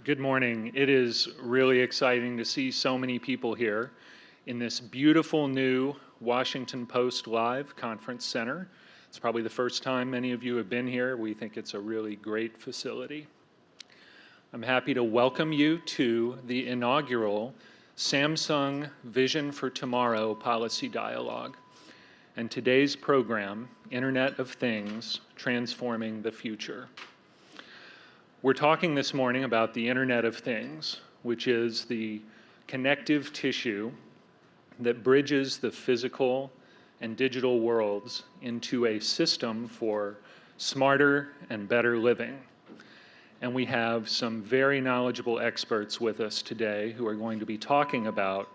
Good morning. It is really exciting to see so many people here in this beautiful new Washington Post Live Conference Center. It's probably the first time many of you have been here. We think it's a really great facility. I'm happy to welcome you to the inaugural Samsung Vision for Tomorrow Policy Dialogue and today's program, Internet of Things, Transforming the Future. We're talking this morning about the Internet of Things, which is the connective tissue that bridges the physical and digital worlds into a system for smarter and better living. And we have some very knowledgeable experts with us today who are going to be talking about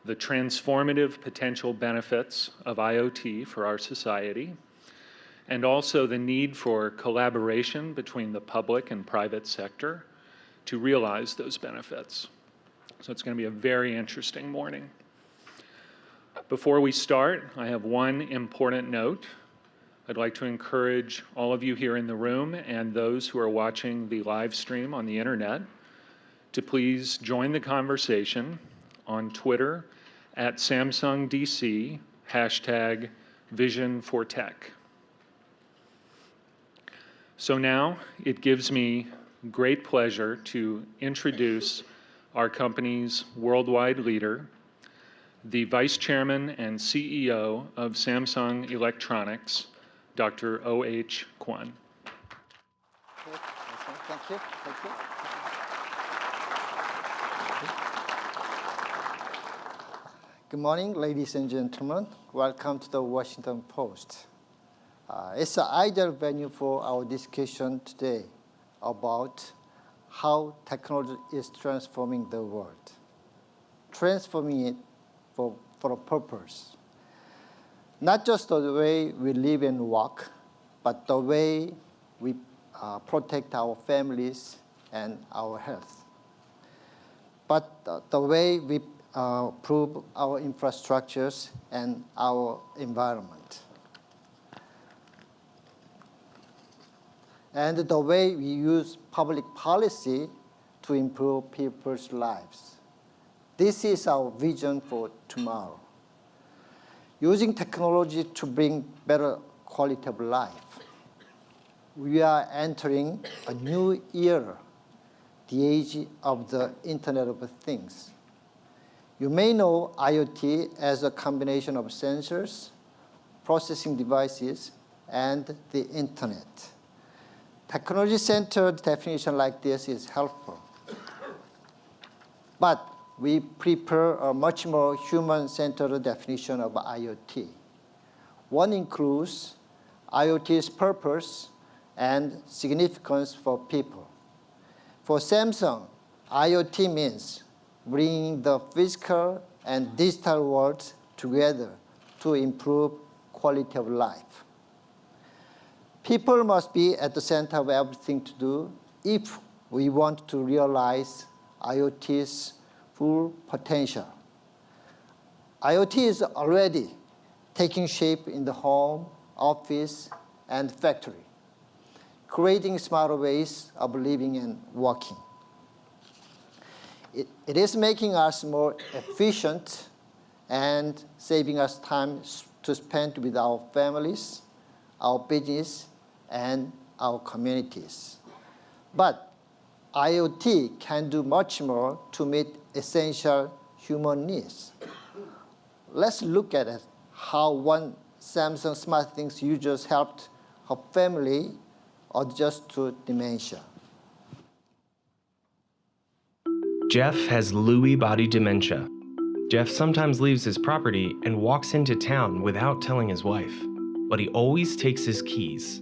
the transformative potential benefits of IoT for our society, and also the need for collaboration between the public and private sector to realize those benefits. So it's going to be a very interesting morning. Before we start, I have one important note. I'd like to encourage all of you here in the room and those who are watching the live stream on the internet to please join the conversation on Twitter at SamsungDC, #Vision4Tech. So now it gives me great pleasure to introduce our company's worldwide leader, the Vice Chairman and CEO of Samsung Electronics, Dr. O.H. Kwon. Thank you. Good morning, ladies and gentlemen. Welcome to the Washington Post. It's an ideal venue for our discussion today about how technology is transforming the world, transforming it for a purpose. Not just the way we live and work, but the way we protect our families and our health. But the way we improve our infrastructures and our environment. And the way we use public policy to improve people's lives. This is our vision for tomorrow. Using technology to bring better quality of life. We are entering a new era, the age of the Internet of Things. You may know IoT as a combination of sensors, processing devices, and the Internet. Technology-centered definition like this is helpful. But we prepare a much more human-centered definition of IoT. One includes IoT's purpose and significance for people. For Samsung, IoT means bringing the physical and digital worlds together to improve quality of life. People must be at the center of everything to do if we want to realize IoT's full potential. IoT is already taking shape in the home, office, and factory, creating smarter ways of living and working. It is making us more efficient and saving us time to spend with our families, our business, and our communities. But IoT can do much more to meet essential human needs. Let's look at it, how one Samsung SmartThings user helped her family adjust to dementia. Jeff has Lewy body dementia. Jeff sometimes leaves his property and walks into town without telling his wife, but he always takes his keys.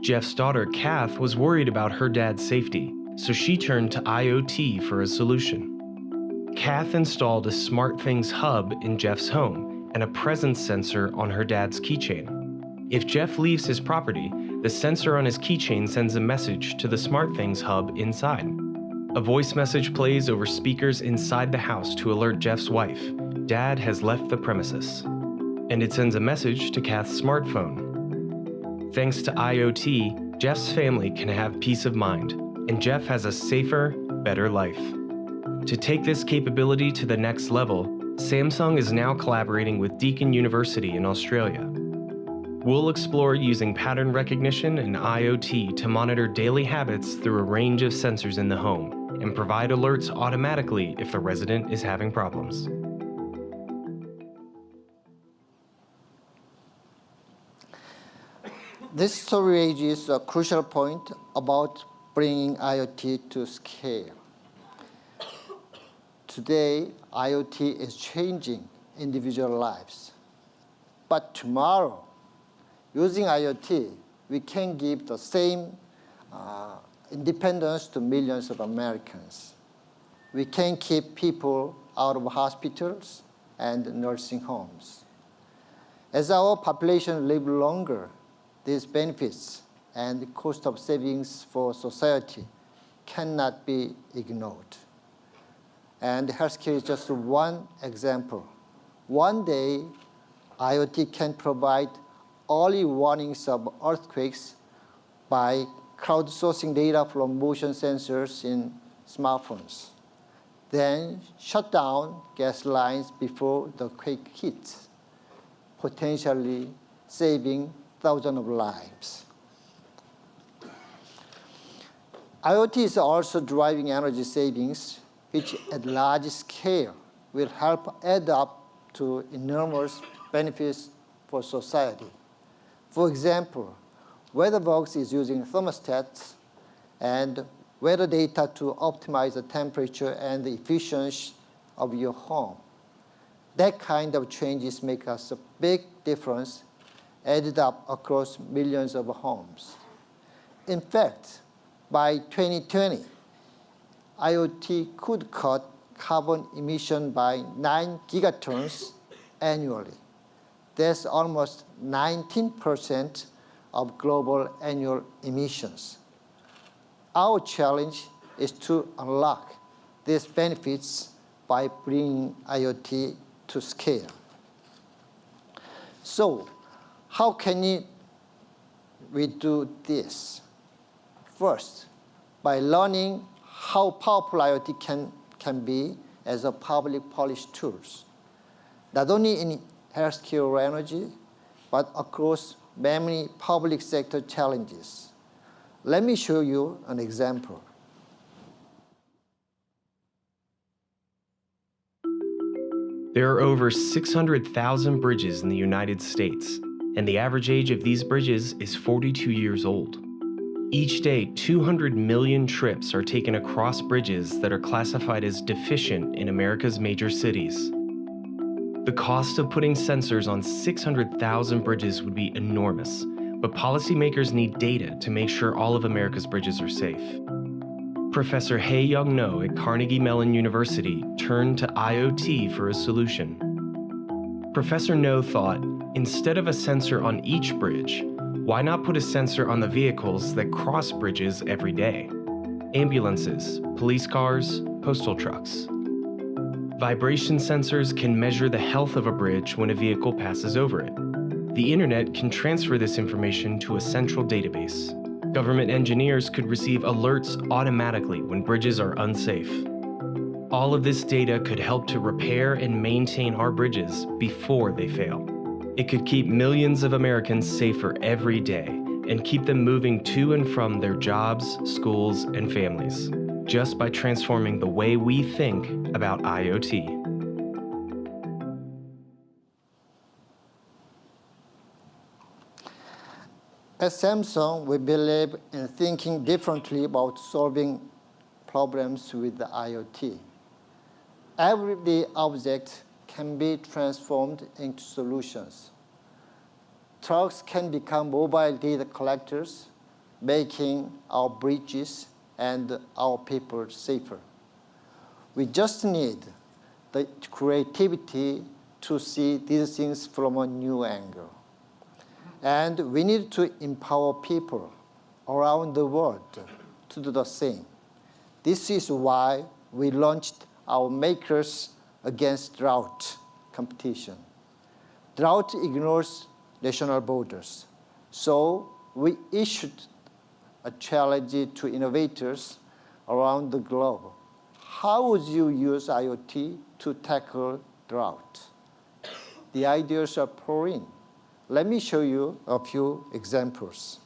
Jeff's daughter, Kath, was worried about her dad's safety, so she turned to IoT for a solution. Kath installed a SmartThings hub in Jeff's home and a presence sensor on her dad's keychain. If Jeff leaves his property, the sensor on his keychain sends a message to the SmartThings hub inside. A voice message plays over speakers inside the house to alert Jeff's wife, Dad has left the premises. And it sends a message to Kath's smartphone. Thanks to IoT, Jeff's family can have peace of mind, and Jeff has a safer, better life. To take this capability to the next level, Samsung is now collaborating with Deakin University in Australia. We'll explore using pattern recognition and IoT to monitor daily habits through a range of sensors in the home and provide alerts automatically if the resident is having problems. This story raises a crucial point about bringing IoT to scale. Today, IoT is changing individual lives. But tomorrow, using IoT, we can give the same independence to millions of Americans. We can keep people out of hospitals and nursing homes. As our population lives longer, these benefits and the cost of savings for society cannot be ignored. And healthcare is just one example. One day, IoT can provide early warnings of earthquakes by crowdsourcing data from motion sensors in smartphones. Then shut down gas lines before the quake hits, potentially saving thousands of lives. IoT is also driving energy savings, which at large scale will help add up to enormous benefits for society. For example, WeatherBox is using thermostats and weather data to optimize the temperature and the efficiency of your home. That kind of changes make us a big difference added up across millions of homes. In fact, by 2020, IoT could cut carbon emission by 9 gigatons annually. That's almost 19% of global annual emissions. Our challenge is to unlock these benefits by bringing IoT to scale. So, how can we do this? First, by learning how powerful IoT can be as a public policy tool, not only in healthcare or energy, but across many public sector challenges. Let me show you an example. There are over 600,000 bridges in the United States, and the average age of these bridges is 42 years old. Each day, 200 million trips are taken across bridges that are classified as deficient in America's major cities. The cost of putting sensors on 600,000 bridges would be enormous, but policymakers need data to make sure all of America's bridges are safe. Professor Hae-Young No at Carnegie Mellon University turned to IoT for a solution. Professor No thought, instead of a sensor on each bridge, why not put a sensor on the vehicles that cross bridges every day? Ambulances, police cars, postal trucks. Vibration sensors can measure the health of a bridge when a vehicle passes over it. The internet can transfer this information to a central database. Government engineers could receive alerts automatically when bridges are unsafe. All of this data could help to repair and maintain our bridges before they fail. It could keep millions of Americans safer every day and keep them moving to and from their jobs, schools, and families, just by transforming the way we think about IoT. At Samsung, we believe in thinking differently about solving problems with the IoT. Everyday objects can be transformed into solutions. Trucks can become mobile data collectors, making our bridges and our people safer. We just need the creativity to see these things from a new angle. And we need to empower people around the world to do the same. This is why we launched our Makers Against Drought competition. Drought ignores national borders. So we issued a challenge to innovators around the globe. How would you use IoT to tackle drought? The ideas are pouring. Let me show you a few examples.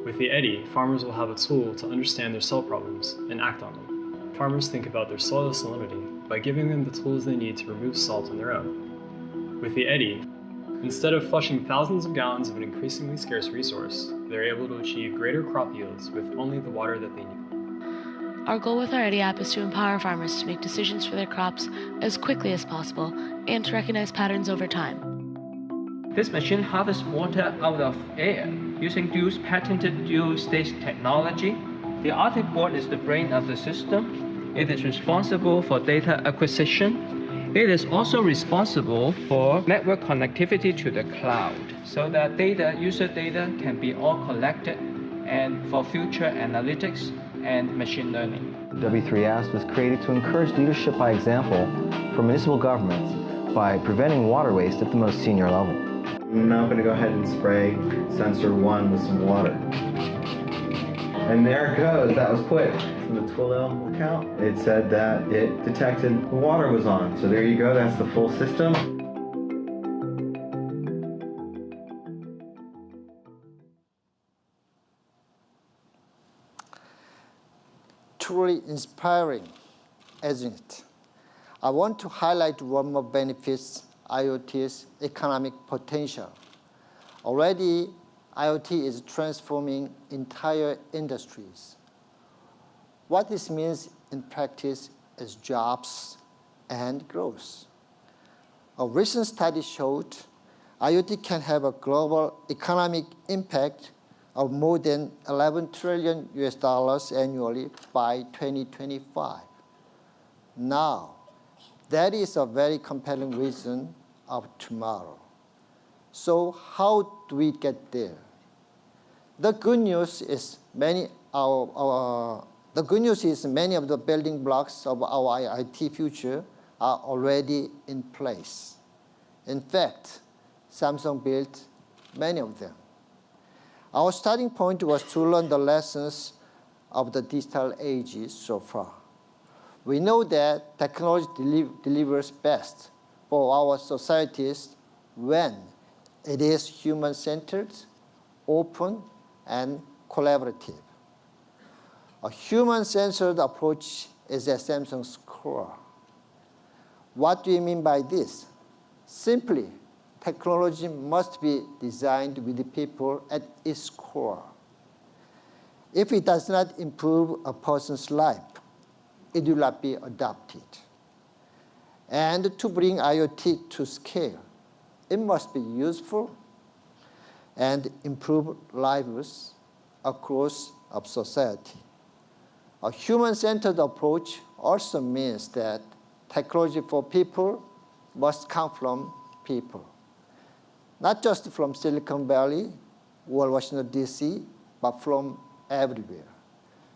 With the eddy, farmers will have a tool to understand their soil problems and act on them. Farmers think about their soil salinity by giving them the tools they need to remove salt on their own. With the eddy, instead of flushing thousands of gallons of an increasingly scarce resource, they're able to achieve greater crop yields with only the water that they need. Our goal with our eddy app is to empower farmers to make decisions for their crops as quickly as possible and to recognize patterns over time. This machine harvests water out of air using Duke's patented dual-stage technology. The Arctic board is the brain of the system. It is responsible for data acquisition. It is also responsible for network connectivity to the cloud so that user data can be all collected and for future analytics and machine learning. W3S was created to encourage leadership by example for municipal governments by preventing water waste at the most senior level. I'm now going to go ahead and spray sensor 1 with some water. And there it goes, that was quick. From the Twilio account, it said that it detected the water was on. So there you go, that's the full system. Truly inspiring, isn't it? I want to highlight one more benefits IoT's economic potential. Already, IoT is transforming entire industries. What this means in practice is jobs and growth. A recent study showed IoT can have a global economic impact of more than $11 trillion annually by 2025. Now, that is a very compelling vision of tomorrow. So how do we get there? The good news is many of the building blocks of our IoT future are already in place. In fact, Samsung built many of them. Our starting point was to learn the lessons of the digital age so far. We know that technology delivers best for our societies when it is human-centered, open, and collaborative. A human-centered approach is at Samsung's core. What do you mean by this? Simply, technology must be designed with the people at its core. If it does not improve a person's life, it will not be adopted. And to bring IoT to scale, it must be useful and improve lives across society. A human-centered approach also means that technology for people must come from people, not just from Silicon Valley or Washington, D.C., but from everywhere.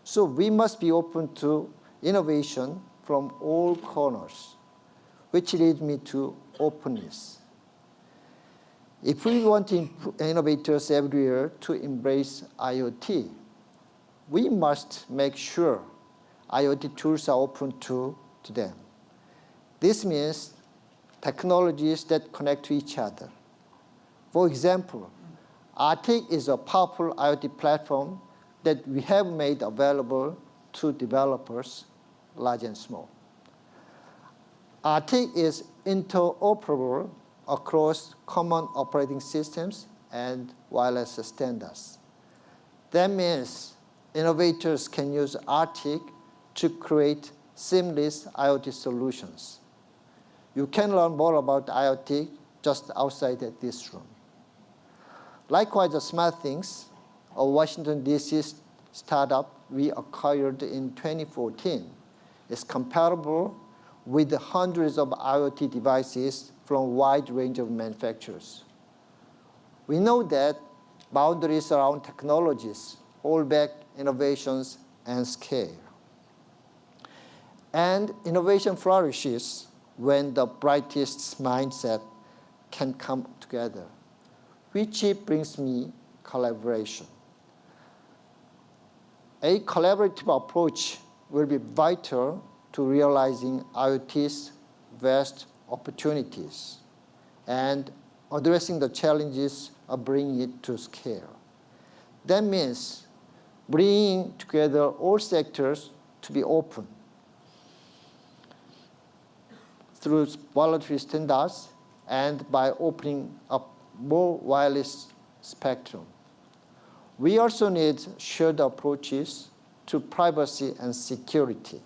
So we must be open to innovation from all corners, which leads me to openness. If we want innovators everywhere to embrace IoT, we must make sure IoT tools are open to them. This means technologies that connect to each other. For example, Arctic is a powerful IoT platform that we have made available to developers, large and small. Arctic is interoperable across common operating systems and wireless standards. That means innovators can use Arctic to create seamless IoT solutions. You can learn more about IoT just outside this room. Likewise, the SmartThings, a Washington, D.C. startup we acquired in 2014, is compatible with the hundreds of IoT devices from a wide range of manufacturers. We know that boundaries around technologies hold back innovations and scale. And innovation flourishes when the brightest mindset can come together. which brings me collaboration. A collaborative approach will be vital to realizing IoT's vast opportunities and addressing the challenges of bringing it to scale. That means bringing together all sectors to be open through voluntary standards and by opening up more wireless spectrum. We also need shared approaches to privacy and security.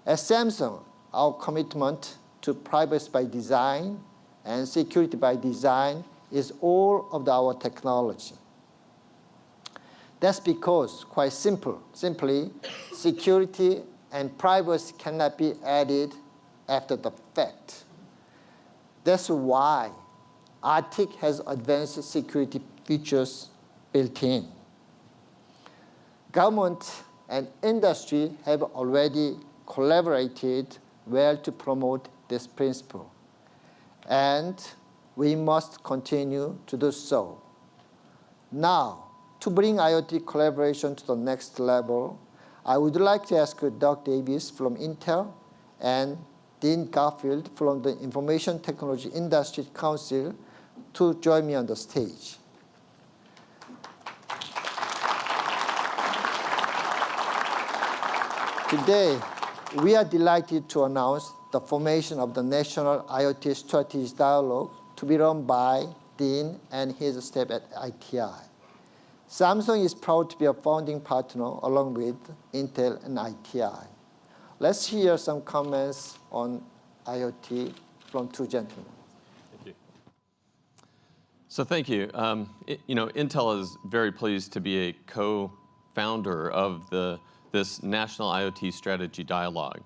At Samsung, our commitment to privacy by design and security by design is all of our technology. That's because, quite simply, security and privacy cannot be added after the fact. That's why Arctic has advanced security features built in. Government and industry have already collaborated well to promote this principle, and we must continue to do so. Now, to bring IoT collaboration to the next level, I would like to ask Doug Davis from Intel and Dean Garfield from the Information Technology Industry Council to join me on the stage. Today, we are delighted to announce the formation of the National IoT Strategies Dialogue to be run by Dean and his staff at ITI. Samsung is proud to be a founding partner along with Intel and ITI. Let's hear some comments on IoT from two gentlemen. Thank you. So thank you. Intel is very pleased to be a co-founder of this National IoT Strategy Dialogue.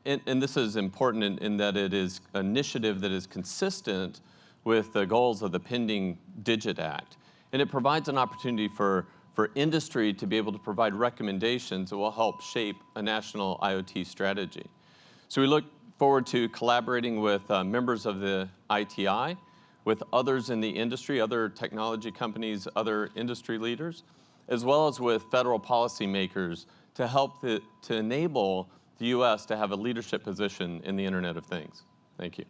And this is important in that it is an initiative that is consistent with the goals of the pending DIGIT Act. And it provides an opportunity for industry to be able to provide recommendations that will help shape a national IoT strategy. So we look forward to collaborating with members of the ITI, with others in the industry, other technology companies, other industry leaders, as well as with federal policymakers to help to enable the U.S. to have a leadership position in the Internet of Things. Thank you.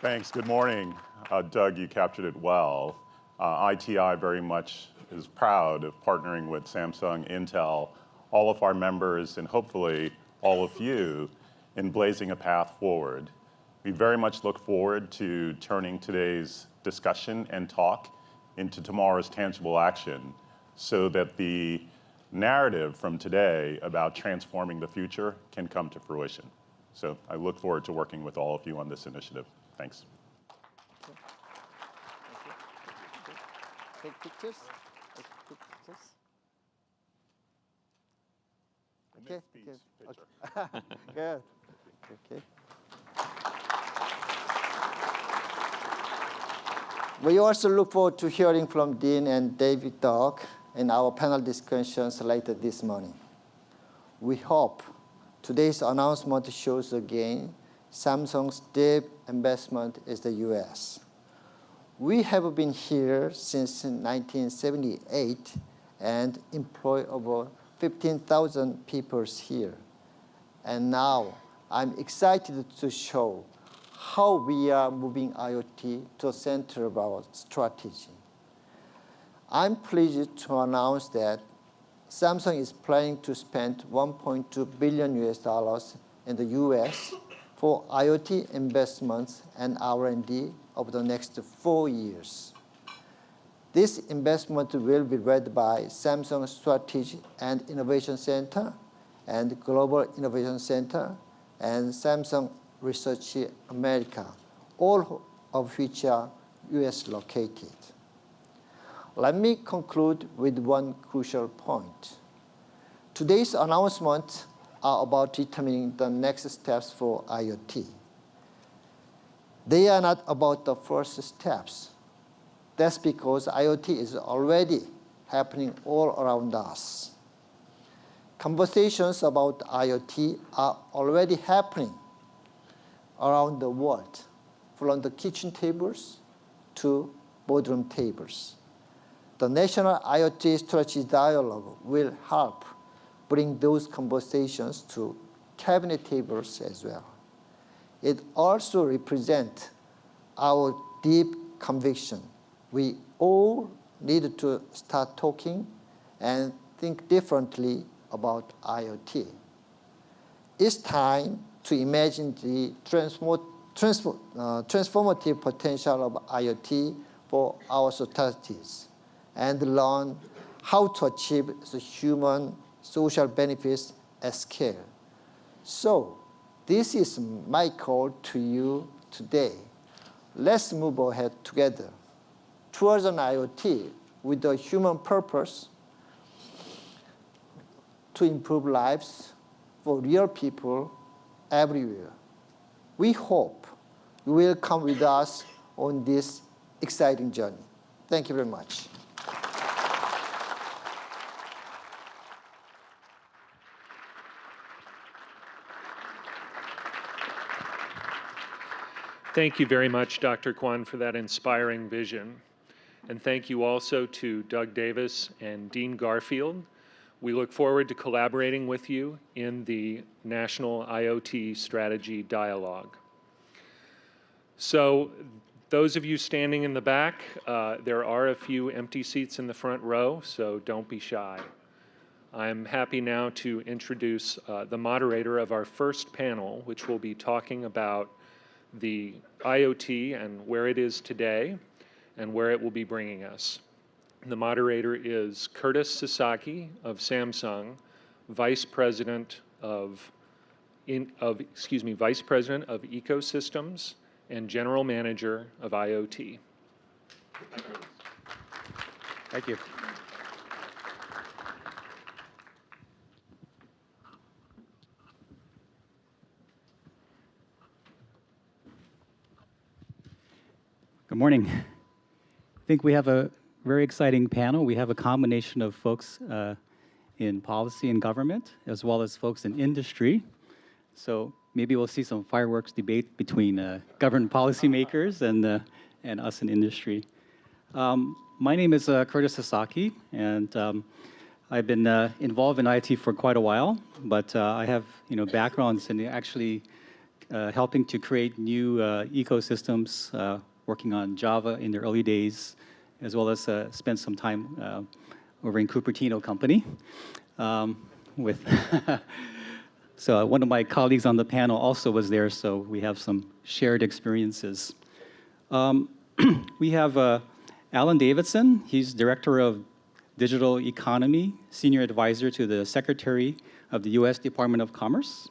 Thanks. Good morning. Doug, you captured it well. ITI very much is proud of partnering with Samsung, Intel, all of our members, and hopefully all of you in blazing a path forward. We very much look forward to turning today's discussion and talk into tomorrow's tangible action so that the narrative from today about transforming the future can come to fruition. So I look forward to working with all of you on this initiative. Thanks. Take pictures. Take pictures. Okay. Okay. Good. Okay. We also look forward to hearing from Dean and David Doug in our panel discussions later this morning. We hope today's announcement shows again Samsung's deep investment in the U.S. We have been here since 1978 and employ over 15,000 people here. And now I'm excited to show how we are moving IoT to the center of our strategy. I'm pleased to announce that Samsung is planning to spend $1.2 billion in the U.S. for IoT investments and R&D over the next 4 years. This investment will be led by Samsung Strategy and Innovation Center and Global Innovation Center and Samsung Research America, all of which are US located. Let me conclude with one crucial point. Today's announcements are about determining the next steps for IoT. They are not about the first steps. That's because IoT is already happening all around us. Conversations about IoT are already happening around the world. from the kitchen tables to boardroom tables. The National IoT Strategy Dialogue will help bring those conversations to cabinet tables as well. It also represents our deep conviction. We all need to start talking and think differently about IoT. It's time to imagine the transformative potential of IoT for our societies and learn how to achieve the human social benefits at scale. So this is my call to you today. Let's move ahead together towards an IoT with a human purpose to improve lives for real people everywhere. We hope you will come with us on this exciting journey. Thank you very much. Thank you very much, Dr. Kwan, for that inspiring vision. And thank you also to Doug Davis and Dean Garfield. We look forward to collaborating with you in the National IoT Strategy Dialogue. So those of you standing in the back, there are a few empty seats in the front row, so don't be shy. I'm happy now to introduce the moderator of our first panel, which will be talking about the IoT and where it is today and where it will be bringing us. The moderator is Curtis Sasaki of Samsung, Vice President of Ecosystems and General Manager of IoT. Thank you. Good morning. I think we have a very exciting panel. We have a combination of folks in policy and government, as well as folks in industry. So maybe we'll see some fireworks debate between government policymakers and us in industry. My name is Curtis Sasaki, and I've been involved in IT for quite a while, but I have backgrounds in actually helping to create new ecosystems, working on Java in the early days, as well as spent some time over in Cupertino Company with. So one of my colleagues on the panel also was there, so we have some shared experiences. We have Alan Davidson. He's Director of Digital Economy, Senior Advisor to the Secretary of the U.S. Department of Commerce.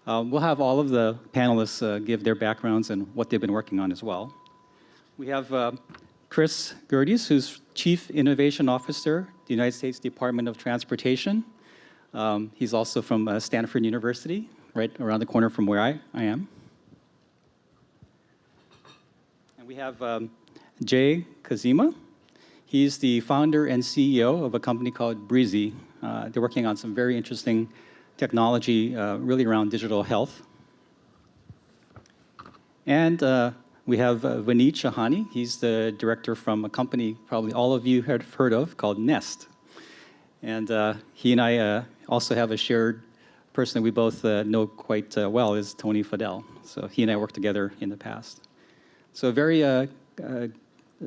We'll have all of the panelists give their backgrounds and what they've been working on as well. We have Chris Gerdes, who's Chief Innovation Officer, the United States Department of Transportation. He's also from Stanford University, right around the corner from where I am. And we have Jay Kazima. He's the founder and CEO of a company called Breezy. They're working on some very interesting technology, really around digital health. And we have Vineet Shahani. He's the director from a company probably all of you have heard of called Nest. And he and I also have a shared person that we both know quite well is Tony Fadell. So he and I worked together in the past. So a very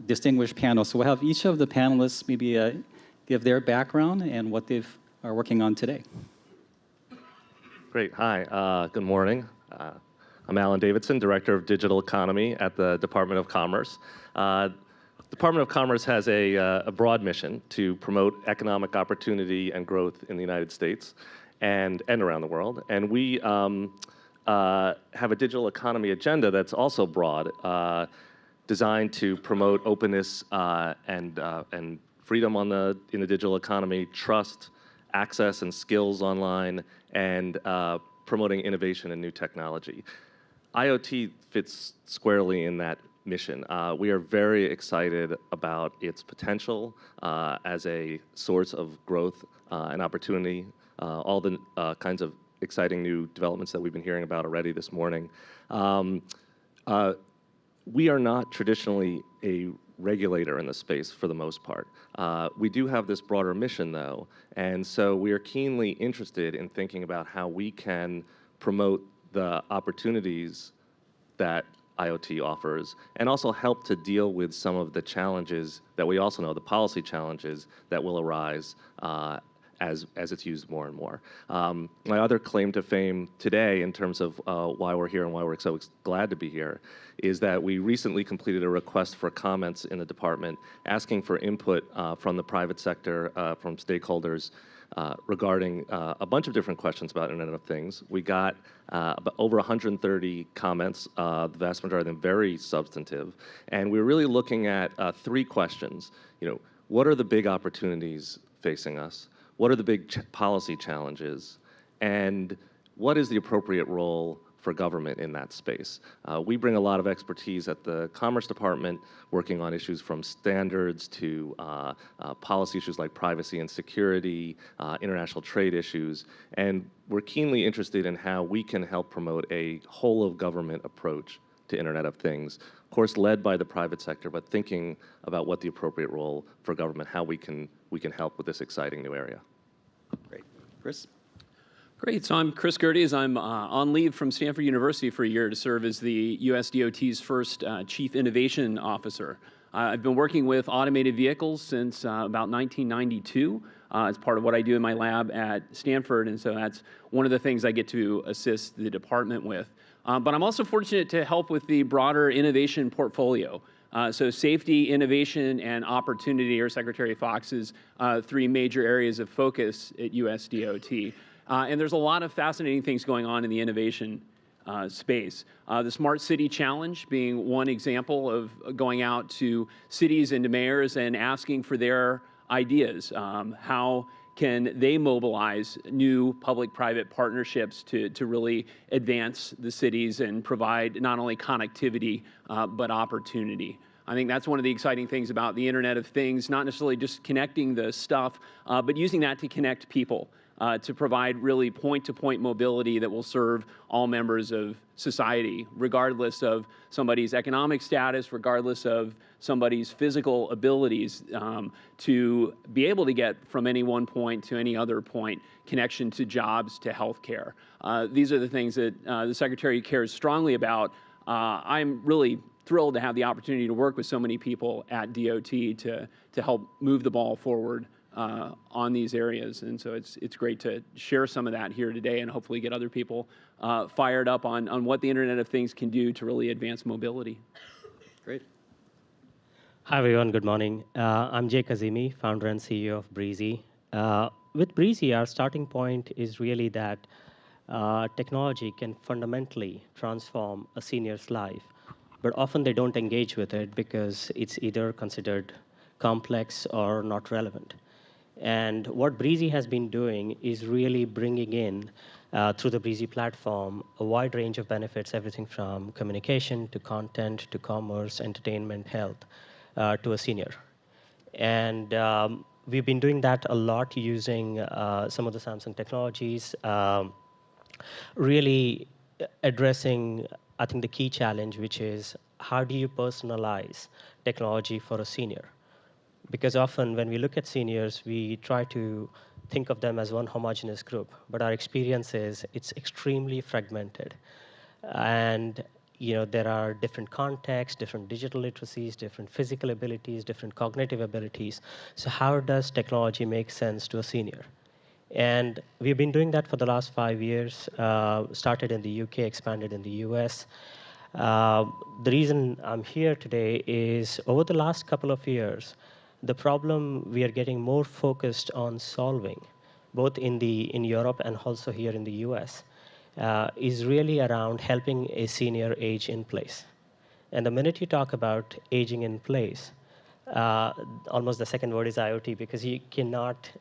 distinguished panel. So we'll have each of the panelists maybe give their background and what they are working on today. Great. Hi. Good morning. I'm Alan Davidson, Director of Digital Economy at the Department of Commerce. Department of Commerce has a broad mission to promote economic opportunity and growth in the United States and around the world. And we have a digital economy agenda that's also broad, designed to promote openness and freedom in the digital economy, trust, access, and skills online, and promoting innovation and new technology. IoT fits squarely in that mission. We are very excited about its potential as a source of growth and opportunity, all the kinds of exciting new developments that we've been hearing about already this morning. we are not traditionally a regulator in the space for the most part. We do have this broader mission, though, and so we are keenly interested in thinking about how we can promote the opportunities that IoT offers, and also help to deal with some of the challenges that we also know, the policy challenges that will arise as it's used more and more. My other claim to fame today, in terms of why we're here and why we're so glad to be here, is that we recently completed a request for comments in the department asking for input from the private sector, from stakeholders, regarding a bunch of different questions about Internet of Things. We got over 130 comments, the vast majority of them very substantive, and we're really looking at three questions. What are the big opportunities facing us? What are the big policy challenges? And what is the appropriate role for government in that space? We bring a lot of expertise at the Commerce Department, working on issues from standards to policy issues like privacy and security, international trade issues, and we're keenly interested in how we can help promote a whole-of-government approach to Internet of Things, of course led by the private sector, but thinking about what the appropriate role for government, how we can help with this exciting new area. Great. Chris? Great. So I'm Chris Gerdes. I'm on leave from Stanford University for a year to serve as the USDOT's first Chief Innovation Officer. I've been working with automated vehicles since about 1992 as part of what I do in my lab at Stanford, and so that's one of the things I get to assist the department with. But I'm also fortunate to help with the broader innovation portfolio. So safety, innovation, and opportunity are Secretary Fox's three major areas of focus at USDOT. And there's a lot of fascinating things going on in the innovation space. The Smart City Challenge being one example of going out to cities and to mayors and asking for their ideas. How can they mobilize new public-private partnerships to really advance the cities and provide not only connectivity, but opportunity? I think that's one of the exciting things about the Internet of Things, not necessarily just connecting the stuff, but using that to connect people, to provide really point-to-point mobility that will serve all members of society, regardless of somebody's economic status, regardless of somebody's physical abilities, to be able to get from any one point to any other point, connection to jobs, to healthcare. These are the things that the Secretary cares strongly about. I'm really thrilled to have the opportunity to work with so many people at DOT to help move the ball forward on these areas. And so it's great to share some of that here today and hopefully get other people fired up on what the Internet of Things can do to really advance mobility. Great. Hi, everyone. Good morning. I'm Jay Kazimi, founder and CEO of Breezy. With Breezy, our starting point is really that technology can fundamentally transform a senior's life, but often they don't engage with it because it's either considered complex or not relevant. And what Breezy has been doing is really bringing in, through the Breezy platform, a wide range of benefits, everything from communication to content to commerce, entertainment, health, to a senior. And we've been doing that a lot using some of the Samsung technologies, really addressing, I think, the key challenge, which is how do you personalize technology for a senior? Because often when we look at seniors, we try to think of them as one homogeneous group, but our experience is it's extremely fragmented. And there are different contexts, different digital literacies, different physical abilities, different cognitive abilities. So how does technology make sense to a senior? And we've been doing that for the last 5 years, started in the UK, expanded in the US. The reason I'm here today is over the last couple of years, the problem we are getting more focused on solving, both in Europe and also here in the US, is really around helping a senior age in place. And the minute you talk about aging in place, almost the second word is IoT, because you cannot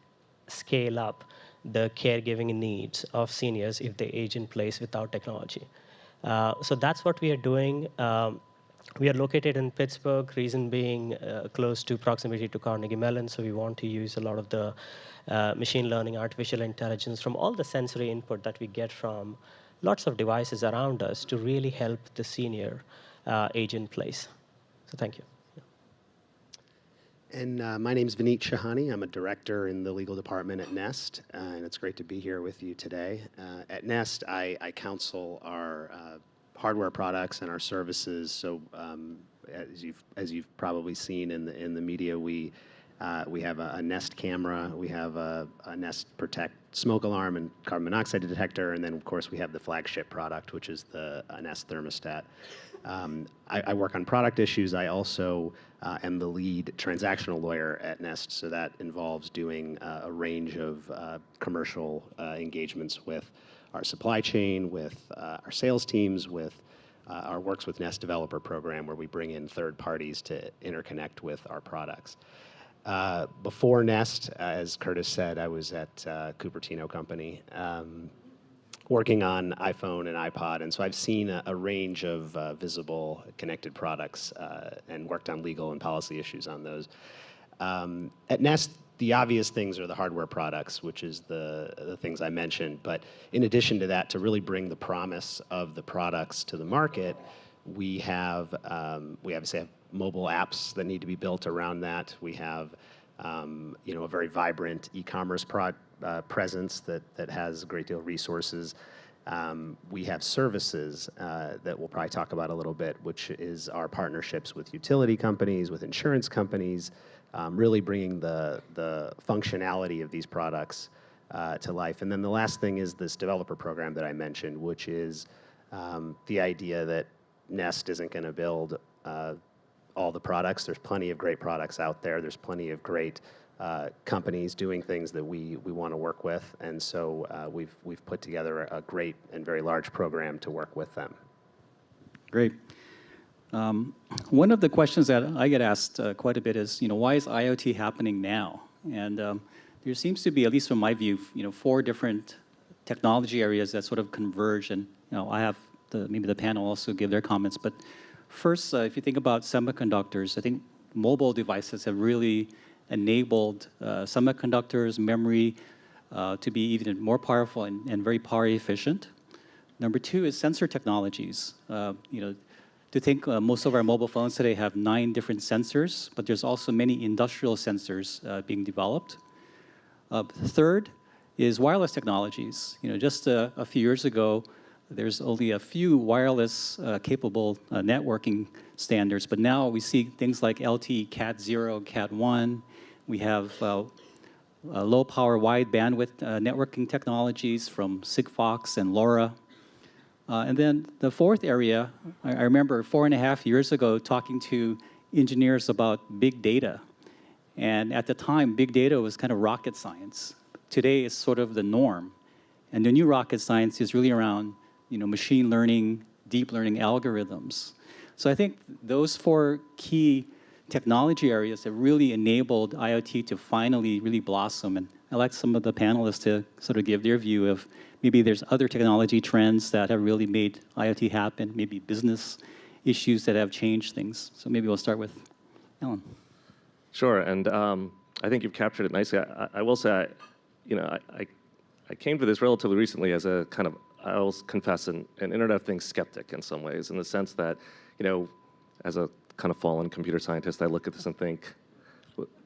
scale up the caregiving needs of seniors if they age in place without technology. So that's what we are doing. We are located in Pittsburgh, reason being close to proximity to Carnegie Mellon, so we want to use a lot of the machine learning, artificial intelligence, from all the sensory input that we get from lots of devices around us to really help the senior age in place. So thank you. And my name is Vineet Shahani. I'm a director in the legal department at Nest, and it's great to be here with you today. At Nest, I counsel our hardware products and our services. So as you've probably seen in the media, we have a Nest camera, we have a Nest Protect smoke alarm and carbon monoxide detector, and then of course we have the flagship product, which is the Nest thermostat. I work on product issues. I also am the lead transactional lawyer at Nest, so that involves doing a range of commercial engagements with our supply chain, with our sales teams, with our Works with Nest developer program, where we bring in third parties to interconnect with our products. Before Nest, as Curtis said, I was at Cupertino Company, working on iPhone and iPod, and so I've seen a range of visible connected products and worked on legal and policy issues on those. At Nest, the obvious things are the hardware products, which is the things I mentioned, but in addition to that, to really bring the promise of the products to the market, we obviously have mobile apps that need to be built around that. We have a very vibrant e-commerce presence that has a great deal of resources. We have services that we'll probably talk about a little bit, which is our partnerships with utility companies, with insurance companies, really bringing the functionality of these products to life. And then the last thing is this developer program that I mentioned, which is the idea that Nest isn't going to build all the products. There's plenty of great products out there. There's plenty of great companies doing things that we want to work with, and so we've put together a great and very large program to work with them. Great. One of the questions that I get asked quite a bit is, why is IoT happening now? And there seems to be, at least from my view, 4 different technology areas that sort of converge, and I have maybe the panel also give their comments. But first, if you think about semiconductors, I think mobile devices have really enabled semiconductors, memory to be even more powerful and very power efficient. Number 2 is sensor technologies. To think most of our mobile phones today have 9 different sensors, but there's also many industrial sensors being developed. Third is wireless technologies. Just a few years ago, there's only a few wireless capable networking standards, but now we see things like LTE Cat 0, Cat 1. We have low power, wide bandwidth networking technologies from Sigfox and LoRa. And then the fourth area, I remember 4.5 years ago talking to engineers about big data. And at the time, big data was kind of rocket science. Today, it's sort of the norm. And the new rocket science is really around machine learning, deep learning algorithms. So I think those 4 key technology areas have really enabled IoT to finally really blossom. And I'd like some of the panelists to sort of give their view of maybe there's other technology trends that have really made IoT happen, maybe business issues that have changed things. So maybe we'll start with Alan. Sure, and I think you've captured it nicely. I will say, I came to this relatively recently as a kind of, I will confess, an Internet of Things skeptic in some ways, in the sense that, as a kind of fallen computer scientist, I look at this and think,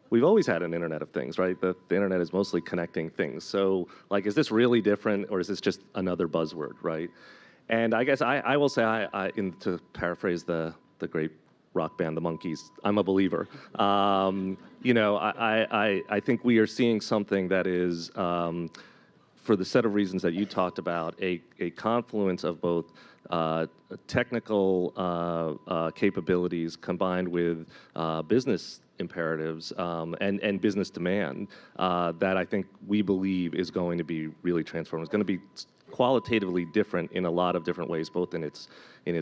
we've always had an Internet of Things, right? The Internet is mostly connecting things. So, is this really different, or is this just another buzzword, right? And I guess I will say, to paraphrase the great rock band, the Monkees, I'm a believer. I think we are seeing something that is, for the set of reasons that you talked about, a confluence of both technical capabilities combined with business imperatives and business demand that I think we believe is going to be really transformative. It's going to be qualitatively different in a lot of different ways, both in its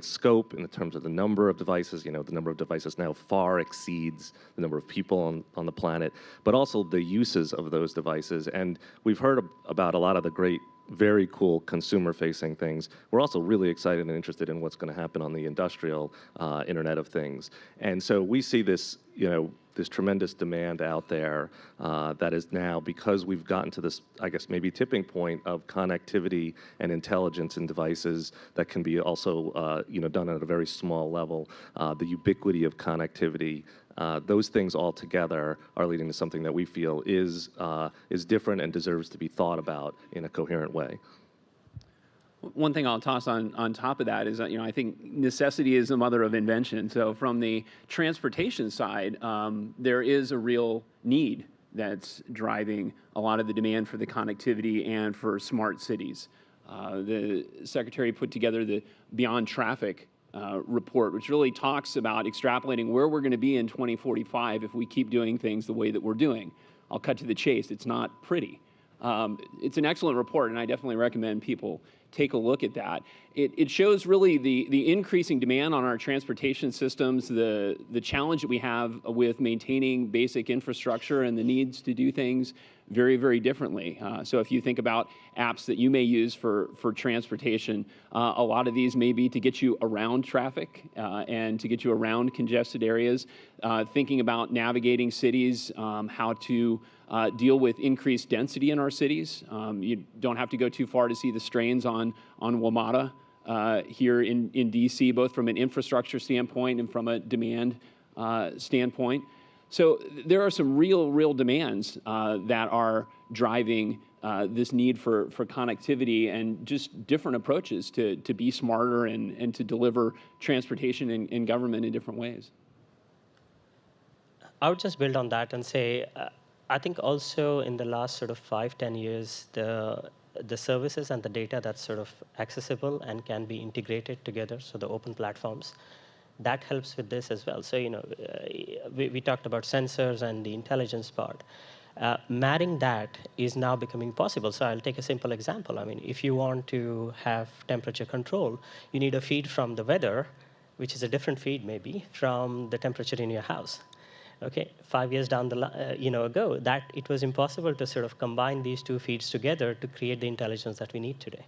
scope, in terms of the number of devices. The number of devices now far exceeds the number of people on the planet, but also the uses of those devices. And we've heard about a lot of the great, very cool consumer-facing things. We're also really excited and interested in what's going to happen on the industrial Internet of Things. And so we see this this tremendous demand out there that is now, because we've gotten to this, I guess, maybe tipping point of connectivity and intelligence in devices that can be also, done at a very small level, the ubiquity of connectivity. Those things all together are leading to something that we feel is different and deserves to be thought about in a coherent way. One thing I'll toss on top of that is that, I think necessity is the mother of invention. So from the transportation side, there is a real need that's driving a lot of the demand for the connectivity and for smart cities. The Secretary put together the Beyond Traffic report, which really talks about extrapolating where we're going to be in 2045 if we keep doing things the way that we're doing. I'll cut to the chase. It's not pretty. It's an excellent report, and I definitely recommend people take a look at that. It shows really the increasing demand on our transportation systems, the challenge that we have with maintaining basic infrastructure and the needs to do things very, very differently. So if you think about apps that you may use for transportation, a lot of these may be to get you around traffic and to get you around congested areas, thinking about navigating cities, how to deal with increased density in our cities. You don't have to go too far to see the strains on WMATA here in DC, both from an infrastructure standpoint and from a demand standpoint. So there are some real demands that are driving this need for connectivity and just different approaches to be smarter and to deliver transportation and government in different ways. I would just build on that and say, I think also in the last sort of 5-10 years, the services and the data that's sort of accessible and can be integrated together, so the open platforms, that helps with this as well. So, we talked about sensors and the intelligence part. Marrying that is now becoming possible. So I'll take a simple example. I mean, if you want to have temperature control, you need a feed from the weather, which is a different feed maybe from the temperature in your house. Okay, 5 years down the ago, that it was impossible to sort of combine these two feeds together to create the intelligence that we need today.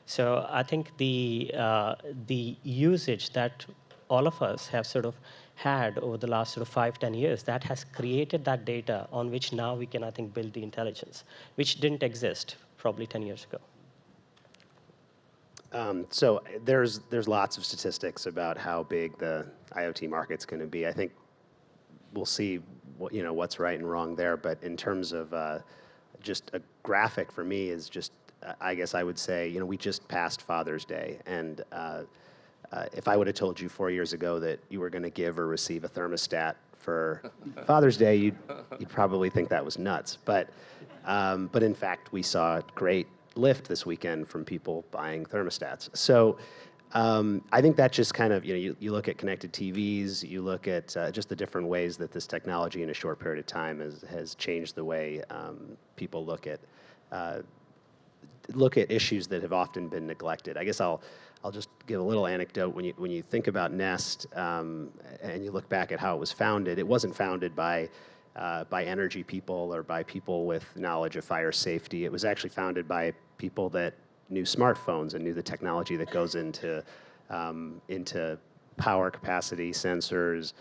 So I think the usage that all of us have sort of had over the last sort of 5-10 years, that has created that data on which now we can, I think, build the intelligence, which didn't exist probably 10 years ago. So there's lots of statistics about how big the IoT market's going to be. I think we'll see what's right and wrong there. But in terms of just a graphic for me is just, I guess I would say, we just passed Father's Day. And if I would have told you 4 years ago that you were going to give or receive a thermostat for Father's Day, you'd probably think that was nuts. But in fact, we saw a great lift this weekend from people buying thermostats. So I think that just kind of, you look at connected TVs, you look at just the different ways that this technology in a short period of time has changed the way people look at issues that have often been neglected. I guess I'll just give a little anecdote. When you think about Nest and you look back at how it was founded, it wasn't founded by energy people or by people with knowledge of fire safety. It was actually founded by people that knew smartphones and knew the technology that goes into power capacity, sensors,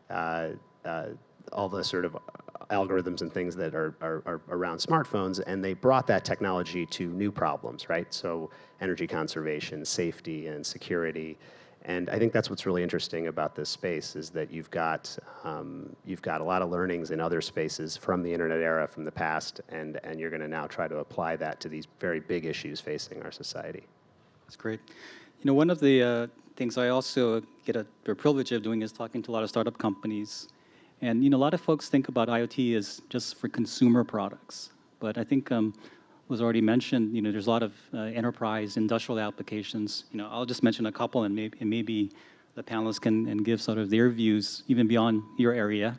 all the sort of algorithms and things that are around smartphones, and they brought that technology to new problems, right? So energy conservation, safety, and security. And I think that's what's really interesting about this space is that you've got a lot of learnings in other spaces from the internet era, from the past, and you're going to now try to apply that to these very big issues facing our society. That's great. One of the things I also get the privilege of doing is talking to a lot of startup companies. And a lot of folks think about IoT as just for consumer products. But I think was already mentioned, there's a lot of enterprise, industrial applications. I'll just mention a couple, and maybe the panelists can give sort of their views, even beyond your area,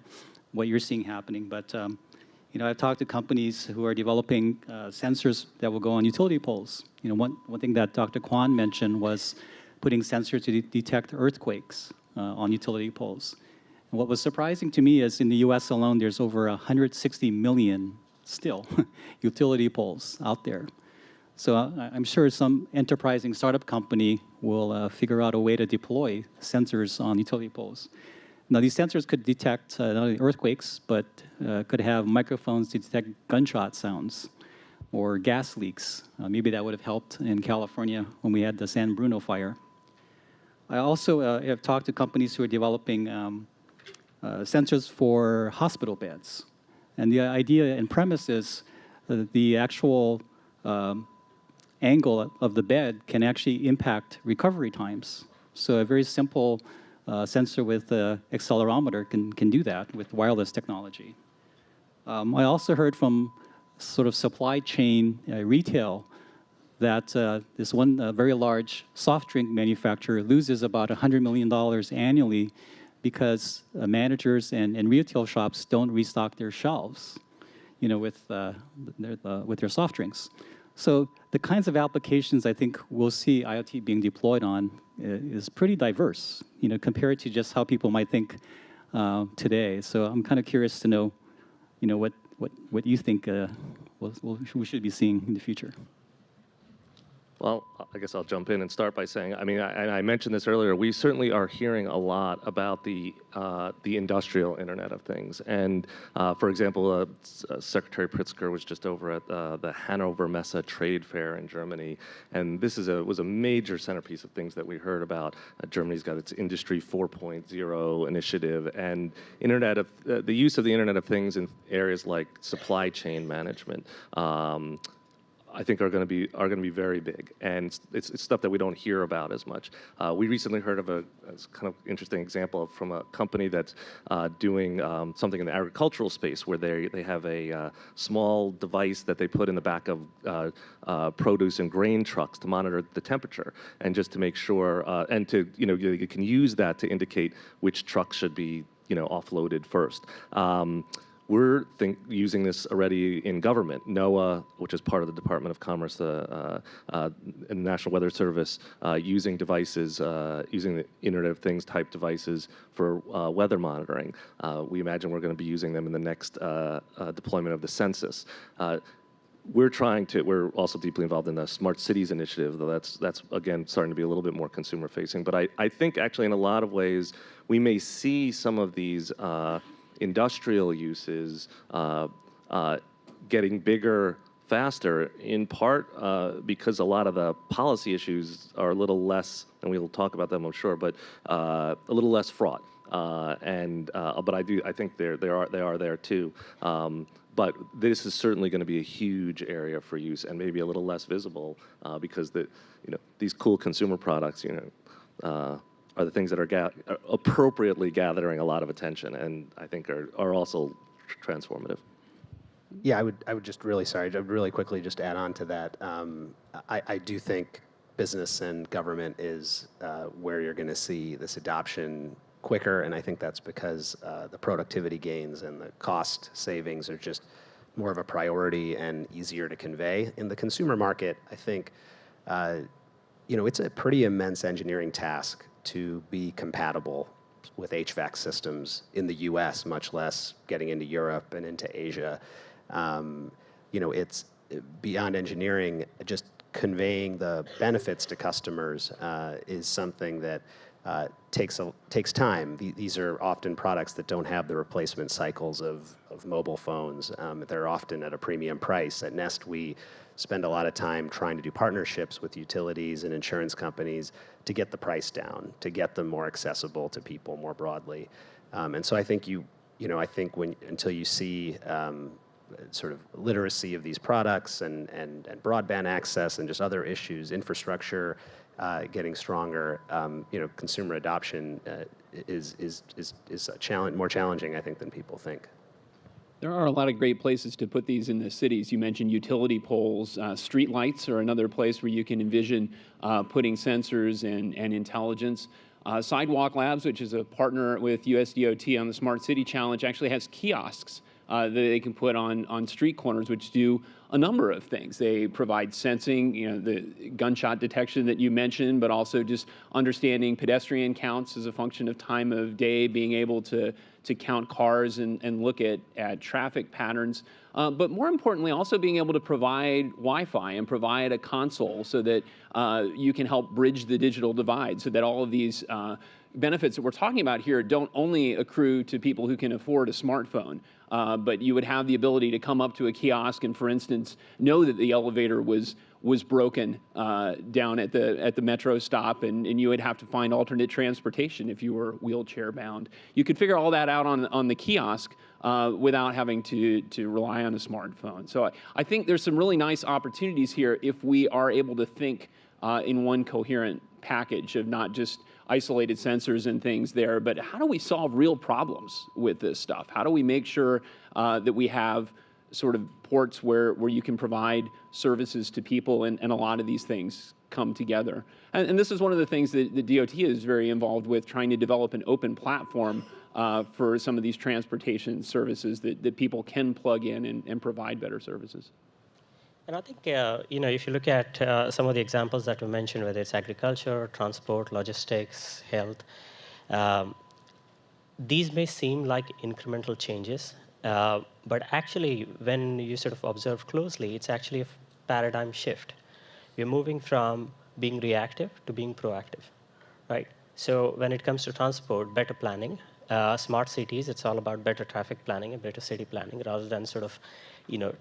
what you're seeing happening. But I've talked to companies who are developing sensors that will go on utility poles. One thing that Dr. Kwan mentioned was putting sensors to detect earthquakes on utility poles. And what was surprising to me is in the U.S. alone, there's over 160 million still utility poles out there. So I'm sure some enterprising startup company will figure out a way to deploy sensors on utility poles. Now, these sensors could detect not only earthquakes, but could have microphones to detect gunshot sounds or gas leaks. Maybe that would have helped in California when we had the San Bruno fire. I also have talked to companies who are developing sensors for hospital beds. And the idea and premise is the actual angle of the bed can actually impact recovery times. So a very simple sensor with an accelerometer can do that with wireless technology. I also heard from sort of supply chain retail that this one very large soft drink manufacturer loses about $100 million annually because managers and retail shops don't restock their shelves, with their soft drinks. So the kinds of applications I think we'll see IoT being deployed on is pretty diverse, compared to just how people might think today. So I'm kind of curious to know, what you think we should be seeing in the future. Well, I guess I'll jump in and start by saying, I mentioned this earlier, we certainly are hearing a lot about the industrial Internet of Things. And for example, Secretary Pritzker was just over at the Hanover Messe trade fair in Germany. And this was a major centerpiece of things that we heard about. Germany's got its Industry 4.0 initiative, and the use of the Internet of Things in areas like supply chain management. I think are going to be very big, and it's stuff that we don't hear about as much. We recently heard of a kind of interesting example from a company that's doing something in the agricultural space, where they have a small device that they put in the back of produce and grain trucks to monitor the temperature, and just to make sure, and to you can use that to indicate which trucks should be offloaded first. We're using this already in government. NOAA, which is part of the Department of Commerce, and the National Weather Service, using devices, using the Internet of Things type devices for weather monitoring. We imagine we're going to be using them in the next deployment of the census. We're also deeply involved in the Smart Cities initiative, though that's again starting to be a little bit more consumer facing. But I think actually in a lot of ways we may see some of these industrial uses getting bigger faster, in part because a lot of the policy issues are a little less, and we'll talk about them, I'm sure, but a little less fraught. But I think they are there too. But this is certainly going to be a huge area for use, and maybe a little less visible because these cool consumer products, are the things that are appropriately gathering a lot of attention, and I think are also transformative. Yeah, I would just really quickly just add on to that. I do think business and government is where you're going to see this adoption quicker, and I think that's because the productivity gains and the cost savings are just more of a priority and easier to convey. In the consumer market, I think it's a pretty immense engineering task to be compatible with HVAC systems in the U.S., much less getting into Europe and into Asia. It's beyond engineering. Just conveying the benefits to customers is something that takes time. These are often products that don't have the replacement cycles of mobile phones. They're often at a premium price. At Nest, we spend a lot of time trying to do partnerships with utilities and insurance companies to get the price down, to get them more accessible to people more broadly. And so I think until you see sort of literacy of these products and broadband access and just other issues, infrastructure getting stronger, consumer adoption is more challenging, I think, than people think. There are a lot of great places to put these in the cities. You mentioned utility poles. Street lights are another place where you can envision putting sensors and intelligence. Sidewalk Labs, which is a partner with USDOT on the Smart City Challenge, actually has kiosks that they can put on street corners, which do a number of things. They provide sensing, the gunshot detection that you mentioned, but also just understanding pedestrian counts as a function of time of day, being able to count cars and look at traffic patterns. But more importantly, also being able to provide Wi-Fi and provide a console so that you can help bridge the digital divide, so that all of these benefits that we're talking about here don't only accrue to people who can afford a smartphone, but you would have the ability to come up to a kiosk and, for instance, know that the elevator was broken down at the metro stop, and you would have to find alternate transportation if you were wheelchair bound. You could figure all that out on the kiosk without having to rely on a smartphone. So I think there's some really nice opportunities here if we are able to think in one coherent package of not just isolated sensors and things there, but how do we solve real problems with this stuff? How do we make sure that we have sort of ports where you can provide services to people, and a lot of these things come together. And this is one of the things that the DOT is very involved with, trying to develop an open platform for some of these transportation services that people can plug in and provide better services. And I think, if you look at some of the examples that we mentioned, whether it's agriculture, transport, logistics, health, these may seem like incremental changes, but actually, when you sort of observe closely, it's actually a paradigm shift. We're moving from being reactive to being proactive, right? So when it comes to transport, better planning, smart cities, it's all about better traffic planning and better city planning rather than sort of,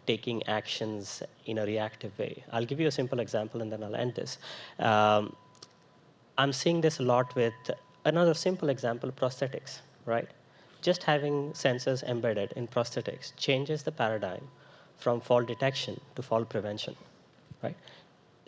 taking actions in a reactive way. I'll give you a simple example and then I'll end this. I'm seeing this a lot with another simple example, prosthetics, right? Just having sensors embedded in prosthetics changes the paradigm from fall detection to fall prevention, right?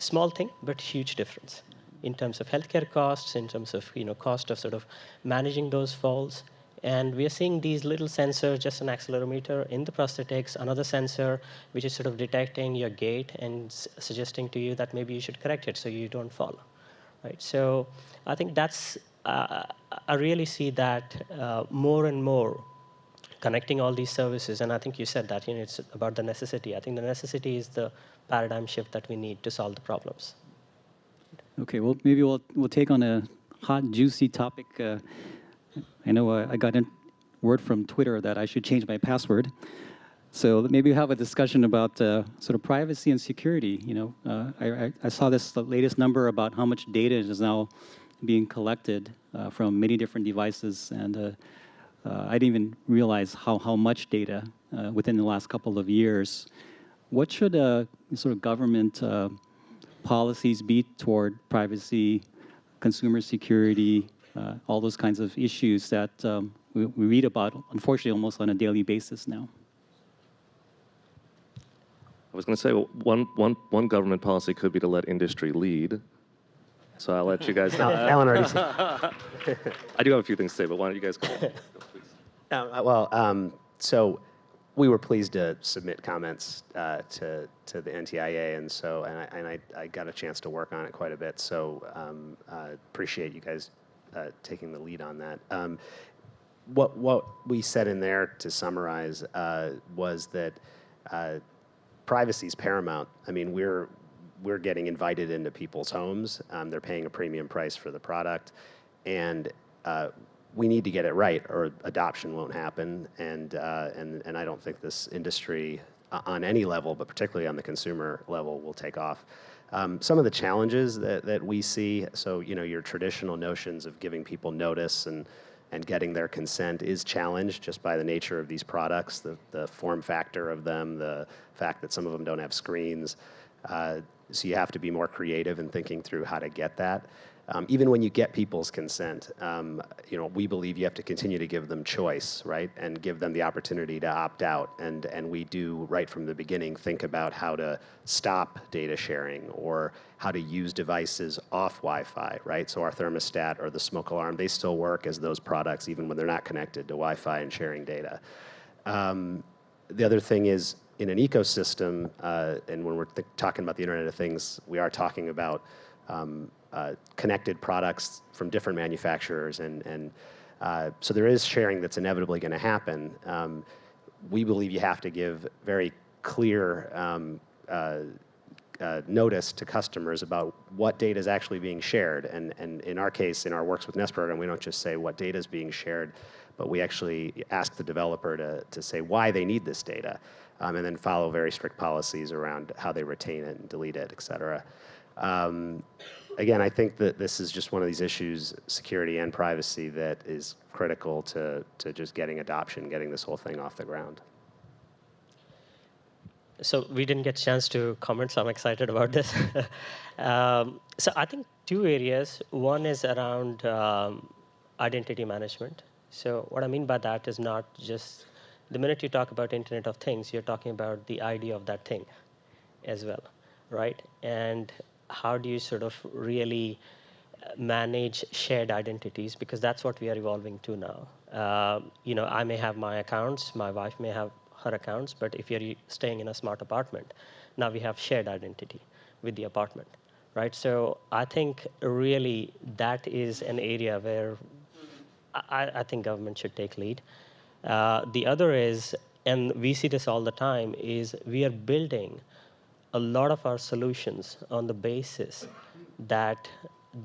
Small thing, but huge difference in terms of healthcare costs, in terms of cost of sort of managing those falls. And we are seeing these little sensors, just an accelerometer in the prosthetics, another sensor which is sort of detecting your gait and suggesting to you that maybe you should correct it so you don't fall, right? So I think that's, I really see that more and more connecting all these services. And I think you said that, it's about the necessity. I think the necessity is the paradigm shift that we need to solve the problems. Okay, well, maybe we'll take on a hot, juicy topic. I know I got a word from Twitter that I should change my password. So maybe we'll have a discussion about sort of privacy and security. I saw the latest number about how much data is now being collected from many different devices, and I didn't even realize how much data within the last couple of years. What should sort of government policies be toward privacy, consumer security, all those kinds of issues that we read about, unfortunately, almost on a daily basis now? I was going to say, one government policy could be to let industry lead. So I'll let you guys know. Alan already said. I do have a few things to say, but why don't you guys go, please? So we were pleased to submit comments to the NTIA, and I got a chance to work on it quite a bit. So appreciate you guys taking the lead on that. What we said in there, to summarize, was that privacy is paramount. I mean, we're getting invited into people's homes. They're paying a premium price for the product, and we need to get it right, or adoption won't happen. And I don't think this industry, on any level, but particularly on the consumer level, will take off. Some of the challenges that we see, so your traditional notions of giving people notice and getting their consent is challenged just by the nature of these products, the form factor of them, the fact that some of them don't have screens. So you have to be more creative in thinking through how to get that. Even when you get people's consent, we believe you have to continue to give them choice, right? And give them the opportunity to opt out. And we do, right from the beginning, think about how to stop data sharing or how to use devices off Wi-Fi, right? So our thermostat or the smoke alarm, they still work as those products even when they're not connected to Wi-Fi and sharing data. The other thing is, in an ecosystem, and when we're talking about the Internet of Things, we are talking about connected products from different manufacturers, and so there is sharing that's inevitably going to happen. We believe you have to give very clear notice to customers about what data is actually being shared. And in our case, in our Works with Nest program, we don't just say what data is being shared, but we actually ask the developer to say why they need this data, and then follow very strict policies around how they retain it and delete it, et cetera. Again, I think that this is just one of these issues, security and privacy, that is critical to just getting adoption, getting this whole thing off the ground. So we didn't get a chance to comment, so I'm excited about this. So I think two areas. One is around identity management. So what I mean by that is not just the minute you talk about Internet of Things, you're talking about the ID of that thing as well, right? And how do you sort of really manage shared identities, because that's what we are evolving to now. You know, I may have my accounts, my wife may have her accounts, but if you're staying in a smart apartment, now we have shared identity with the apartment, right? So I think really that is an area where I think government should take lead. The other is, and we see this all the time, is we are building a lot of our solutions on the basis that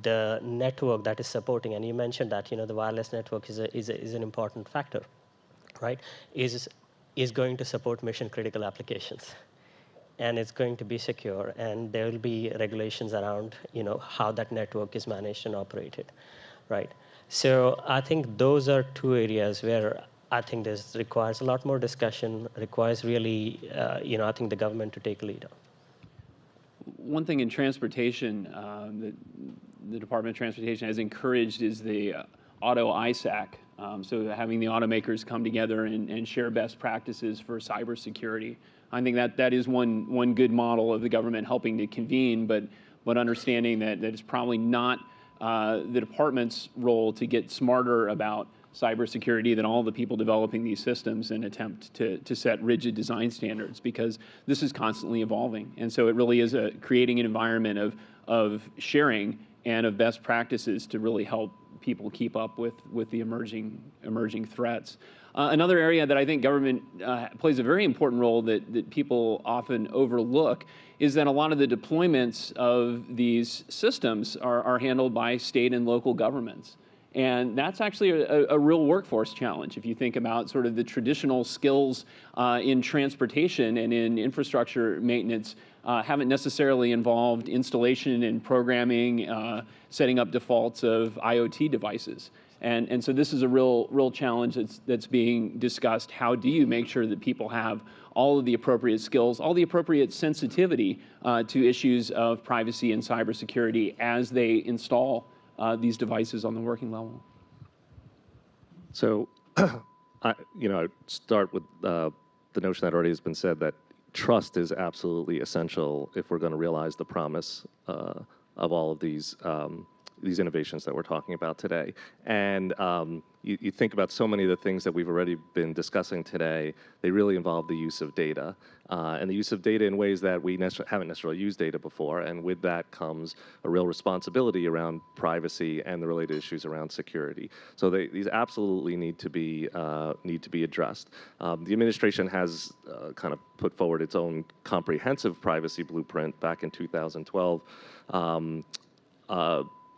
the network that is supporting, and you mentioned that, you know, the wireless network is an important factor, right? Is going to support mission critical applications, and it's going to be secure, and there will be regulations around, you know, how that network is managed and operated, right? So I think those are two areas where I think this requires a lot more discussion, requires really, you know, I think the government to take a lead on. One thing in transportation that the Department of Transportation has encouraged is the auto ISAC. So having the automakers come together and share best practices for cybersecurity. I think that is one good model of the government helping to convene, but understanding that it's probably not the department's role to get smarter about cybersecurity than all the people developing these systems and attempt to set rigid design standards, because this is constantly evolving. And so it really is creating an environment of sharing and of best practices to really help people keep up with the emerging threats. Another area that I think government plays a very important role that people often overlook is that a lot of the deployments of these systems are handled by state and local governments. And that's actually a real workforce challenge. If you think about sort of the traditional skills in transportation and in infrastructure maintenance, haven't necessarily involved installation and programming, setting up defaults of IoT devices. And so this is a real challenge that's being discussed. How do you make sure that people have all of the appropriate skills, all the appropriate sensitivity to issues of privacy and cybersecurity as they install these devices on the working level? So, I'd start with the notion that already has been said, that trust is absolutely essential if we're going to realize the promise of all of these innovations that we're talking about today. And you think about so many of the things that we've already been discussing today, they really involve the use of data, and the use of data in ways that we haven't necessarily used data before. And with that comes a real responsibility around privacy and the related issues around security. So these absolutely need to be addressed. The administration has kind of put forward its own comprehensive privacy blueprint back in 2012.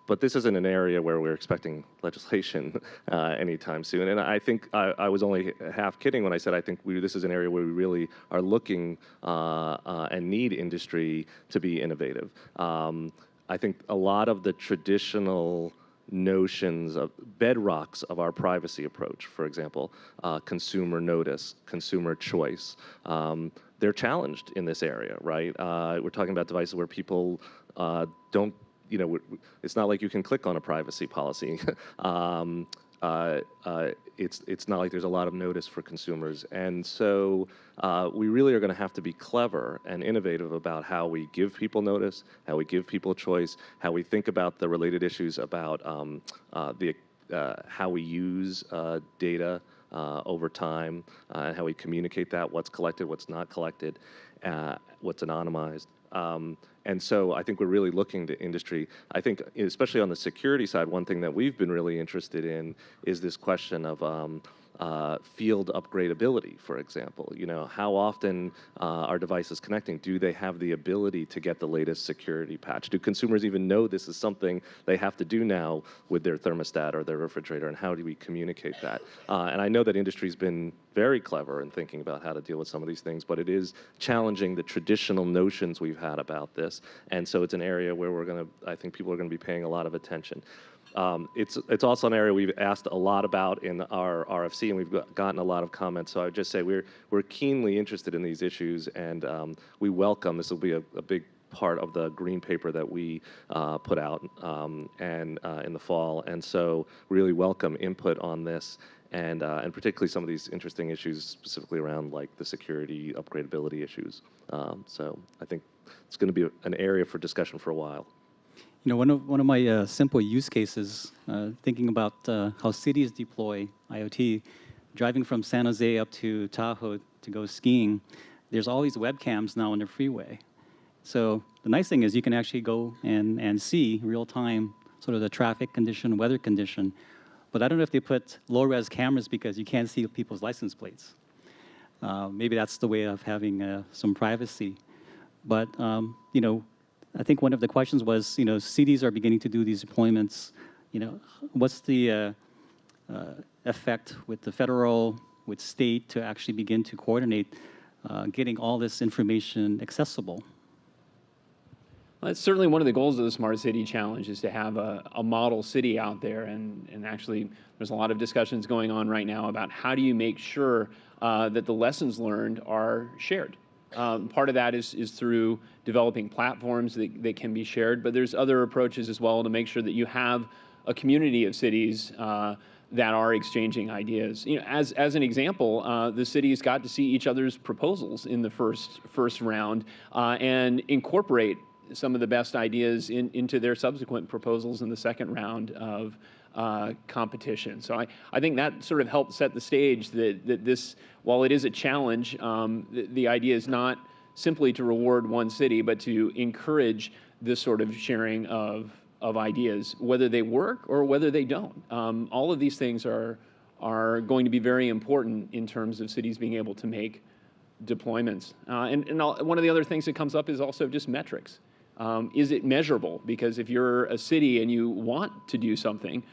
But this isn't an area where we're expecting legislation anytime soon. And I think I was only half kidding when I said I think this is an area where we really are looking and need industry to be innovative. I think a lot of the traditional notions of bedrocks of our privacy approach, for example, consumer notice, consumer choice, they're challenged in this area, right? We're talking about devices where people don't, it's not like you can click on a privacy policy. It's not like there's a lot of notice for consumers. And so we really are going to have to be clever and innovative about how we give people notice, how we give people choice, how we think about the related issues about how we use data over time, and how we communicate that, what's collected, what's not collected, what's anonymized. And so I think we're really looking to industry. I think, especially on the security side, one thing that we've been really interested in is this question of field upgradability, for example. You know, how often are devices connecting? Do they have the ability to get the latest security patch? Do consumers even know this is something they have to do now with their thermostat or their refrigerator, and how do we communicate that? And I know that industry's been very clever in thinking about how to deal with some of these things, but it is challenging the traditional notions we've had about this, and so it's an area where I think people are going to be paying a lot of attention. It's also an area we've asked a lot about in our RFC, and we've gotten a lot of comments. So I would just say we're keenly interested in these issues, and we welcome this. Will be a big part of the green paper that we put out and in the fall, and so really welcome input on this. And particularly some of these interesting issues, specifically around like the security upgradability issues. So I think it's going to be an area for discussion for a while. You know, one of my simple use cases, thinking about how cities deploy IoT, driving from San Jose up to Tahoe to go skiing, there's all these webcams now on the freeway. So the nice thing is you can actually go and see real time sort of the traffic condition, weather condition. But I don't know if they put low-res cameras because you can't see people's license plates. Maybe that's the way of having some privacy. But you know, I think one of the questions was, you know, cities are beginning to do these deployments. You know, what's the effect with the federal, with state to actually begin to coordinate getting all this information accessible? Well, that's certainly one of the goals of the Smart City Challenge, is to have a model city out there. And actually, there's a lot of discussions going on right now about how do you make sure that the lessons learned are shared. Part of that is through developing platforms that can be shared, but there's other approaches as well to make sure that you have a community of cities that are exchanging ideas. You know, as an example, the cities got to see each other's proposals in the first round and incorporate some of the best ideas into their subsequent proposals in the second round of competition. So I think that sort of helped set the stage that this, while it is a challenge, the idea is not simply to reward one city, but to encourage this sort of sharing of ideas, whether they work or whether they don't. All of these things are going to be very important in terms of cities being able to make deployments. One of the other things that comes up is also just metrics. Is it measurable? Because if you're a city and you want to do something,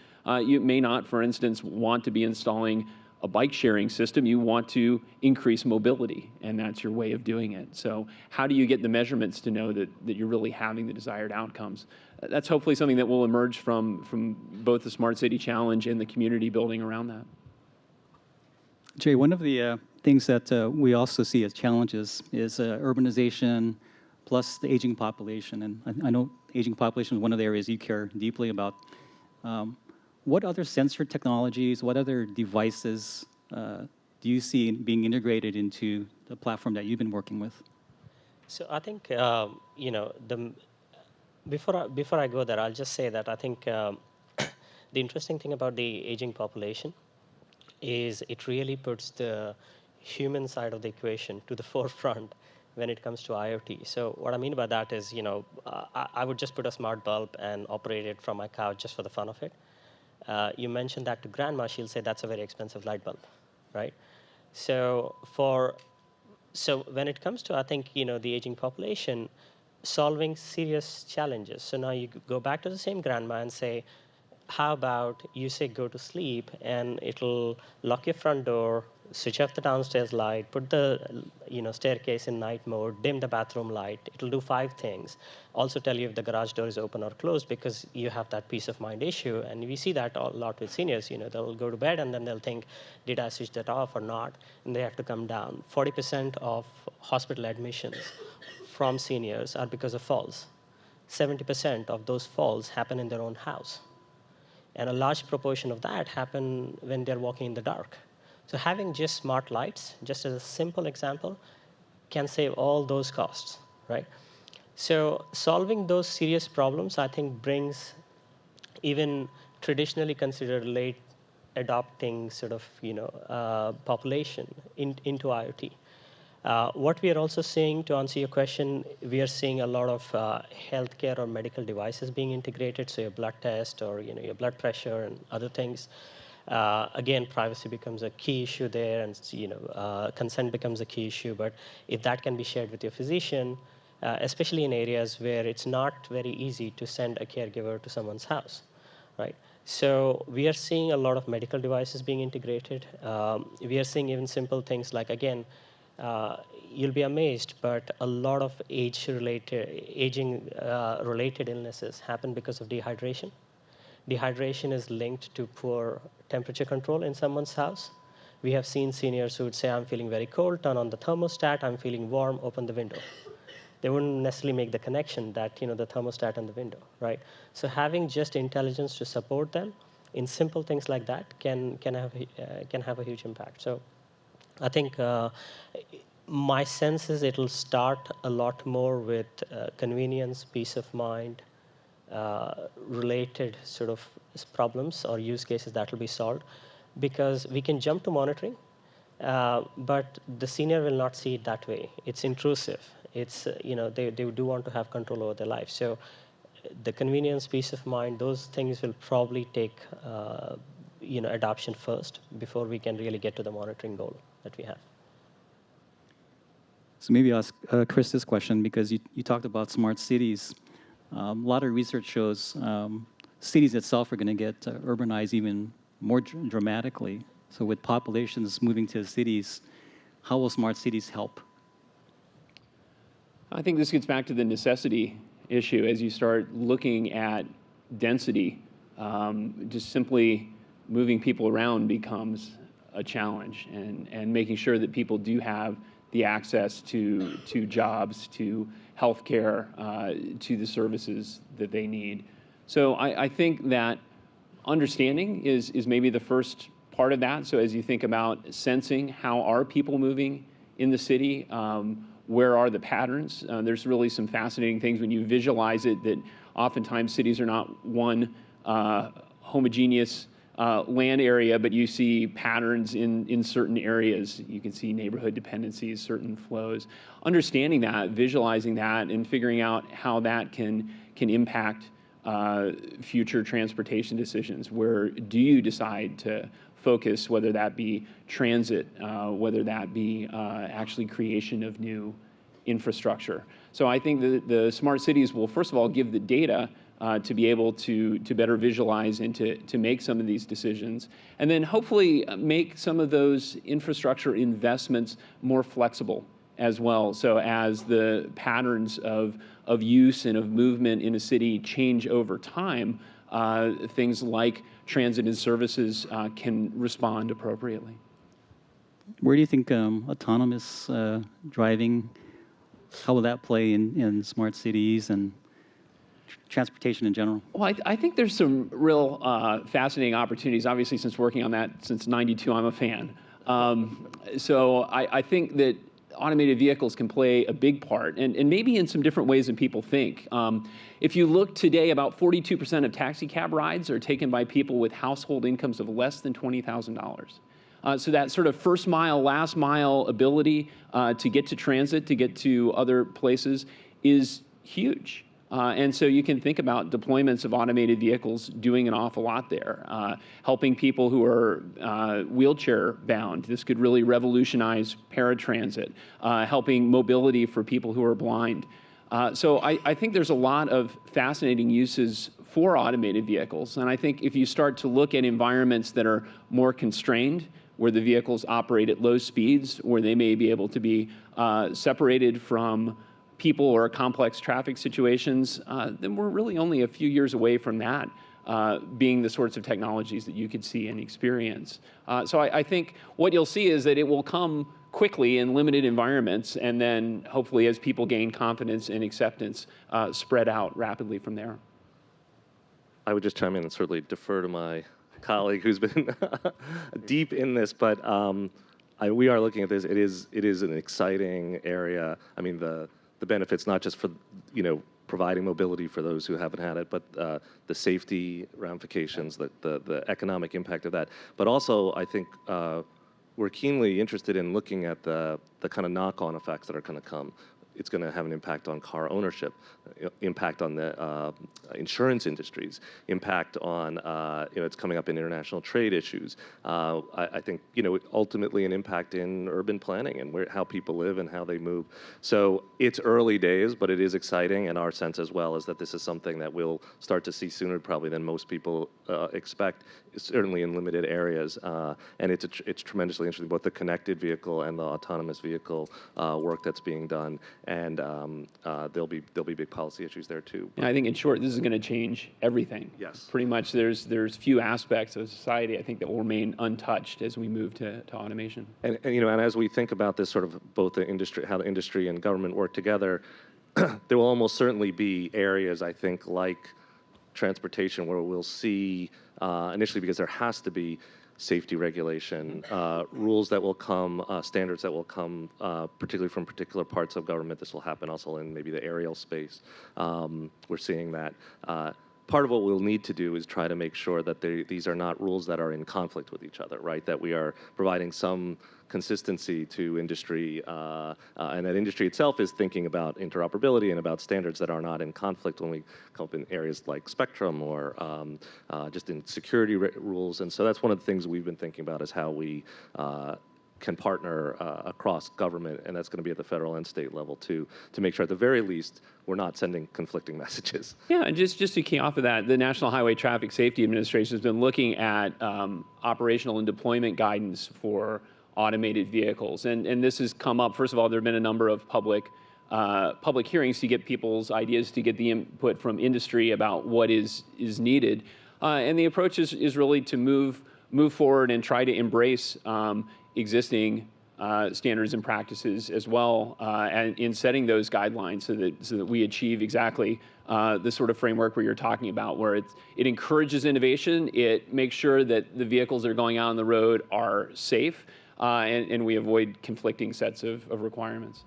you may not, for instance, want to be installing a bike sharing system. You want to increase mobility, and that's your way of doing it. So how do you get the measurements to know that you're really having the desired outcomes? That's hopefully something that will emerge from both the Smart City Challenge and the community building around that. Jay, one of the things that we also see as challenges is urbanization plus the aging population. And I know aging population is one of the areas you care deeply about. What other sensor technologies, what other devices do you see being integrated into the platform that you've been working with? So I think, you know, before I go there, I'll just say that I think the interesting thing about the aging population is it really puts the human side of the equation to the forefront when it comes to IoT. So what I mean by that is, you know, I would just put a smart bulb and operate it from my couch just for the fun of it. You mentioned that to grandma, she'll say that's a very expensive light bulb, right? So when it comes to, I think, you know, the aging population, solving serious challenges. So now you go back to the same grandma and say, how about you say go to sleep and it'll lock your front door, switch off the downstairs light, put the staircase in night mode, dim the bathroom light. It'll do 5 things. Also tell you if the garage door is open or closed, because you have that peace of mind issue. And we see that a lot with seniors. You know, they'll go to bed and then they'll think, did I switch that off or not? And they have to come down. 40% of hospital admissions from seniors are because of falls. 70% of those falls happen in their own house. And a large proportion of that happen when they're walking in the dark. So having just smart lights, just as a simple example, can save all those costs, right? So solving those serious problems, I think, brings even traditionally considered late adopting sort of, population into IoT. What we are also seeing, to answer your question, we are seeing a lot of healthcare or medical devices being integrated, so your blood test or your blood pressure and other things. Again, privacy becomes a key issue there, and consent becomes a key issue. But if that can be shared with your physician, especially in areas where it's not very easy to send a caregiver to someone's house, right? So we are seeing a lot of medical devices being integrated. We are seeing even simple things like, again, you'll be amazed, but a lot of aging-related illnesses happen because of dehydration. Dehydration is linked to poor temperature control in someone's house. We have seen seniors who would say, I'm feeling very cold, turn on the thermostat, I'm feeling warm, open the window. They wouldn't necessarily make the connection that the thermostat and the window, right? So having just intelligence to support them in simple things like that can have a huge impact. So I think my sense is it'll start a lot more with convenience, peace of mind, related sort of problems or use cases that will be solved, because we can jump to monitoring, but the senior will not see it that way. It's intrusive. It's they do want to have control over their life. So the convenience, peace of mind, those things will probably take adoption first before we can really get to the monitoring goal that we have. So maybe ask Chris this question, because you talked about smart cities. A lot of research shows cities itself are going to get urbanized even more dramatically. So with populations moving to cities, how will smart cities help? I think this gets back to the necessity issue. As you start looking at density, just simply moving people around becomes a challenge, and making sure that people do have the access to jobs, to healthcare, to the services that they need. So I think that understanding is maybe the first part of that. So as you think about sensing how are people moving in the city, where are the patterns? There's really some fascinating things when you visualize it, that oftentimes cities are not one homogeneous land area, but you see patterns in certain areas. You can see neighborhood dependencies, certain flows. Understanding that, visualizing that, and figuring out how that can impact future transportation decisions. Where do you decide to focus, whether that be transit, whether that be actually creation of new infrastructure. So I think the smart cities will, first of all, give the data to be able to better visualize and to make some of these decisions, and then hopefully make some of those infrastructure investments more flexible as well. So as the patterns of use and of movement in a city change over time, things like transit and services can respond appropriately. Where do you think autonomous driving, how will that play in smart cities and transportation in general? Well, I think there's some real fascinating opportunities. Obviously, since working on that since '92, I'm a fan. So I think that automated vehicles can play a big part, and maybe in some different ways than people think. If you look today, about 42% of taxi cab rides are taken by people with household incomes of less than $20,000. So that sort of first mile, last mile ability to get to transit, to get to other places is huge. And so you can think about deployments of automated vehicles doing an awful lot there, helping people who are wheelchair bound. This could really revolutionize paratransit, helping mobility for people who are blind. So I think there's a lot of fascinating uses for automated vehicles. And I think if you start to look at environments that are more constrained, where the vehicles operate at low speeds, where they may be able to be separated from people or complex traffic situations, then we're really only a few years away from that being the sorts of technologies that you could see and experience. So I think what you'll see is that it will come quickly in limited environments, and then hopefully as people gain confidence and acceptance, spread out rapidly from there. I would just chime in and certainly defer to my colleague who's been deep in this, but we are looking at this. It is an exciting area. I mean, the benefits, not just for providing mobility for those who haven't had it, but the safety ramifications, the economic impact of that. But also, I think we're keenly interested in looking at the kind of knock-on effects that are going to come. it's going to have an impact on car ownership, impact on the insurance industries, impact on, it's coming up in international trade issues. I think, ultimately an impact in urban planning and how people live and how they move. So it's early days, but it is exciting, and our sense as well is that this is something that we'll start to see sooner probably than most people expect, certainly in limited areas. And it's tremendously interesting, both the connected vehicle and the autonomous vehicle work that's being done, and there'll be big policy issues there too. And I think in short, this is going to change everything. Yes. Pretty much there's few aspects of society I think that will remain untouched as we move to automation. And as we think about this sort of both the industry, how the industry and government work together, there will almost certainly be areas, I think, like transportation, where we'll see initially, because there has to be safety regulation, rules that will come, standards that will come, particularly from particular parts of government. This will happen also in maybe the aerial space. We're seeing that. Part of what we'll need to do is try to make sure that these are not rules that are in conflict with each other, right? That we are providing some consistency to industry, and that industry itself is thinking about interoperability and about standards that are not in conflict when we come up in areas like spectrum or just in security rules. And so that's one of the things we've been thinking about, is how we can partner across government, and that's going to be at the federal and state level too, to make sure at the very least we're not sending conflicting messages. Yeah, and just to key off of that, the National Highway Traffic Safety Administration has been looking at operational and deployment guidance for automated vehicles, and this has come up. First of all, there have been a number of public hearings to get people's ideas, to get the input from industry about what is needed, and the approach is really to move forward and try to embrace existing standards and practices as well, and in setting those guidelines so that we achieve exactly the sort of framework where you're talking about, where it encourages innovation, it makes sure that the vehicles that are going out on the road are safe, and we avoid conflicting sets of requirements.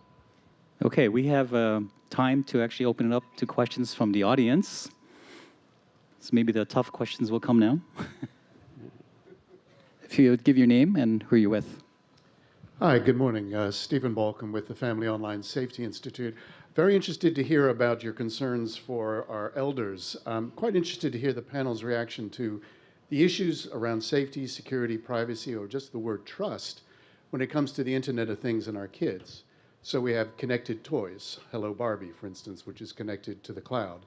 Okay, we have time to actually open it up to questions from the audience. So maybe the tough questions will come now. If you would give your name and who you're with. Hi, good morning. Stephen Balcom with the Family Online Safety Institute. Very interested to hear about your concerns for our elders. I'm quite interested to hear the panel's reaction to the issues around safety, security, privacy, or just the word trust when it comes to the Internet of Things and our kids. So we have connected toys, Hello Barbie, for instance, which is connected to the cloud.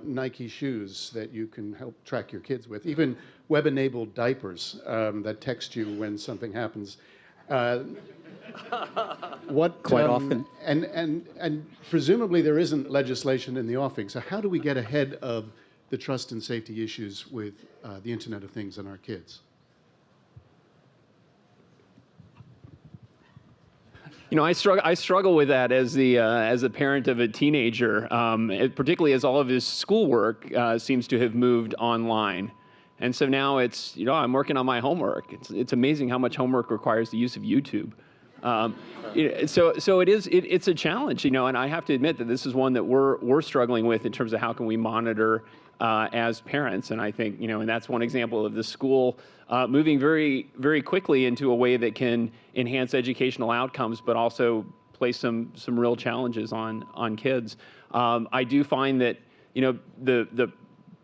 Nike shoes that you can help track your kids with, even web-enabled diapers that text you when something happens. Quite often. And presumably there isn't legislation in the offing. So how do we get ahead of the trust and safety issues with the Internet of Things and our kids? I struggle with that as a parent of a teenager, particularly as all of his schoolwork seems to have moved online. And so now it's, I'm working on my homework. It's amazing how much homework requires the use of YouTube. So it's a challenge, and I have to admit that this is one that we're struggling with in terms of how can we monitor as parents. And I think, and that's one example of the school moving very, very quickly into a way that can enhance educational outcomes, but also place some real challenges on kids. I do find that, the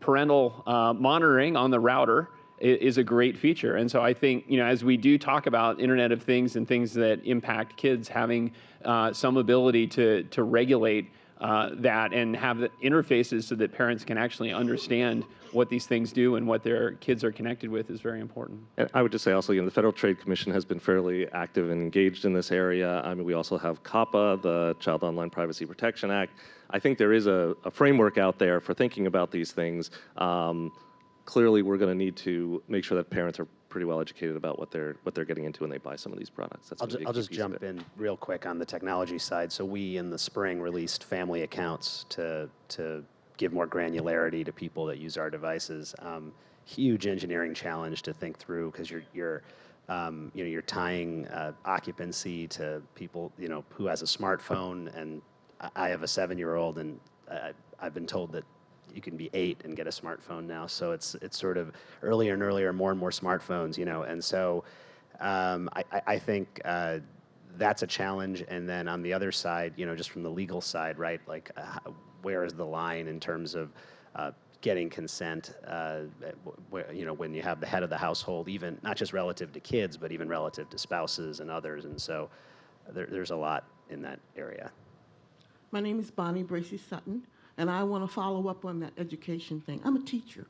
parental monitoring on the router is a great feature. And so I think, as we do talk about Internet of Things and things that impact kids, having some ability to regulate that and have the interfaces so that parents can actually understand what these things do and what their kids are connected with is very important. And I would just say also, the Federal Trade Commission has been fairly active and engaged in this area. I mean, we also have COPPA, the Child Online Privacy Protection Act. I think there is a framework out there for thinking about these things. Clearly, we're going to need to make sure that parents are pretty well educated about what they're getting into when they buy some of these products. That's I'll just jump in real quick on the technology side. So we, in the spring, released family accounts to give more granularity to people that use our devices. Huge engineering challenge to think through, because you're tying occupancy to people who has a smartphone, and I have a 7-year-old, and I've been told that you can be 8 and get a smartphone now. So it's sort of earlier and earlier, more and more smartphones, and so I think that's a challenge. And then on the other side, just from the legal side, right, like where is the line in terms of getting consent, when you have the head of the household, even not just relative to kids, but even relative to spouses and others. And so there's a lot in that area. My name is Bonnie Bracy Sutton, and I want to follow up on that education thing. I'm a teacher.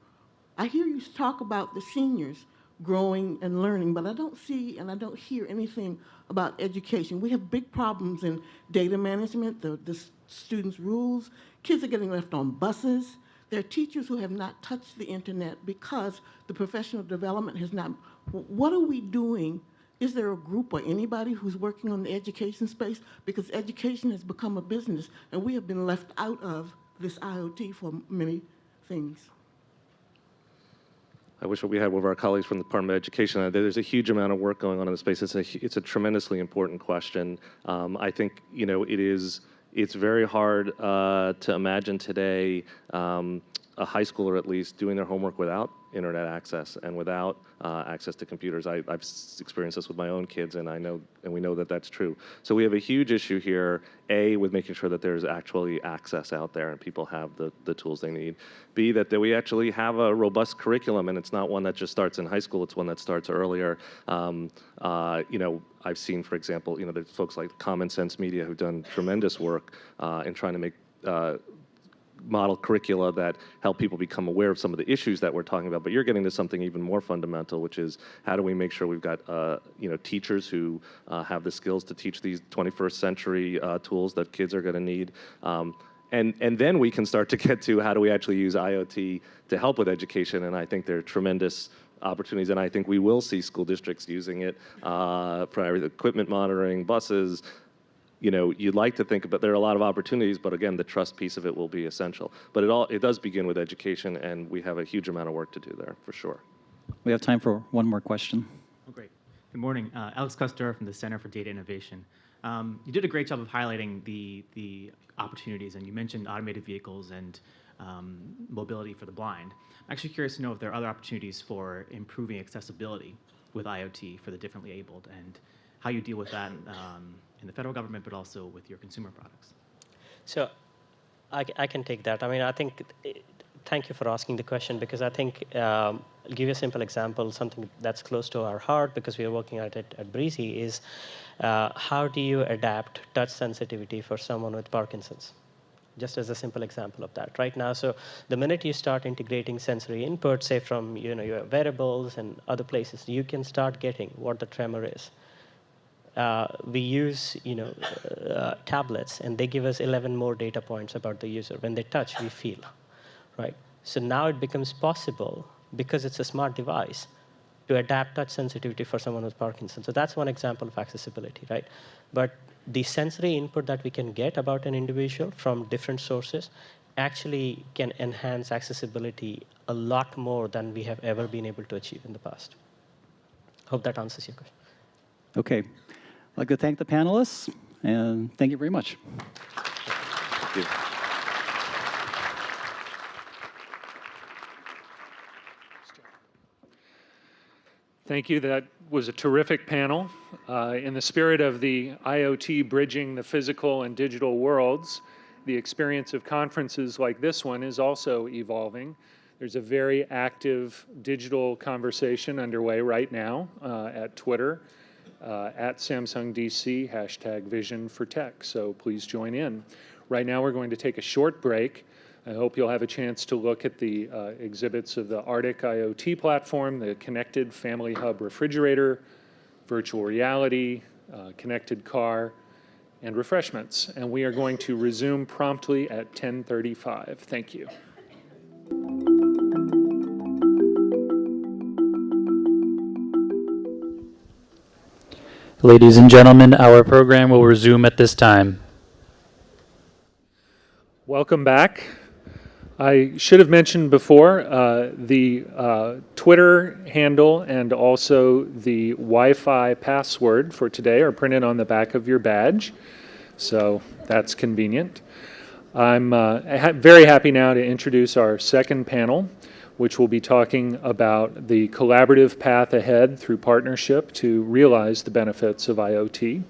I hear you talk about the seniors growing and learning, but I don't see and I don't hear anything about education. We have big problems in data management, the students' rules. Kids are getting left on buses. There are teachers who have not touched the internet because the professional development has not. What are we doing? Is there a group or anybody who's working on the education space? Because education has become a business, and we have been left out of this IoT for many things. I wish what we had with our colleagues from the Department of Education. There's a huge amount of work going on in the space. It's a tremendously important question. I think it's very hard to imagine today a high schooler at least doing their homework without internet access and without access to computers. I've experienced this with my own kids, and we know that that's true. So we have a huge issue here, A, with making sure that there's actually access out there and people have the tools they need. B, that we actually have a robust curriculum, and it's not one that just starts in high school, it's one that starts earlier. I've seen, for example, there's folks like Common Sense Media who've done tremendous work in trying to make model curricula that help people become aware of some of the issues that we're talking about. But you're getting to something even more fundamental, which is how do we make sure we've got teachers who have the skills to teach these 21st century tools that kids are going to need. And then we can start to get to how do we actually use IoT to help with education. And I think there are tremendous opportunities, and I think we will see school districts using it for equipment monitoring, buses. You'd like to think about there are a lot of opportunities, but again, the trust piece of it will be essential. But it does begin with education, and we have a huge amount of work to do there, for sure. We have time for one more question. Oh, great. Good morning. Alex Custer from the Center for Data Innovation. You did a great job of highlighting the opportunities, and you mentioned automated vehicles and mobility for the blind. I'm actually curious to know if there are other opportunities for improving accessibility with IoT for the differently abled, and how you deal with that in the federal government, but also with your consumer products. So I can take that. I mean, I think, thank you for asking the question, because I think, I'll give you a simple example, something that's close to our heart because we are working at it at Breezy is how do you adapt touch sensitivity for someone with Parkinson's? Just as a simple example of that right now. So the minute you start integrating sensory input, say from your wearables and other places, you can start getting what the tremor is. We use tablets, and they give us 11 more data points about the user. When they touch, we feel, right? So now it becomes possible, because it's a smart device, to adapt touch sensitivity for someone with Parkinson's. So that's one example of accessibility, right? But the sensory input that we can get about an individual from different sources actually can enhance accessibility a lot more than we have ever been able to achieve in the past. Hope that answers your question. Okay. I'd like to thank the panelists, and thank you very much. Thank you. Thank you. That was a terrific panel. In the spirit of the IoT bridging the physical and digital worlds, the experience of conferences like this one is also evolving. There's a very active digital conversation underway right now at Twitter, at Samsung DC, #VisionForTech. So please join in. Right now we're going to take a short break. I hope you'll have a chance to look at the exhibits of the Arctic IoT platform, the Connected Family Hub refrigerator, virtual reality, connected car, and refreshments. And we are going to resume promptly at 10:35. Thank you. Ladies and gentlemen, our program will resume at this time. Welcome back. I should have mentioned before the Twitter handle and also the Wi-Fi password for today are printed on the back of your badge, so that's convenient. I'm very happy now to introduce our second panel, which will be talking about the collaborative path ahead through partnership to realize the benefits of IoT.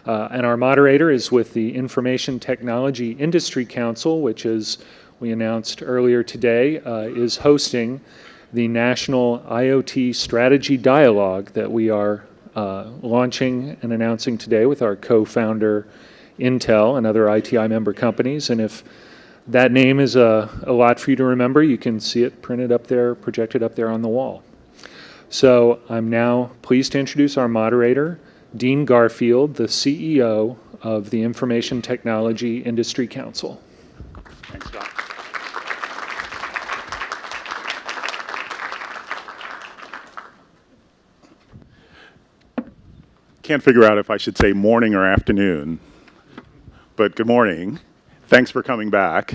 And our moderator is with the Information Technology Industry Council, which, as we announced earlier today, is hosting the National IoT Strategy Dialogue that we are launching and announcing today with our co-founder Intel and other ITI member companies. And if that name is a lot for you to remember, you can see it printed up there, projected up there on the wall. So I'm now pleased to introduce our moderator, Dean Garfield, the CEO of the Information Technology Industry Council. Thanks, Scott. Can't figure out if I should say morning or afternoon, but good morning. Thanks for coming back.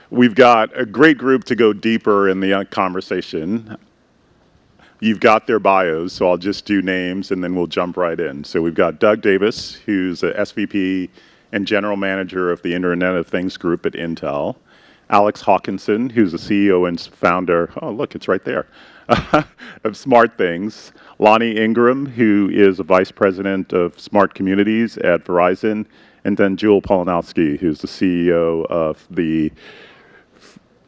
We've got a great group to go deeper in the conversation. You've got their bios, so I'll just do names and then we'll jump right in. So we've got Doug Davis, who's a SVP and General Manager of the Internet of Things Group at Intel. Alex Hawkinson, who's the CEO and founder, oh look, it's right there, of Smart Things. Lonnie Ingram, who is a Vice President of Smart Communities at Verizon. And then Jewel Polanowski, who's the CEO of the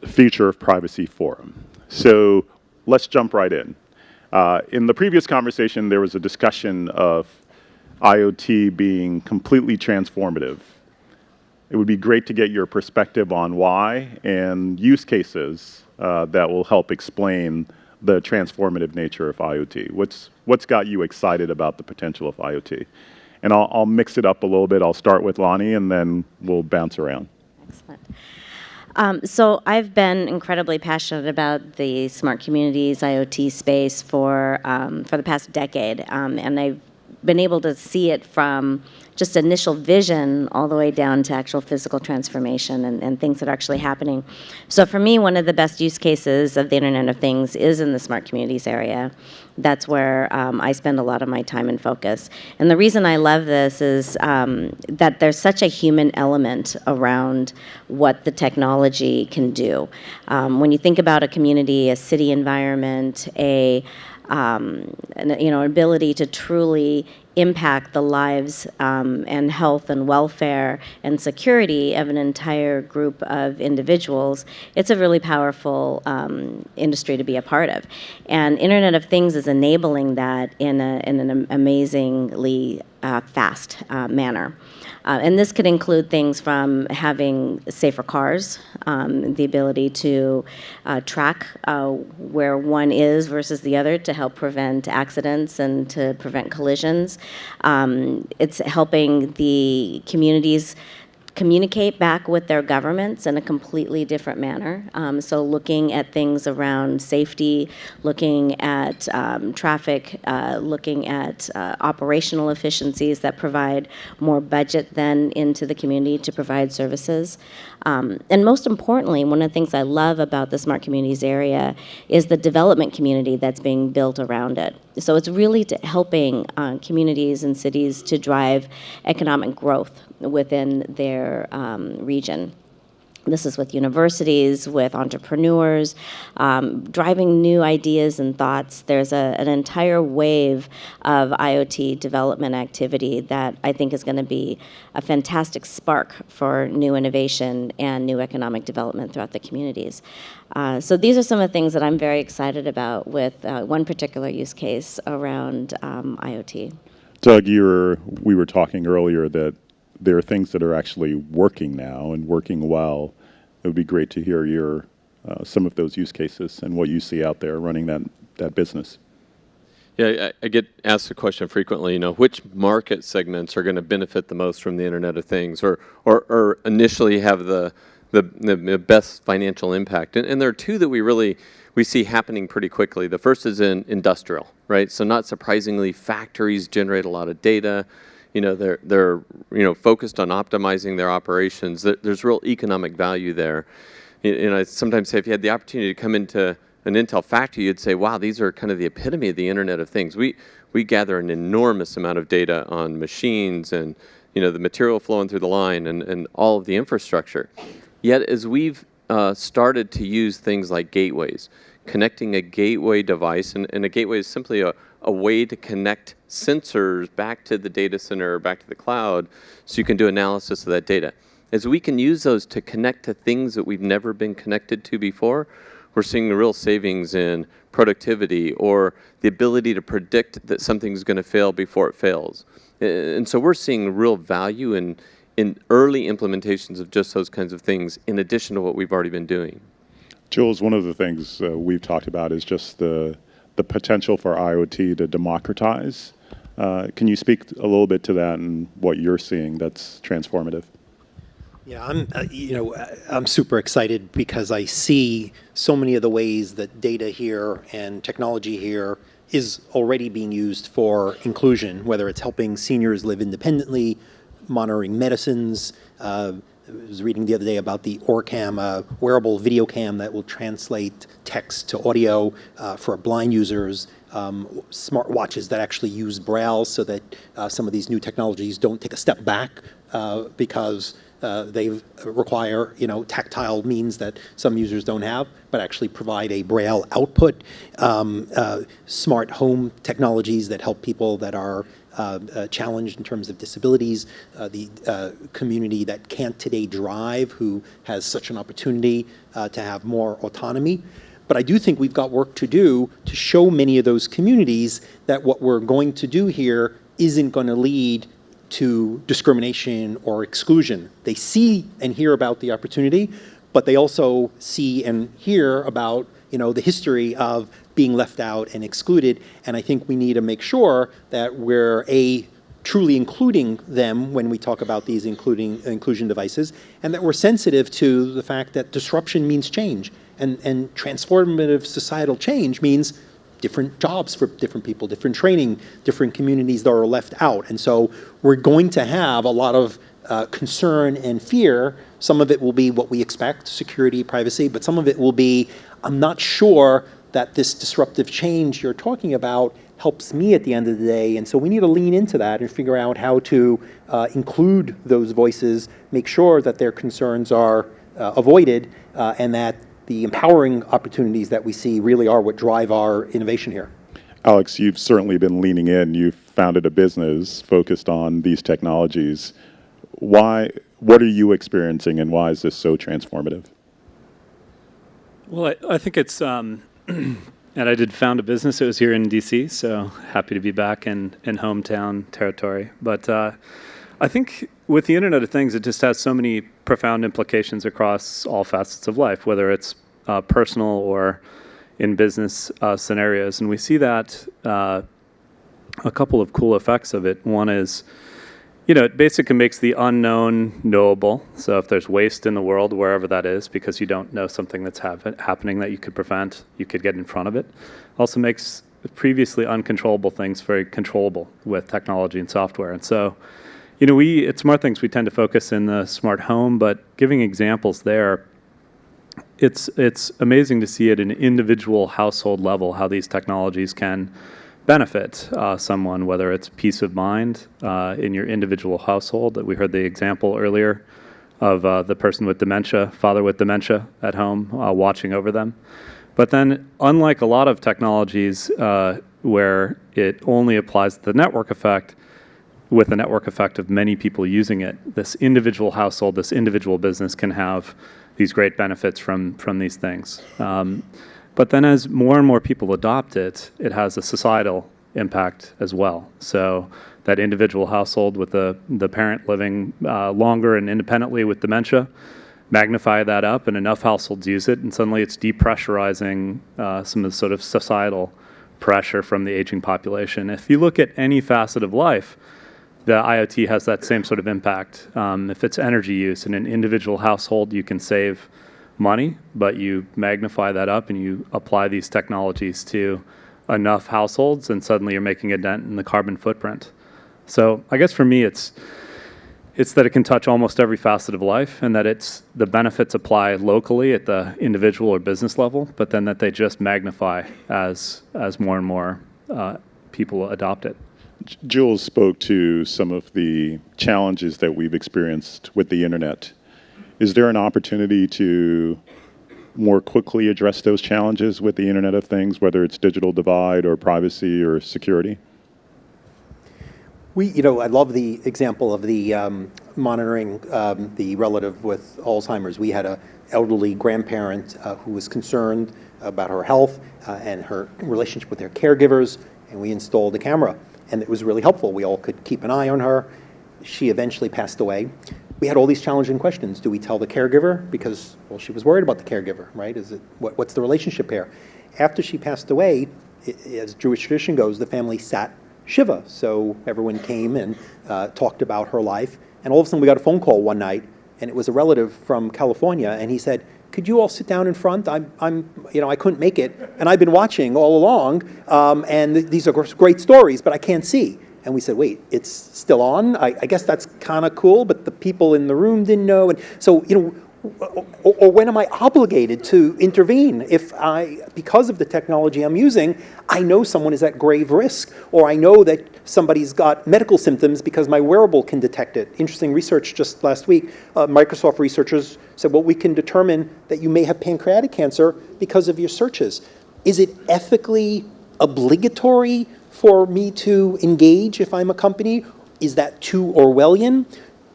Future of Privacy Forum. So let's jump right in. In the previous conversation, there was a discussion of IoT being completely transformative. It would be great to get your perspective on why and use cases that will help explain the transformative nature of IoT. What's got you excited about the potential of IoT? And I'll mix it up a little bit. I'll start with Lonnie, and then we'll bounce around. Excellent. So I've been incredibly passionate about the smart communities IoT space for the past decade, and I've been able to see it from just initial vision all the way down to actual physical transformation and things that are actually happening. So for me, one of the best use cases of the Internet of Things is in the smart communities area. That's where I spend a lot of my time and focus. And the reason I love this is that there's such a human element around what the technology can do. When you think about a community, a city environment, an ability to truly impact the lives and health and welfare and security of an entire group of individuals, it's a really powerful industry to be a part of. And Internet of Things is enabling that in an amazingly fast manner. And this could include things from having safer cars, the ability to track where one is versus the other to help prevent accidents and to prevent collisions. It's helping the communities communicate back with their governments in a completely different manner. So looking at things around safety, looking at traffic, looking at operational efficiencies that provide more budget then into the community to provide services. And most importantly, one of the things I love about the Smart Communities area is the development community that's being built around it. So it's really helping communities and cities to drive economic growth within their region. This is with universities, with entrepreneurs, driving new ideas and thoughts. There's an entire wave of IoT development activity that I think is going to be a fantastic spark for new innovation and new economic development throughout the communities. So these are some of the things that I'm very excited about with one particular use case around IoT. Doug, we were talking earlier that there are things that are actually working now and working well. It would be great to hear some of those use cases and what you see out there running that business. Yeah, I get asked the question frequently, which market segments are going to benefit the most from the Internet of Things or initially have the best financial impact? And there are two that we see happening pretty quickly. The first is in industrial, right? So not surprisingly, factories generate a lot of data. They're focused on optimizing their operations. There's real economic value there. I sometimes say if you had the opportunity to come into an Intel factory, you'd say, wow, these are kind of the epitome of the Internet of Things. We gather an enormous amount of data on machines and the material flowing through the line and all of the infrastructure. Yet as we've started to use things like gateways connecting a gateway device, and a gateway is simply a way to connect sensors back to the data center, back to the cloud, so you can do analysis of that data. As we can use those to connect to things that we've never been connected to before, we're seeing real savings in productivity or the ability to predict that something's going to fail before it fails. And so we're seeing real value in early implementations of just those kinds of things in addition to what we've already been doing. Jules, one of the things we've talked about is just the potential for IoT to democratize. Can you speak a little bit to that and what you're seeing that's transformative? Yeah, I'm super excited because I see so many of the ways that data here and technology here is already being used for inclusion, whether it's helping seniors live independently, monitoring medicines. I was reading the other day about the OrCam, a wearable video cam that will translate text to audio for blind users, smart watches that actually use Braille so that some of these new technologies don't take a step back because they require, tactile means that some users don't have, but actually provide a Braille output. Smart home technologies that help people that are challenged in terms of disabilities. The community that can't today drive, who has such an opportunity to have more autonomy. But I do think we've got work to do to show many of those communities that what we're going to do here isn't going to lead to discrimination or exclusion. They see and hear about the opportunity, but they also see and hear about the history of being left out and excluded. And I think we need to make sure that we're truly including them when we talk about these inclusion devices, and that we're sensitive to the fact that disruption means change, and transformative societal change means different jobs for different people, different training, different communities that are left out. And so we're going to have a lot of concern and fear. Some of it will be what we expect, security, privacy, but some of it will be, I'm not sure that this disruptive change you're talking about helps me at the end of the day. And so we need to lean into that and figure out how to include those voices, make sure that their concerns are avoided, and that the empowering opportunities that we see really are what drive our innovation here. Alex, you've certainly been leaning in. You've founded a business focused on these technologies. What are you experiencing, and why is this so transformative? Well, I think it's, and I did found a business. It was here in DC, so happy to be back in hometown territory. But I think with the Internet of Things, it just has so many profound implications across all facets of life, whether it's personal or in business scenarios. And we see that a couple of cool effects of it. One is, it basically makes the unknown knowable. So if there's waste in the world, wherever that is, because you don't know something that's happening that you could prevent, you could get in front of it. Also makes previously uncontrollable things very controllable with technology and software. And so, at Smart Things, we tend to focus in the smart home, but giving examples there, it's amazing to see at an individual household level how these technologies can benefit someone, whether it's peace of mind in your individual household. That we heard the example earlier of the person with dementia, father with dementia at home, watching over them. But then, unlike a lot of technologies where it only applies to the network effect, with the network effect of many people using it, this individual household, this individual business can have these great benefits from these things. But then as more and more people adopt it, it has a societal impact as well. So that individual household with the parent living longer and independently with dementia, magnify that up, and enough households use it, and suddenly it's depressurizing some of the sort of societal pressure from the aging population. If you look at any facet of life, the IoT has that same sort of impact. If it's energy use in an individual household, you can save money, but you magnify that up and you apply these technologies to enough households, and suddenly you're making a dent in the carbon footprint. So I guess for me, it's that it can touch almost every facet of life, and that the benefits apply locally at the individual or business level, but then that they just magnify as more and more people adopt it. Jules spoke to some of the challenges that we've experienced with the internet. Is there an opportunity to more quickly address those challenges with the Internet of Things, whether it's digital divide or privacy or security? I love the example of the monitoring the relative with Alzheimer's. We had an elderly grandparent who was concerned about her health and her relationship with her caregivers, and we installed a camera, and it was really helpful. We all could keep an eye on her. She eventually passed away. We had all these challenging questions. Do we tell the caregiver? Because, well, she was worried about the caregiver, right? What's the relationship here? After she passed away, as Jewish tradition goes, the family sat Shiva. So everyone came and talked about her life. And all of a sudden we got a phone call one night, and it was a relative from California, and he said, could you all sit down in front? I couldn't make it, and I've been watching all along, and these are great stories, but I can't see. And we said, wait, it's still on? I guess that's kind of cool, but the people in the room didn't know. And so, or when am I obligated to intervene? If because of the technology I'm using, I know someone is at grave risk, or I know that somebody's got medical symptoms because my wearable can detect it. Interesting research just last week, Microsoft researchers said, well, we can determine that you may have pancreatic cancer because of your searches. Is it ethically obligatory for me to engage if I'm a company? Is that too Orwellian?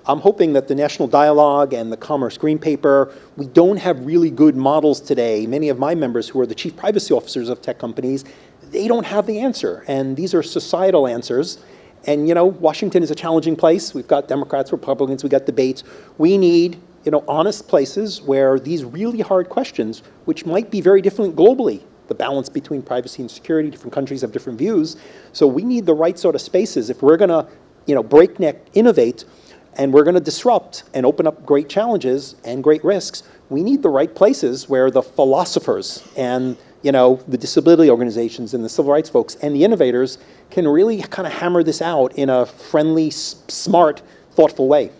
I'm hoping that the National Dialogue and the Commerce Green Paper, we don't have really good models today. Many of my members who are the chief privacy officers of tech companies, they don't have the answer. And these are societal answers. And Washington is a challenging place. We've got Democrats, Republicans, we've got debates. We need honest places where these really hard questions, which might be very different globally, the balance between privacy and security, different countries have different views. So we need the right sort of spaces. If we're going to breakneck innovate, and we're going to disrupt and open up great challenges and great risks, we need the right places where the philosophers and the disability organizations and the civil rights folks and the innovators can really kind of hammer this out in a friendly, smart, thoughtful way.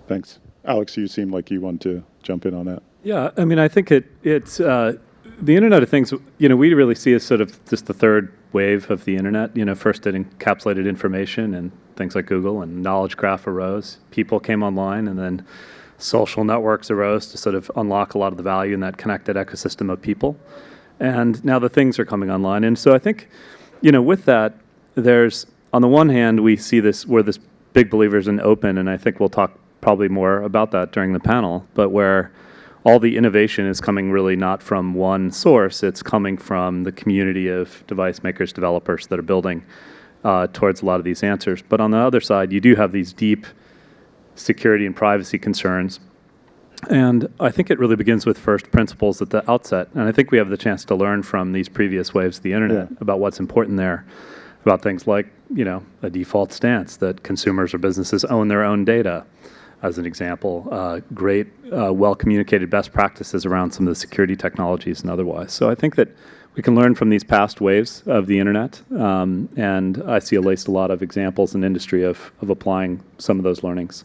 Thanks. Alex, you seem like you want to jump in on that. Yeah, I mean, I think it's the Internet of Things, we really see as sort of just the third wave of the Internet. First it encapsulated information and things like Google, and knowledge graph arose. People came online, and then social networks arose to sort of unlock a lot of the value in that connected ecosystem of people. And now the things are coming online. And so I think, with that, there's, on the one hand, we see this, we're this big believers in open, and I think we'll talk probably more about that during the panel, but where all the innovation is coming really not from one source, it's coming from the community of device makers, developers that are building towards a lot of these answers. But on the other side, you do have these deep security and privacy concerns. And I think it really begins with first principles at the outset. And I think we have the chance to learn from these previous waves of the Internet about what's important there, about things like, a default stance that consumers or businesses own their own data, as an example, great, well-communicated best practices around some of the security technologies and otherwise. So I think that we can learn from these past waves of the Internet, and I see at least a lot of examples in industry of applying some of those learnings.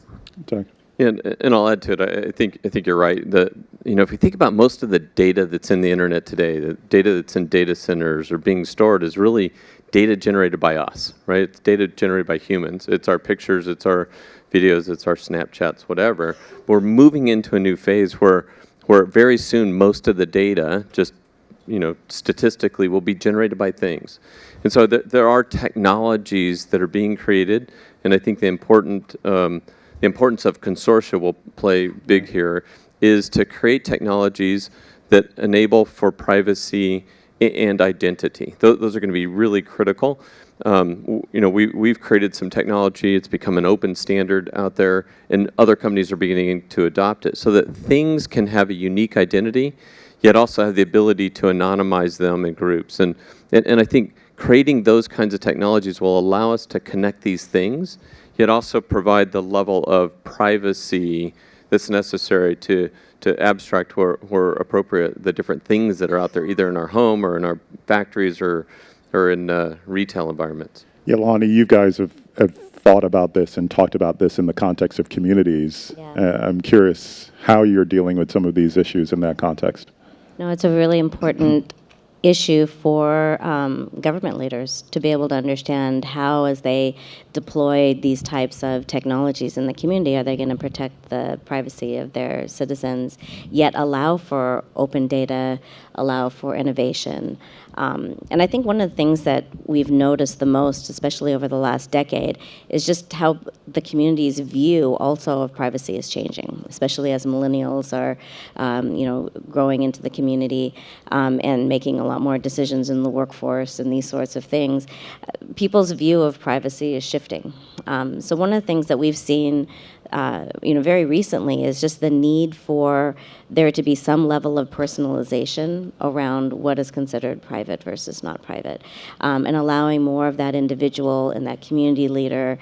And I'll add to it. I think you're right. That if you think about most of the data that's in the Internet today, the data that's in data centers or being stored is really data generated by us, right? It's data generated by humans. It's our pictures, it's our videos, it's our Snapchats, whatever. We're moving into a new phase where very soon most of the data just statistically will be generated by things. And so there are technologies that are being created, and I think the importance of consortia will play big here, is to create technologies that enable for privacy and identity. Those are going to be really critical. We've created some technology, it's become an open standard out there, and other companies are beginning to adopt it so that things can have a unique identity, yet also have the ability to anonymize them in groups. And I think creating those kinds of technologies will allow us to connect these things, yet also provide the level of privacy that's necessary to abstract where appropriate the different things that are out there, either in our home or in our factories or in retail environments. Yeah, Lonnie, you guys have thought about this and talked about this in the context of communities. Yeah. I'm curious how you're dealing with some of these issues in that context. No, it's a really important issue for government leaders to be able to understand how, as they deploy these types of technologies in the community, are they going to protect the privacy of their citizens, yet allow for open data, allow for innovation. And I think one of the things that we've noticed the most, especially over the last decade, is just how the community's view also of privacy is changing, especially as millennials are, growing into the community and making a lot more decisions in the workforce and these sorts of things. People's view of privacy is shifting. So one of the things that we've seen very recently is just the need for there to be some level of personalization around what is considered private versus not private, and allowing more of that individual and that community leader,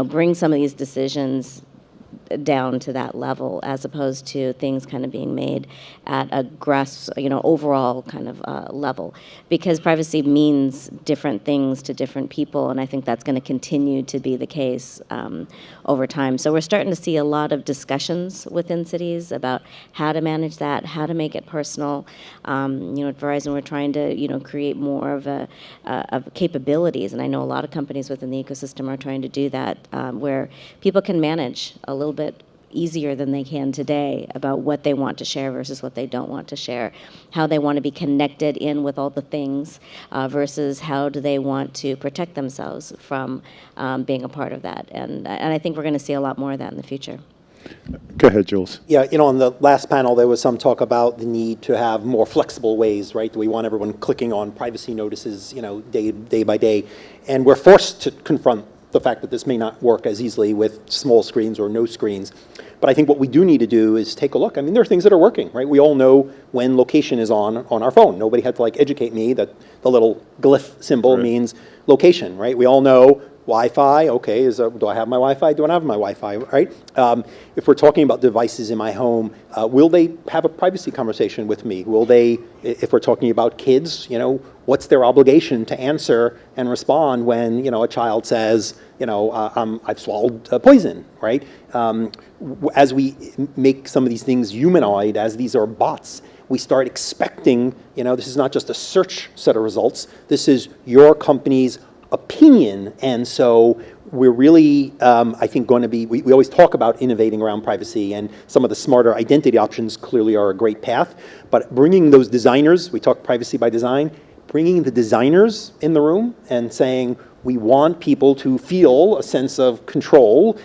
bring some of these decisions down to that level, as opposed to things kind of being made at a overall kind of level, because privacy means different things to different people, and I think that's going to continue to be the case over time. So we're starting to see a lot of discussions within cities about how to manage that, how to make it personal. At Verizon, we're trying to create more of capabilities, and I know a lot of companies within the ecosystem are trying to do that, where people can manage a little bit easier than they can today about what they want to share versus what they don't want to share, how they want to be connected in with all the things versus how do they want to protect themselves from being a part of that. And I think we're going to see a lot more of that in the future. Go ahead, Jules. Yeah, on the last panel, there was some talk about the need to have more flexible ways, right? We want everyone clicking on privacy notices, day by day. And we're forced to confront the fact that this may not work as easily with small screens or no screens. But I think what we do need to do is take a look. I mean, there are things that are working, right? We all know when location is on our phone. Nobody had to educate me that the little glyph symbol means location, right? We all know Wi-Fi, okay, do I have my Wi-Fi? Do I not have my Wi-Fi, right? If we're talking about devices in my home, will they have a privacy conversation with me? Will they, if we're talking about kids, what's their obligation to answer and respond when, a child says, I've swallowed poison, right? As we make some of these things humanoid, as these are bots, we start expecting, this is not just a search set of results, this is your company's opinion. And so we're really, I think, going to be, we always talk about innovating around privacy, and some of the smarter identity options clearly are a great path. But bringing those designers, we talk privacy by design, bringing the designers in the room and saying, we want people to feel a sense of control.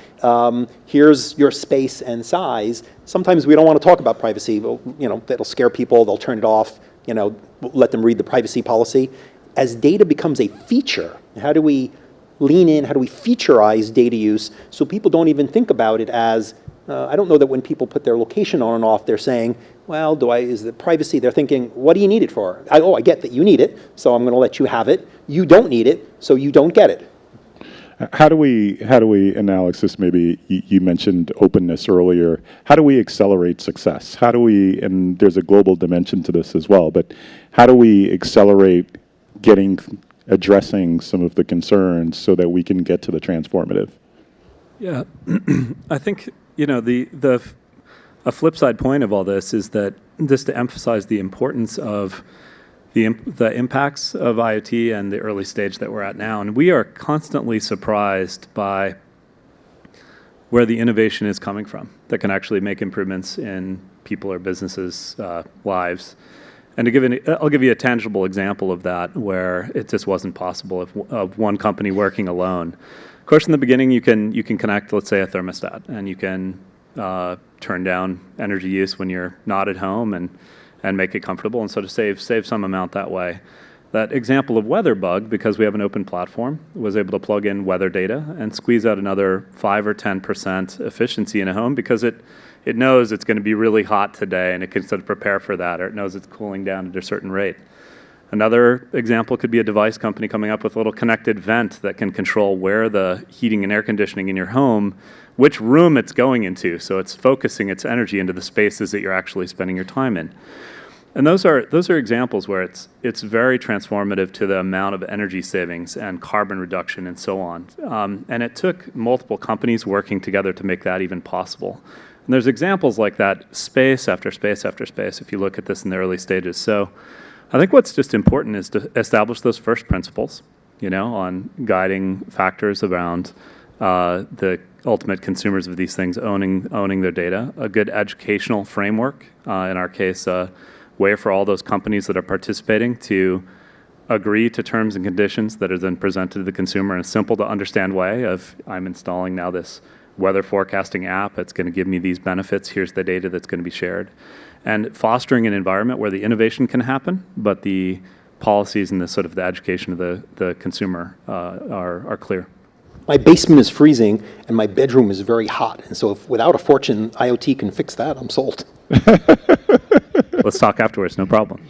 Here's your space and size. Sometimes we don't want to talk about privacy. That'll scare people. They'll turn it off. Let them read the privacy policy. As data becomes a feature, how do we lean in? How do we featureize data use so people don't even think about it as, I don't know that when people put their location on and off, they're saying, well, is the privacy? They're thinking, what do you need it for? I get that you need it, so I'm going to let you have it. You don't need it, so you don't get it. How do we, and Alex, this maybe you mentioned openness earlier, how do we accelerate success? How do we, and there's a global dimension to this as well, but how do we accelerate addressing some of the concerns so that we can get to the transformative? Yeah, I think, a flip side point of all this is that just to emphasize the importance of the impacts of IoT and the early stage that we're at now. And we are constantly surprised by where the innovation is coming from that can actually make improvements in people or businesses' lives. And I'll give you a tangible example of that where it just wasn't possible of one company working alone. Of course, in the beginning, you can connect, let's say, a thermostat, and you can turn down energy use when you're not at home and make it comfortable, and so to save some amount that way. That example of WeatherBug, because we have an open platform, was able to plug in weather data and squeeze out another 5 or 10% efficiency in a home because it knows it's going to be really hot today and it can sort of prepare for that, or it knows it's cooling down at a certain rate. Another example could be a device company coming up with a little connected vent that can control where the heating and air conditioning in your home, which room it's going into, so it's focusing its energy into the spaces that you're actually spending your time in. And those are examples where it's very transformative to the amount of energy savings and carbon reduction and so on. And it took multiple companies working together to make that even possible. And there's examples like that, space after space after space, if you look at this in the early stages. So I think what's just important is to establish those first principles, on guiding factors around the ultimate consumers of these things owning their data, a good educational framework, in our case, a way for all those companies that are participating to agree to terms and conditions that are then presented to the consumer in a simple to understand way of, I'm installing now this weather forecasting app, it's going to give me these benefits, here's the data that's going to be shared. And fostering an environment where the innovation can happen, but the policies and the sort of the education of the consumer are clear. My basement is freezing and my bedroom is very hot. And so if without a fortune, IoT can fix that, I'm sold. Let's talk afterwards, no problem.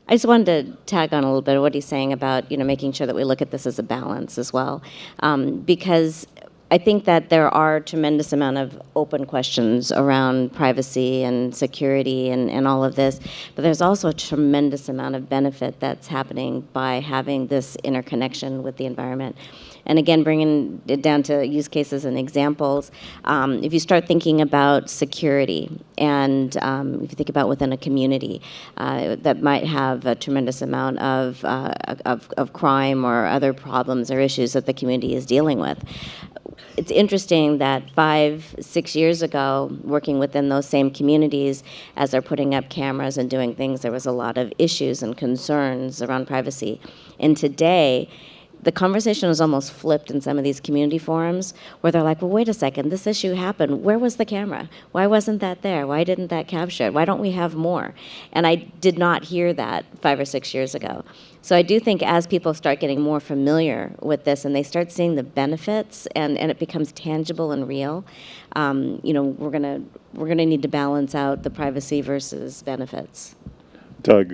I just wanted to tag on a little bit of what he's saying about, making sure that we look at this as a balance as well. Because I think that there are a tremendous amount of open questions around privacy and security and all of this, but there's also a tremendous amount of benefit that's happening by having this interconnection with the environment. And again, bringing it down to use cases and examples, if you start thinking about security, and if you think about within a community that might have a tremendous amount of crime or other problems or issues that the community is dealing with, it's interesting that 5-6 years ago, working within those same communities, as they're putting up cameras and doing things, there was a lot of issues and concerns around privacy. And today, the conversation is almost flipped in some of these community forums where they're like, well, wait a second, this issue happened. Where was the camera? Why wasn't that there? Why didn't that capture it? Why don't we have more? And I did not hear that 5 or 6 years ago. So I do think as people start getting more familiar with this and they start seeing the benefits and it becomes tangible and real, we're gonna need to balance out the privacy versus benefits. Doug,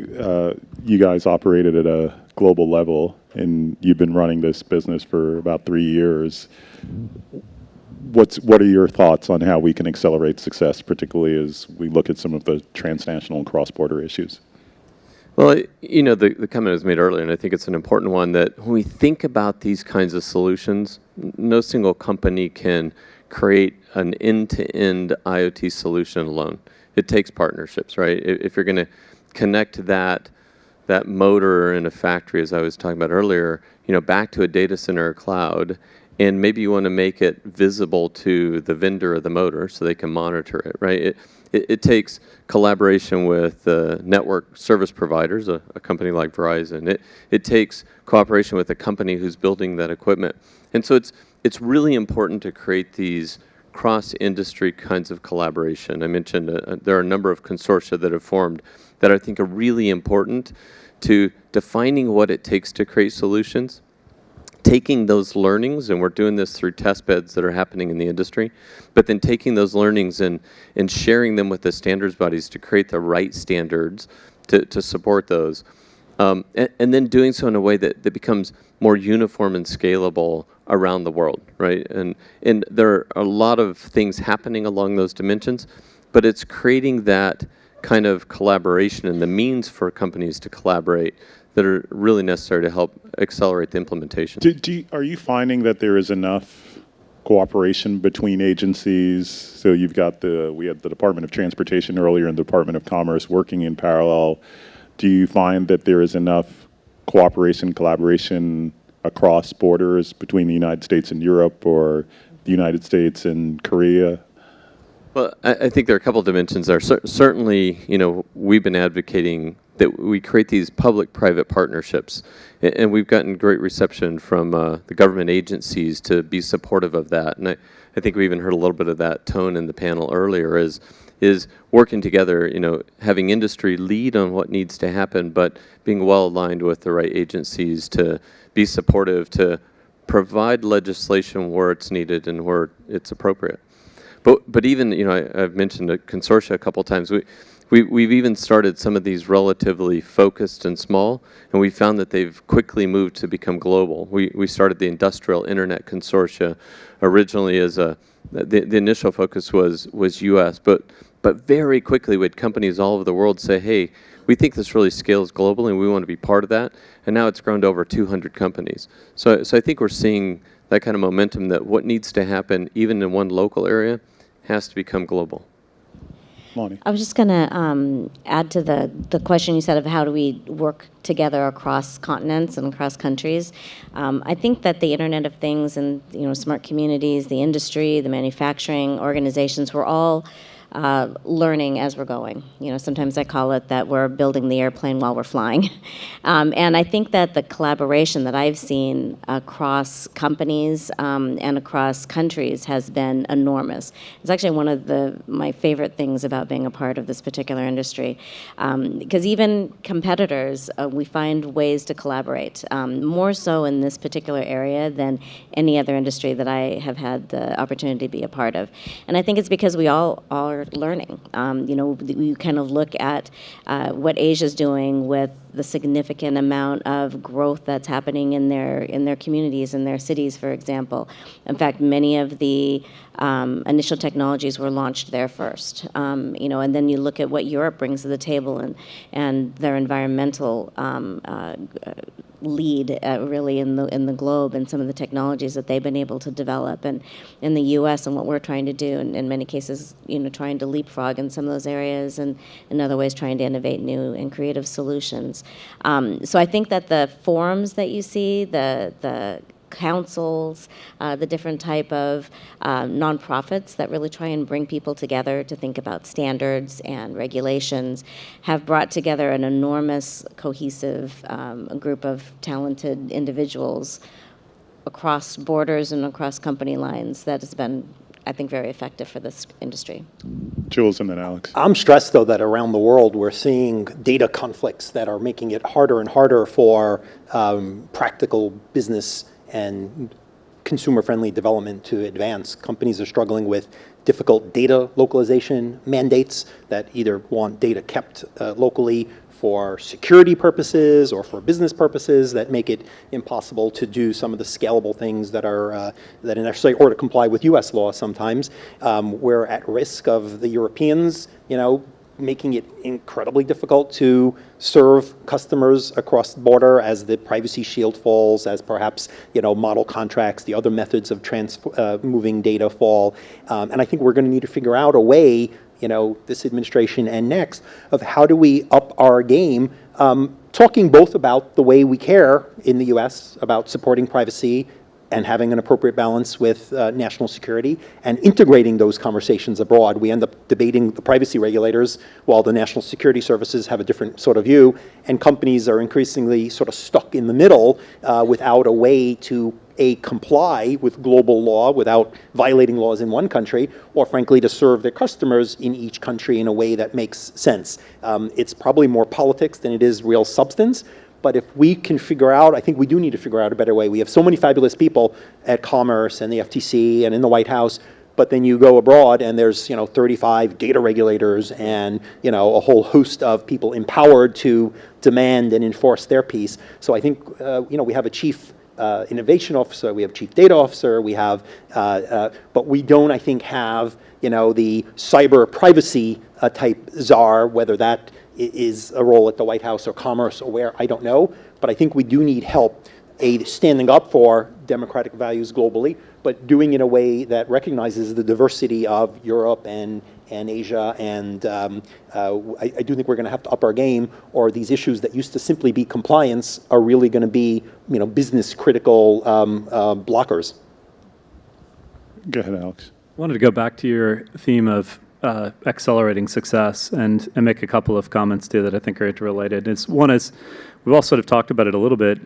you guys operated at a global level, and you've been running this business for about 3 years. What are your thoughts on how we can accelerate success, particularly as we look at some of the transnational and cross-border issues? Well, the comment was made earlier, and I think it's an important one, that when we think about these kinds of solutions, no single company can create an end-to-end IoT solution alone. It takes partnerships, right? If you're going to connect that motor in a factory, as I was talking about earlier, back to a data center or cloud, and maybe you want to make it visible to the vendor of the motor so they can monitor it, right? It takes collaboration with network service providers, a company like Verizon. It takes cooperation with a company who's building that equipment. And so it's really important to create these cross-industry kinds of collaboration. I mentioned there are a number of consortia that have formed that I think are really important to defining what it takes to create solutions, taking those learnings, and we're doing this through test beds that are happening in the industry, but then taking those learnings and sharing them with the standards bodies to create the right standards to support those. And then doing so in a way that becomes more uniform and scalable around the world, right? And there are a lot of things happening along those dimensions, but it's creating that kind of collaboration and the means for companies to collaborate that are really necessary to help accelerate the implementation. Are you finding that there is enough cooperation between agencies? So we had the Department of Transportation earlier and the Department of Commerce working in parallel. Do you find that there is enough cooperation, collaboration across borders between the United States and Europe, or the United States and Korea? Well, I think there are a couple of dimensions there. Certainly, we've been advocating that we create these public-private partnerships, and we've gotten great reception from the government agencies to be supportive of that. And I think we even heard a little bit of that tone in the panel earlier, is working together, having industry lead on what needs to happen, but being well aligned with the right agencies to be supportive, to provide legislation where it's needed and where it's appropriate. But even, I've mentioned a consortia a couple times. We've even started some of these relatively focused and small, and we found that they've quickly moved to become global. We started the Industrial Internet Consortia originally as the initial focus was U.S., but very quickly we had companies all over the world say, hey, we think this really scales globally and we want to be part of that, and now it's grown to over 200 companies. So I think we're seeing that kind of momentum, that what needs to happen even in one local area has to become global. I was just going to add to the question you said of how do we work together across continents and across countries. I think that the Internet of Things and smart communities, the industry, the manufacturing organizations, we're all learning as we're going. Sometimes I call it that we're building the airplane while we're flying. And I think that the collaboration that I've seen across companies and across countries has been enormous. It's actually one of my favorite things about being a part of this particular industry. Because even competitors, we find ways to collaborate, more so in this particular area than any other industry that I have had the opportunity to be a part of. And I think it's because we all are learning. You kind of look at what Asia's doing with the significant amount of growth that's happening in their communities, in their cities, for example. In fact, many of the initial technologies were launched there first. And then you look at what Europe brings to the table and their environmental lead really in the globe and some of the technologies that they've been able to develop, and in the U.S. and what we're trying to do, and in many cases, trying to leapfrog in some of those areas, and in other ways trying to innovate new and creative solutions. So I think that the forums that you see, the councils, the different type of nonprofits that really try and bring people together to think about standards and regulations have brought together an enormous, cohesive group of talented individuals across borders and across company lines that has been, I think, very effective for this industry. Jules and then Alex. I'm stressed, though, that around the world we're seeing data conflicts that are making it harder and harder for practical business and consumer-friendly development to advance. Companies are struggling with difficult data localization mandates that either want data kept locally for security purposes or for business purposes that make it impossible to do some of the scalable things that are necessary, or to comply with U.S. law sometimes. We're at risk of the Europeans, making it incredibly difficult to serve customers across the border as the privacy shield falls, as perhaps model contracts, the other methods of moving data fall. And I think we're going to need to figure out a way, this administration and next, of how do we up our game, talking both about the way we care in the U.S. about supporting privacy and having an appropriate balance with national security, and integrating those conversations abroad. We end up debating the privacy regulators while the national security services have a different sort of view, and companies are increasingly sort of stuck in the middle without a way to comply with global law without violating laws in one country, or frankly to serve their customers in each country in a way that makes sense. It's probably more politics than it is real substance. But if we can figure out, I think we do need to figure out a better way. We have so many fabulous people at Commerce and the FTC and in the White House, but then you go abroad and there's 35 data regulators and a whole host of people empowered to demand and enforce their piece. So I think we have a chief innovation officer, we have chief data officer, we have, but we don't, I think, have the cyber privacy type czar, whether that is a role at the White House or Commerce or where, I don't know. But I think we do need help, standing up for democratic values globally, but doing it in a way that recognizes the diversity of Europe and Asia. And I do think we're going to have to up our game, or these issues that used to simply be compliance are really going to be business critical blockers. Go ahead, Alex. I wanted to go back to your theme of accelerating success and make a couple of comments too that I think are interrelated. One is, we've all sort of talked about it a little bit,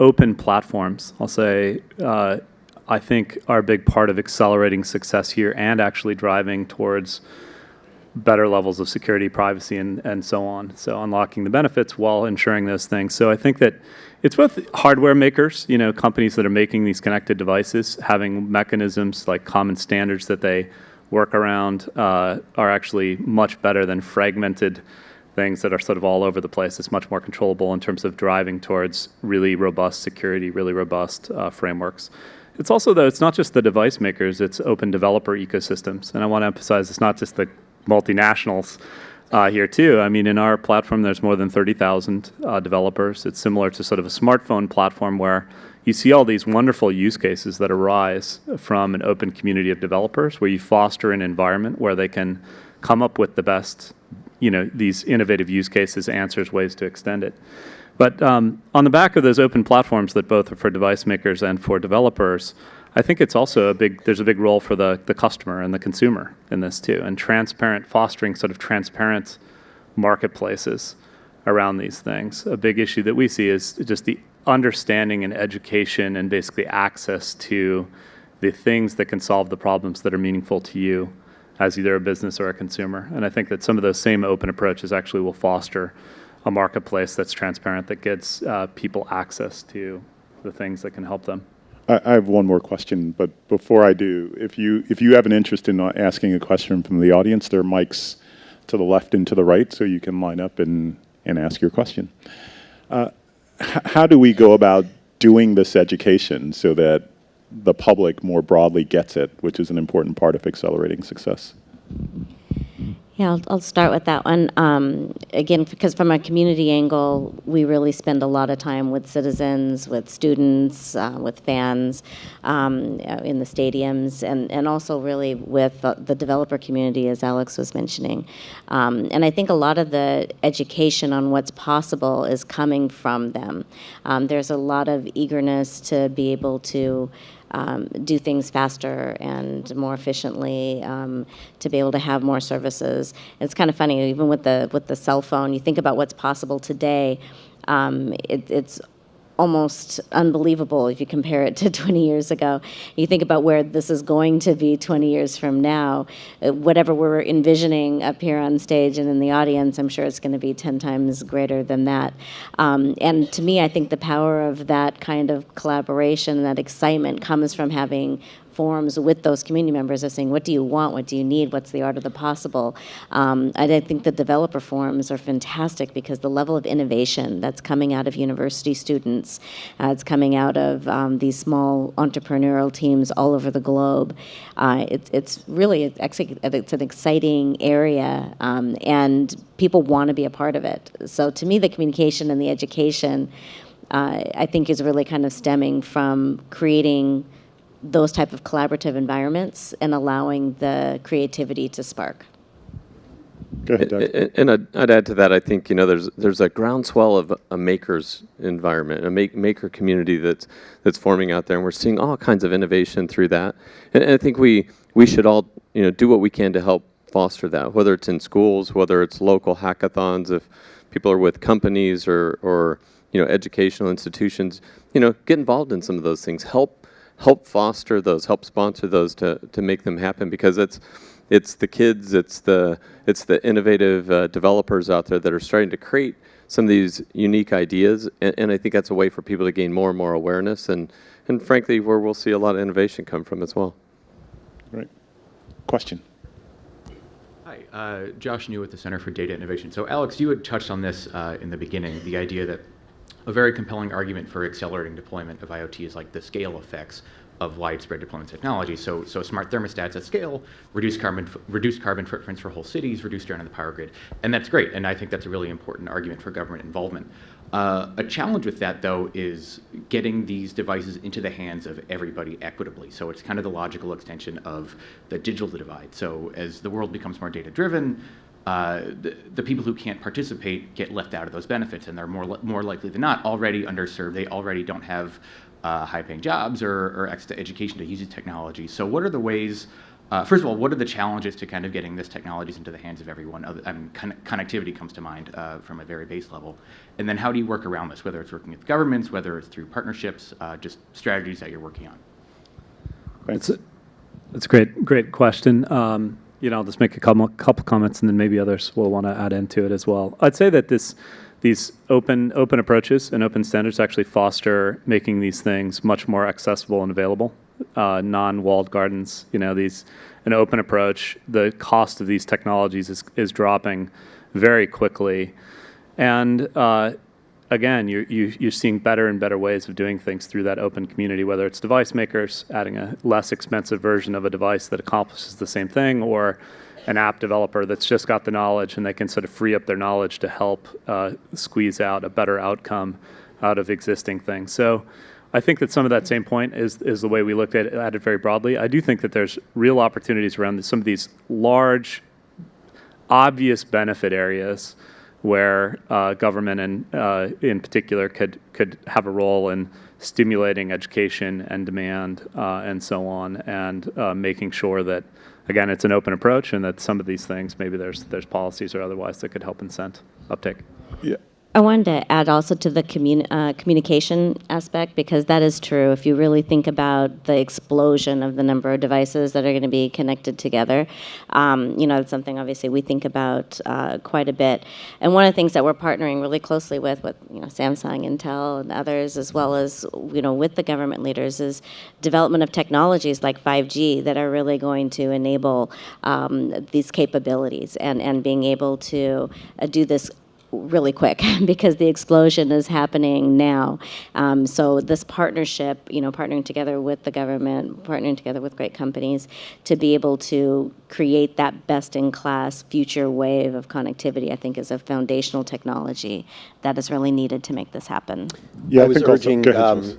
open platforms, I'll say, I think are a big part of accelerating success here and actually driving towards better levels of security, privacy, and so on. So unlocking the benefits while ensuring those things. So I think that it's both hardware makers, companies that are making these connected devices, having mechanisms like common standards that they work around are actually much better than fragmented things that are sort of all over the place. It's much more controllable in terms of driving towards really robust security, really robust frameworks. It's also, though, it's not just the device makers, it's open developer ecosystems. And I want to emphasize it's not just the multinationals here too. I mean, in our platform, there's more than 30,000 developers. It's similar to sort of a smartphone platform where you see all these wonderful use cases that arise from an open community of developers, where you foster an environment where they can come up with the best, these innovative use cases, answers, ways to extend it. But on the back of those open platforms that both are for device makers and for developers, I think it's also there's a big role for the customer and the consumer in this too, and fostering sort of transparent marketplaces around these things. A big issue that we see is just the understanding and education and basically access to the things that can solve the problems that are meaningful to you as either a business or a consumer. And I think that some of those same open approaches actually will foster a marketplace that's transparent, that gets people access to the things that can help them. I have one more question, but before I do, if you have an interest in asking a question from the audience, there are mics to the left and to the right, so you can line up and ask your question. How do we go about doing this education so that the public more broadly gets it, which is an important part of accelerating success? Yeah, I'll start with that one. Again, because from a community angle, we really spend a lot of time with citizens, with students, with fans in the stadiums, and also really with the developer community, as Alex was mentioning. And I think a lot of the education on what's possible is coming from them. There's a lot of eagerness to be able to do things faster and more efficiently, to be able to have more services. It's kind of funny, even with the cell phone, you think about what's possible today, it's almost unbelievable if you compare it to 20 years ago. You think about where this is going to be 20 years from now. Whatever we're envisioning up here on stage and in the audience, I'm sure it's going to be 10 times greater than that. And to me, I think the power of that kind of collaboration, that excitement, comes from having forums with those community members of saying, what do you want, what do you need, what's the art of the possible? I think the developer forums are fantastic because the level of innovation that's coming out of university students, it's coming out of these small entrepreneurial teams all over the globe. It's really, it's an exciting area, and people want to be a part of it. So to me, the communication and the education, I think, is really kind of stemming from creating those type of collaborative environments and allowing the creativity to spark. Go ahead, Doug. And I'd add to that, I think, there's a groundswell of a maker's environment, a maker community that's forming out there, and we're seeing all kinds of innovation through that. And I think we should all, do what we can to help foster that, whether it's in schools, whether it's local hackathons, if people are with companies or educational institutions, get involved in some of those things, help foster those, help sponsor those to make them happen, because it's the kids, it's the innovative developers out there that are starting to create some of these unique ideas, and I think that's a way for people to gain more and more awareness, and frankly, where we'll see a lot of innovation come from as well. Right. Question. Hi, Josh New with the Center for Data Innovation. So Alex, you had touched on this in the beginning, the idea that a very compelling argument for accelerating deployment of IoT is like the scale effects of widespread deployment technology. So smart thermostats at scale, reduce carbon footprints for whole cities, reduce strain on the power grid, and that's great. And I think that's a really important argument for government involvement. A challenge with that, though, is getting these devices into the hands of everybody equitably. So it's kind of the logical extension of the digital divide. So as the world becomes more data-driven, the people who can't participate get left out of those benefits, and they're more likely than not already underserved. They already don't have high-paying jobs or access to education to use the technology. So what are the ways, first of all, what are the challenges to kind of getting this technologies into the hands of everyone? Connectivity comes to mind from a very base level. And then how do you work around this, whether it's working with governments, whether it's through partnerships, just strategies that you're working on? It's a great question. I'll just make a couple comments, and then maybe others will want to add into it as well. I'd say that these open approaches and open standards actually foster making these things much more accessible and available. Non-walled gardens, an open approach. The cost of these technologies is dropping very quickly, and again, you're seeing better and better ways of doing things through that open community, whether it's device makers adding a less expensive version of a device that accomplishes the same thing, or an app developer that's just got the knowledge and they can sort of free up their knowledge to help squeeze out a better outcome out of existing things. So I think that some of that same point is the way we looked at it very broadly. I do think that there's real opportunities around some of these large obvious benefit areas where government and in particular could have a role in stimulating education and demand and so on, and making sure that, again, it's an open approach, and that some of these things, maybe there's policies or otherwise that could help incent uptake. Yeah. I wanted to add also to the communication aspect, because that is true. If you really think about the explosion of the number of devices that are going to be connected together, it's something obviously we think about quite a bit. And one of the things that we're partnering really closely with Samsung, Intel, and others, as well as with the government leaders, is development of technologies like 5G that are really going to enable these capabilities and being able to do this really quick, because the explosion is happening now. So this partnership, partnering together with the government, partnering together with great companies to be able to create that best-in-class future wave of connectivity, I think is a foundational technology that is really needed to make this happen. I was urging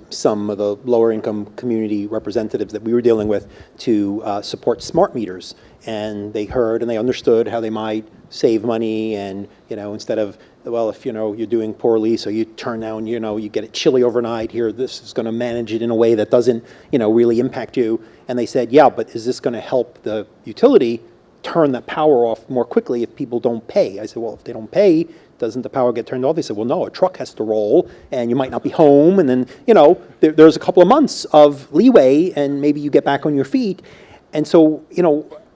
some of the lower-income community representatives that we were dealing with to support smart meters, and they heard and they understood how they might save money, and instead of, well, if you're doing poorly, so you turn down, you get it chilly overnight, here this is going to manage it in a way that doesn't really impact you. And they said, yeah, but is this going to help the utility turn the power off more quickly if people don't pay? I said, well, if they don't pay, doesn't the power get turned off? They said, well, no, a truck has to roll and you might not be home, and then there's a couple of months of leeway and maybe you get back on your feet. And so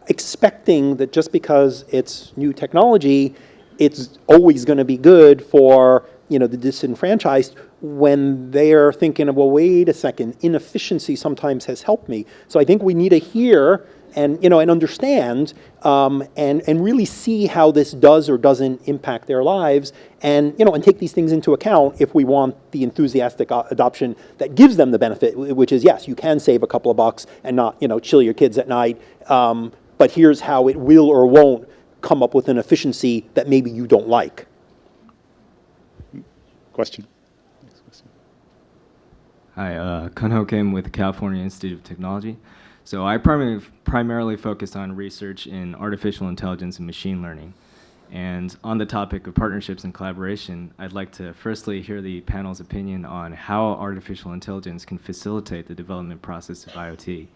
expecting that just because it's new technology, it's always going to be good for the disenfranchised, when they're thinking of, well, wait a second, inefficiency sometimes has helped me. So I think we need to hear and and understand and really see how this does or doesn't impact their lives, and and take these things into account if we want the enthusiastic adoption that gives them the benefit, which is, yes, you can save a couple of bucks and not chill your kids at night. But here's how it will or won't come up with an efficiency that maybe you don't like. Question. Hi, Kun Ho Kim with the California Institute of Technology. So I primarily focus on research in artificial intelligence and machine learning. And on the topic of partnerships and collaboration, I'd like to firstly hear the panel's opinion on how artificial intelligence can facilitate the development process of IoT.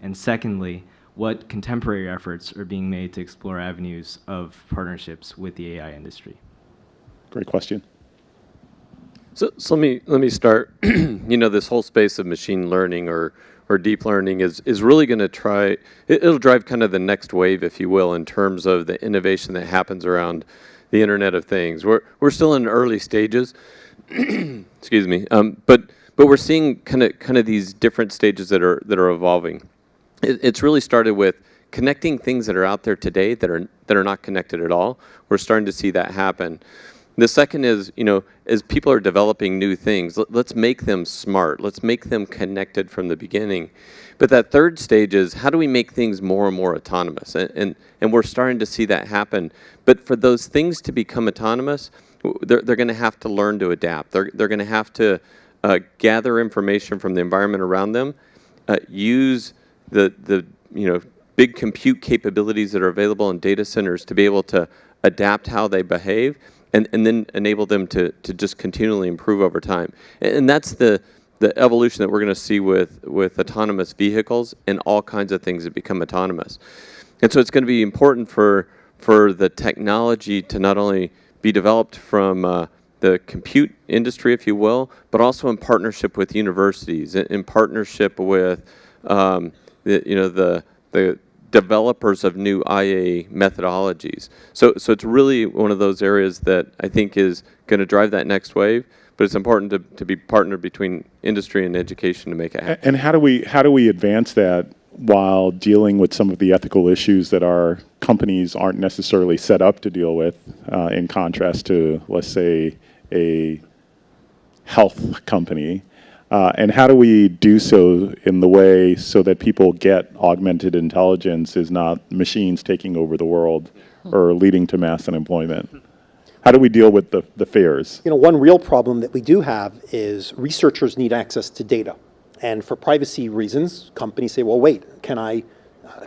And secondly, what contemporary efforts are being made to explore avenues of partnerships with the AI industry? Great question. So let me start. This whole space of machine learning or deep learning is really going to it'll drive kind of the next wave, if you will, in terms of the innovation that happens around the Internet of Things. We're still in early stages, excuse me, but we're seeing kind of these different stages that are evolving. It's really started with connecting things that are out there today that are not connected at all. We're starting to see that happen. The second is, as people are developing new things, let's make them smart. Let's make them connected from the beginning. But that third stage is, how do we make things more and more autonomous? And we're starting to see that happen. But for those things to become autonomous, they're going to have to learn to adapt. They're going to have to gather information from the environment around them, use the big compute capabilities that are available in data centers to be able to adapt how they behave, and then enable them to just continually improve over time. And that's the evolution that we're going to see with autonomous vehicles and all kinds of things that become autonomous. And so it's going to be important for the technology to not only be developed from the compute industry, if you will, but also in partnership with universities, in partnership with the developers of new IA methodologies. So it's really one of those areas that I think is going to drive that next wave, but it's important to be partnered between industry and education to make it happen. And how do we advance that while dealing with some of the ethical issues that our companies aren't necessarily set up to deal with, in contrast to, let's say, a health company? And how do we do so in the way so that people get augmented intelligence is not machines taking over the world or leading to mass unemployment? How do we deal with the fears? One real problem that we do have is researchers need access to data. And for privacy reasons, companies say, well, wait, can I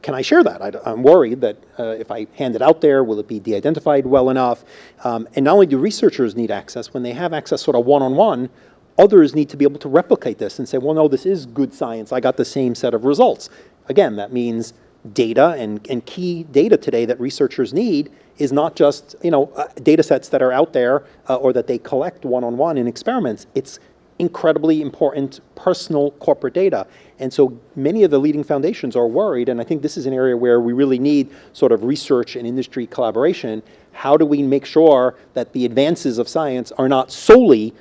can I share that? I'm worried that if I hand it out there, will it be de-identified well enough? And not only do researchers need access, when they have access sort of one-on-one, others need to be able to replicate this and say, well, no, this is good science. I got the same set of results. Again, that means data and key data today that researchers need is not just data sets that are out there or that they collect one-on-one in experiments. It's incredibly important personal corporate data. And so many of the leading foundations are worried, and I think this is an area where we really need sort of research and industry collaboration. How do we make sure that the advances of science are not solely,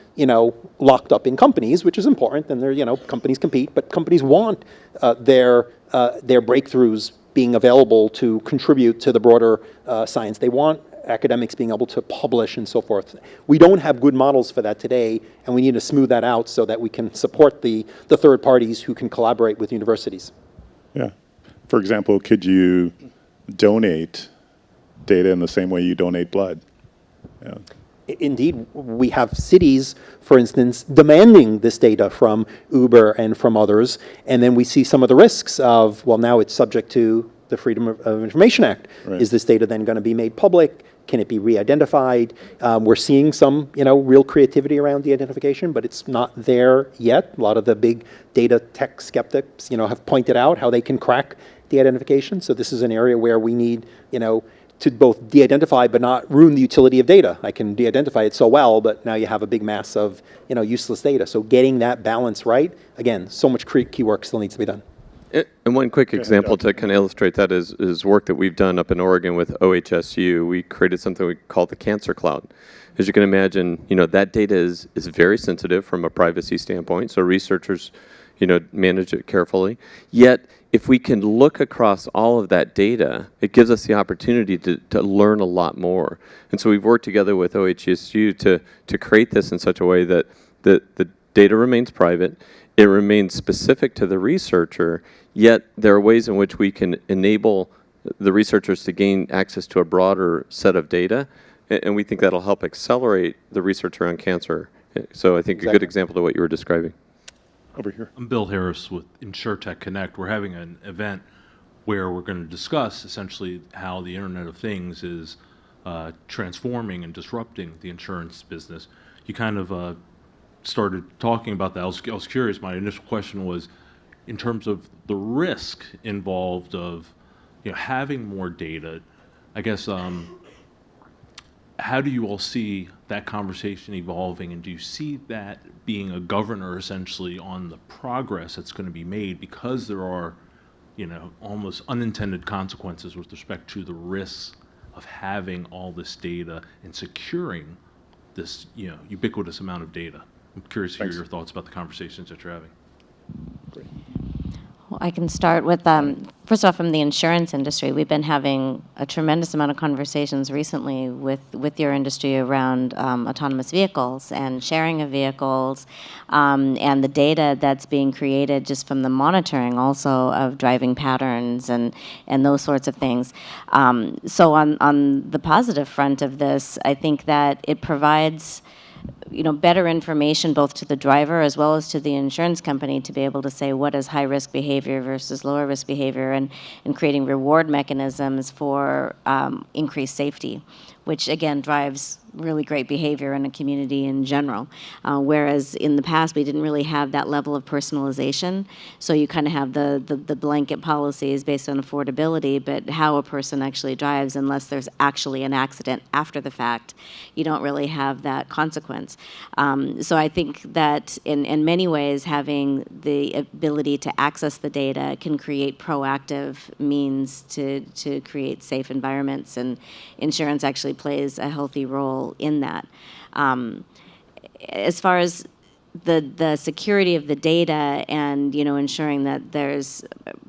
locked up in companies, which is important, and companies compete, but companies want their breakthroughs being available to contribute to the broader science. They want academics being able to publish and so forth. We don't have good models for that today, and we need to smooth that out so that we can support the third parties who can collaborate with universities. Yeah. For example, could you donate data in the same way you donate blood? Yeah. Indeed, we have cities, for instance, demanding this data from Uber and from others, and then we see some of the risks of, well, now it's subject to the Freedom of Information Act. Right. Is this data then going to be made public? Can it be re-identified? We're seeing some, real creativity around de-identification, but it's not there yet. A lot of the big data tech skeptics, have pointed out how they can crack de-identification. So this is an area where we need, to both de-identify but not ruin the utility of data. I can de-identify it so well, but now you have a big mass of, useless data. So getting that balance right, again, so much key work still needs to be done. And one quick example to kind of illustrate that is work that we've done up in Oregon with OHSU. We created something we call the Cancer Cloud. As you can imagine, that data is very sensitive from a privacy standpoint, so researchers, manage it carefully. Yet, if we can look across all of that data, it gives us the opportunity to learn a lot more. And so we've worked together with OHSU to create this in such a way that the data remains private, it remains specific to the researcher, yet there are ways in which we can enable the researchers to gain access to a broader set of data, and we think that'll help accelerate the research around cancer. So I think a good example of what you were describing. Over here. I'm Bill Harris with InsurTech Connect. We're having an event where we're going to discuss essentially how the Internet of Things is transforming and disrupting the insurance business. You kind of started talking about that. I was curious. My initial question was, in terms of the risk involved of having more data, I guess, how do you all see that conversation evolving, and do you see that being a governor essentially on the progress that's going to be made, because there are almost unintended consequences with respect to the risks of having all this data and securing this ubiquitous amount of data? I'm curious to hear your thoughts about the conversations that you're having. Great. Well, I can start with, first off, from the insurance industry. We've been having a tremendous amount of conversations recently with your industry around autonomous vehicles and sharing of vehicles, and the data that's being created just from the monitoring also of driving patterns and those sorts of things. So on the positive front of this, I think that it provides better information both to the driver as well as to the insurance company to be able to say what is high-risk behavior versus lower-risk behavior, and creating reward mechanisms for increased safety, which again drives really great behavior in a community in general. Whereas in the past, we didn't really have that level of personalization. So you kind of have the blanket policies based on affordability, but how a person actually drives, unless there's actually an accident after the fact, you don't really have that consequence. So I think that in many ways, having the ability to access the data can create proactive means to create safe environments, and insurance actually plays a healthy role in that. As far as the security of the data and ensuring that there's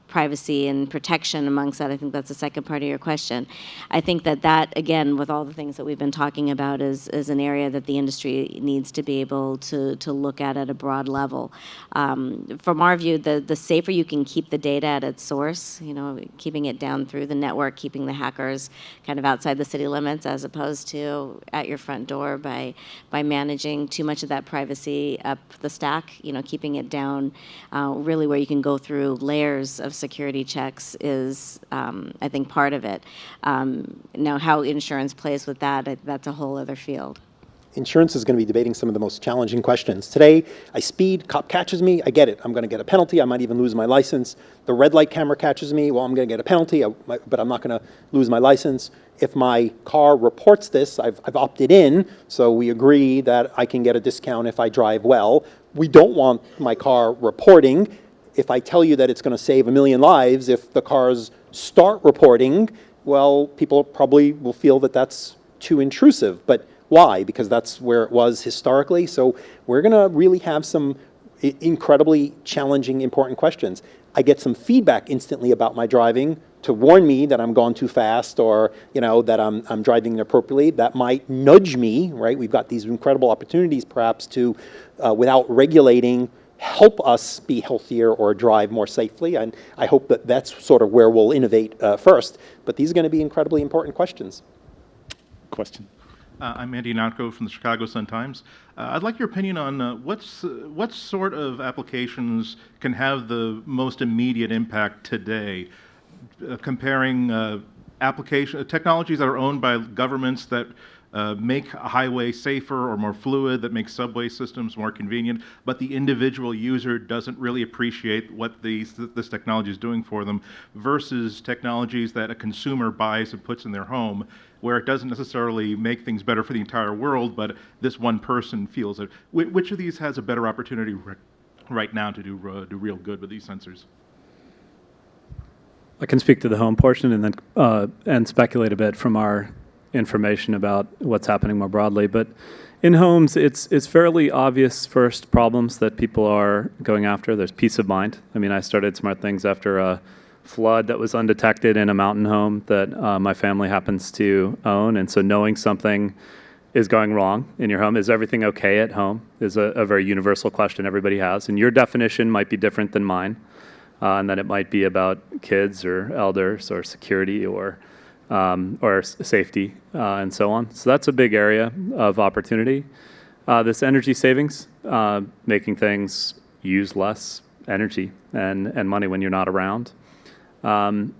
privacy and protection amongst that, I think that's the second part of your question. I think that again, with all the things that we've been talking about, is an area that the industry needs to be able to look at a broad level. From our view, the safer you can keep the data at its source, keeping it down through the network, keeping the hackers kind of outside the city limits as opposed to at your front door by managing too much of that privacy up the stack, keeping it down really where you can go through layers of security checks is, I think, part of it. Now, how insurance plays with that, that's a whole other field. Insurance is going to be debating some of the most challenging questions. Today, I speed, cop catches me, I get it. I'm going to get a penalty, I might even lose my license. The red light camera catches me, well, I'm going to get a penalty, but I'm not going to lose my license. If my car reports this, I've opted in, so we agree that I can get a discount if I drive well. We don't want my car reporting. If I tell you that it's going to save 1 million lives, if the cars start reporting, well, people probably will feel that that's too intrusive. But why? Because that's where it was historically. So we're going to really have some incredibly challenging, important questions. I get some feedback instantly about my driving to warn me that I'm going too fast, or that I'm driving inappropriately. That might nudge me, right? We've got these incredible opportunities perhaps to, without regulating, help us be healthier or drive more safely. And I hope that that's sort of where we'll innovate first. But these are going to be incredibly important questions. Question. I'm Andy Notko from the Chicago Sun-Times. I'd like your opinion on what sort of applications can have the most immediate impact today, comparing technologies that are owned by governments that make a highway safer or more fluid, that make subway systems more convenient, but the individual user doesn't really appreciate what this technology is doing for them, versus technologies that a consumer buys and puts in their home, where it doesn't necessarily make things better for the entire world, but this one person feels it. Which of these has a better opportunity right now to do real good with these sensors? I can speak to the home portion and then and speculate a bit from our information about what's happening more broadly. But in homes, it's fairly obvious first problems that people are going after. There's peace of mind. I mean, I started Smart Things after a flood that was undetected in a mountain home that my family happens to own. And so knowing something is going wrong in your home, is everything okay at home, is a very universal question everybody has. And your definition might be different than mine. And then it might be about kids or elders or security or safety and so on. So that's a big area of opportunity. This energy savings, making things use less energy and money when you're not around.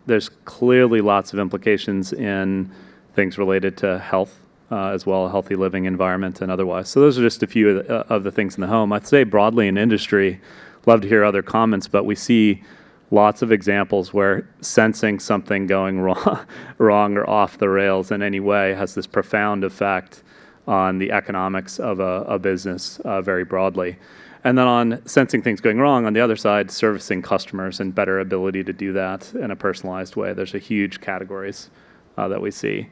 There's clearly lots of implications in things related to health as well, a healthy living environment and otherwise. So those are just a few of the things in the home. I'd say broadly in industry, love to hear other comments, but we see lots of examples where sensing something going wrong or off the rails in any way has this profound effect on the economics of a business very broadly. And then on sensing things going wrong, on the other side, servicing customers and better ability to do that in a personalized way. There's a huge categories that we see.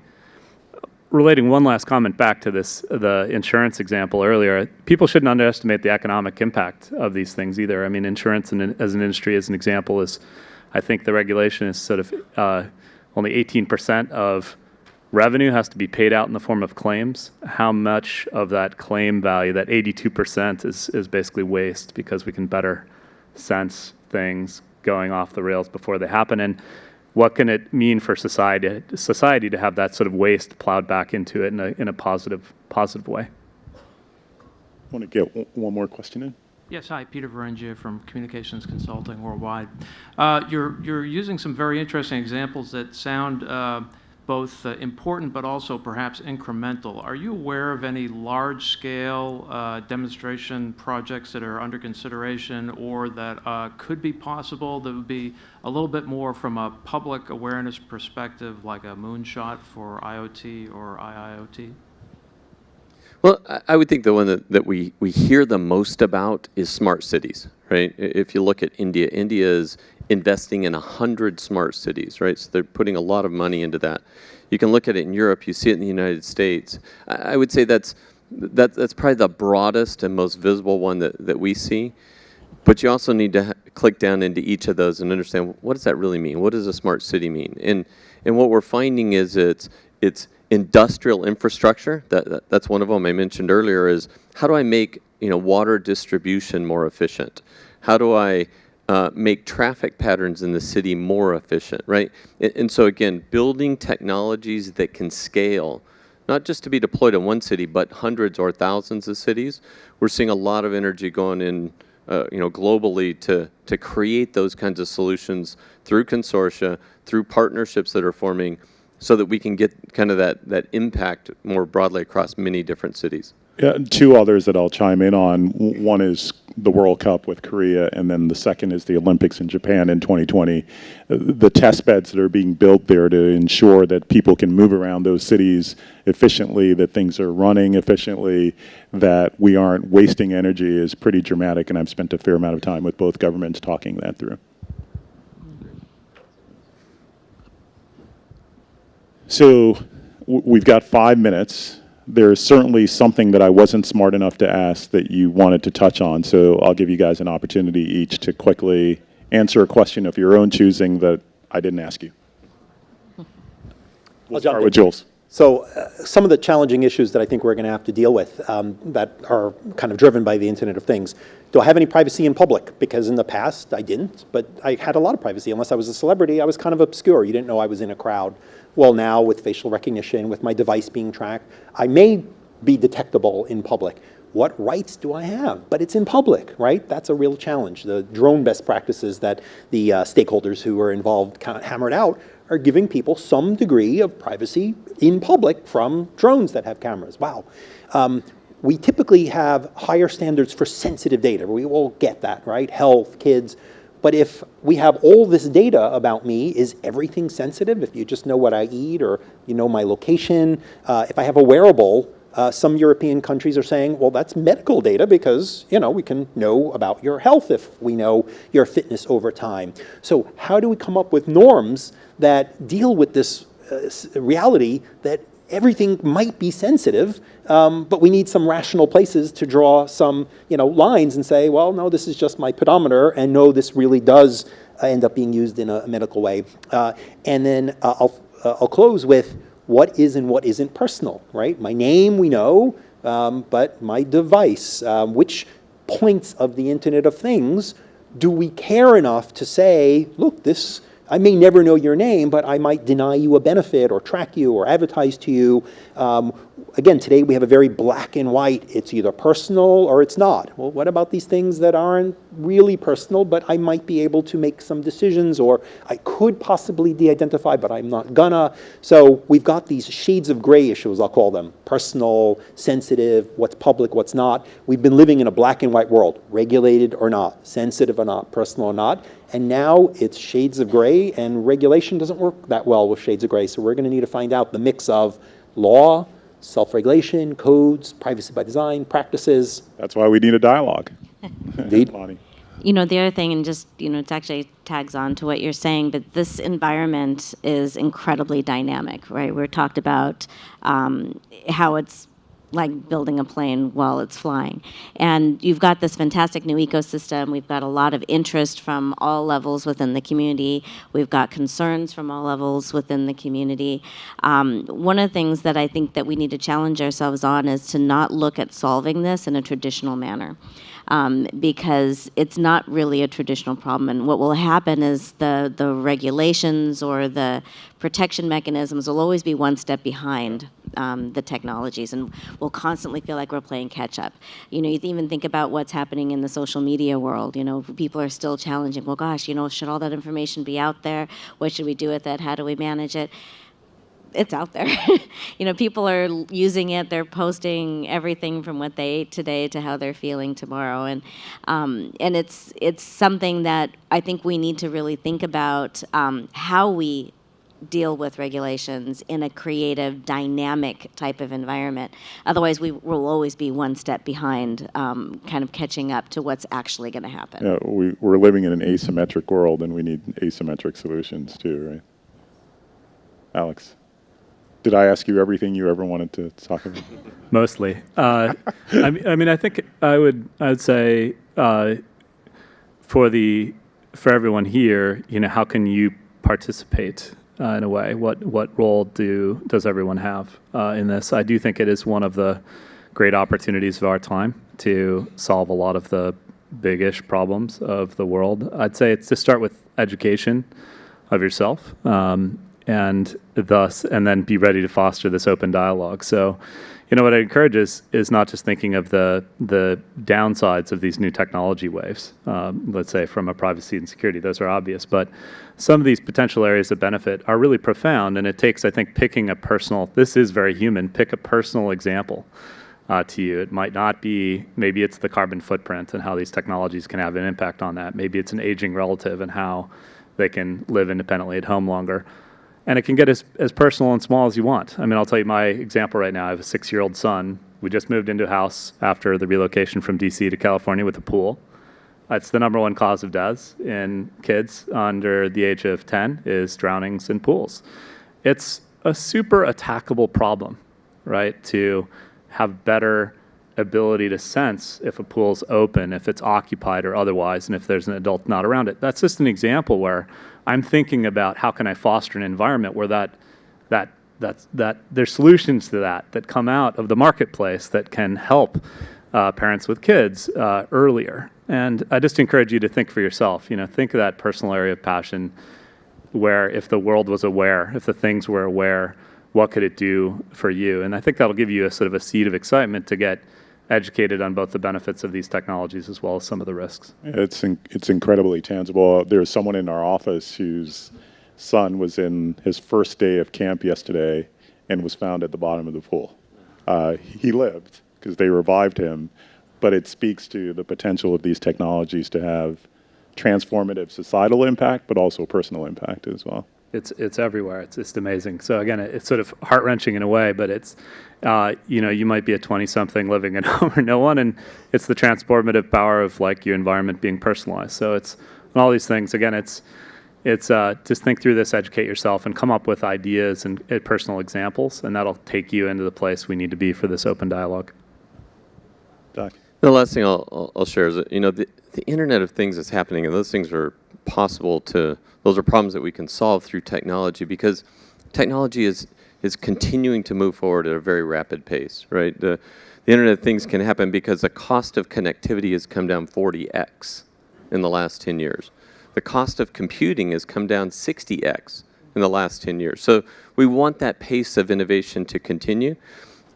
Relating one last comment back to the insurance example earlier, people shouldn't underestimate the economic impact of these things either. I mean, insurance as an industry, as an example, is, I think the regulation is sort of only 18% of revenue has to be paid out in the form of claims. How much of that claim value, that 82%, is basically waste because we can better sense things going off the rails before they happen. And what can it mean for society to have that sort of waste plowed back into it in a positive way? I want to get one more question in. Yes, hi, Peter Varengia from Communications Consulting Worldwide. You're using some very interesting examples that sound both important but also perhaps incremental. Are you aware of any large-scale demonstration projects that are under consideration or that could be possible that would be a little bit more from a public awareness perspective, like a moonshot for IoT or IIoT? Well, I would think the one that we hear the most about is smart cities, right? If you look at India, India is investing in 100 smart cities, right? So they're putting a lot of money into that. You can look at it in Europe, you see it in the United States. I would say that's probably the broadest and most visible one that we see. But you also need to click down into each of those and understand, what does that really mean? What does a smart city mean? And what we're finding is it's industrial infrastructure. That's one of them I mentioned earlier, is how do I make water distribution more efficient? How do I make traffic patterns in the city more efficient, right? And so again, building technologies that can scale, not just to be deployed in one city, but hundreds or thousands of cities. We're seeing a lot of energy going in globally to create those kinds of solutions through consortia, through partnerships that are forming, so that we can get kind of that impact more broadly across many different cities. Yeah, two others that I'll chime in on. One is the World Cup with Korea, and then the second is the Olympics in Japan in 2020. The test beds that are being built there to ensure that people can move around those cities efficiently, that things are running efficiently, that we aren't wasting energy is pretty dramatic, and I've spent a fair amount of time with both governments talking that through. So we've got 5 minutes. There's certainly something that I wasn't smart enough to ask that you wanted to touch on, so I'll give you guys an opportunity each to quickly answer a question of your own choosing that I didn't ask you. We'll start with Jules. So some of the challenging issues that I think we're going to have to deal with that are kind of driven by the Internet of Things. Do I have any privacy in public? Because in the past I didn't, but I had a lot of privacy. Unless I was a celebrity, I was kind of obscure. You didn't know I was in a crowd. Well, now with facial recognition, with my device being tracked, I may be detectable in public. What rights do I have? But it's in public, right? That's a real challenge. The drone best practices that the stakeholders who are involved kind of hammered out are giving people some degree of privacy in public from drones that have cameras. Wow. We typically have higher standards for sensitive data. We all get that, right? Health, kids. But if we have all this data about me, is everything sensitive? If you just know what I eat or you know my location, if I have a wearable, some European countries are saying, well, that's medical data because, we can know about your health if we know your fitness over time. So how do we come up with norms that deal with this reality that everything might be sensitive, but we need some rational places to draw some, lines and say, well, no, this is just my pedometer, and no, this really does end up being used in a medical way. And then I'll close with what is and what isn't personal, right? My name we know, but my device, which points of the Internet of Things do we care enough to say, look, this, I may never know your name, but I might deny you a benefit or track you or advertise to you. Again, today we have a very black and white, it's either personal or it's not. Well, what about these things that aren't really personal, but I might be able to make some decisions, or I could possibly de-identify, but I'm not gonna. So we've got these shades of gray issues, I'll call them. Personal, sensitive, what's public, what's not. We've been living in a black and white world, regulated or not, sensitive or not, personal or not. And now it's shades of gray, and regulation doesn't work that well with shades of gray. So we're going to need to find out the mix of law, self-regulation, codes, privacy by design, practices. That's why we need a dialogue. Indeed. Bonnie. The other thing, and just, it actually tags on to what you're saying, but this environment is incredibly dynamic, right? We talked about how it's like building a plane while it's flying. And you've got this fantastic new ecosystem. We've got a lot of interest from all levels within the community. We've got concerns from all levels within the community. One of the things that I think that we need to challenge ourselves on is to not look at solving this in a traditional manner. Because it's not really a traditional problem. And what will happen is the regulations or the protection mechanisms will always be one step behind the technologies, and we'll constantly feel like we're playing catch up. You even think about what's happening in the social media world. People are still challenging, well, gosh, should all that information be out there? What should we do with it? How do we manage it? It's out there. People are using it. They're posting everything from what they ate today to how they're feeling tomorrow, and it's something that I think we need to really think about how we deal with regulations in a creative, dynamic type of environment. Otherwise, we will always be one step behind, kind of catching up to what's actually going to happen. We're living in an asymmetric world, and we need asymmetric solutions too, right? Alex. Did I ask you everything you ever wanted to talk about? Mostly. I mean, I think I'd say for everyone here, how can you participate in a way? What role does everyone have in this? I do think it is one of the great opportunities of our time to solve a lot of the big-ish problems of the world. I'd say it's to start with education of yourself. And then be ready to foster this open dialogue. So, what I encourage is not just thinking of the downsides of these new technology waves, let's say from a privacy and security, those are obvious, but some of these potential areas of benefit are really profound, and it takes, I think, picking a personal, this is very human, pick a personal example to you. It might not be, maybe it's the carbon footprint and how these technologies can have an impact on that. Maybe it's an aging relative and how they can live independently at home longer. And it can get as personal and small as you want. I mean, I'll tell you my example right now. I have a 6-year-old son. We just moved into a house after the relocation from DC to California with a pool. It's the #1 cause of deaths in kids under the age of 10 is drownings in pools. It's a super attackable problem, right? To have better ability to sense if a pool's open, if it's occupied or otherwise, and if there's an adult not around it. That's just an example where I'm thinking about how can I foster an environment where that there's solutions to that come out of the marketplace that can help parents with kids earlier. And I just encourage you to think for yourself. Think of that personal area of passion where if the world was aware, if the things were aware, what could it do for you? And I think that'll give you a sort of a seed of excitement to get educated on both the benefits of these technologies as well as some of the risks. It's incredibly tangible. There's someone in our office whose son was in his first day of camp yesterday and was found at the bottom of the pool. He lived because they revived him, but it speaks to the potential of these technologies to have transformative societal impact, but also personal impact as well. It's everywhere. It's just amazing. So again, it's sort of heart-wrenching in a way, but it's, you might be a 20-something living at home or no one, and it's the transformative power of like your environment being personalized. So it's all these things. Again, it's just think through this, educate yourself, and come up with ideas and personal examples, and that'll take you into the place we need to be for this open dialogue. Doc. The last thing I'll share is that, the Internet of Things is happening, and those things are those are problems that we can solve through technology, because technology is continuing to move forward at a very rapid pace, right? The Internet of Things can happen because the cost of connectivity has come down 40x in the last 10 years. The cost of computing has come down 60x in the last 10 years. So we want that pace of innovation to continue,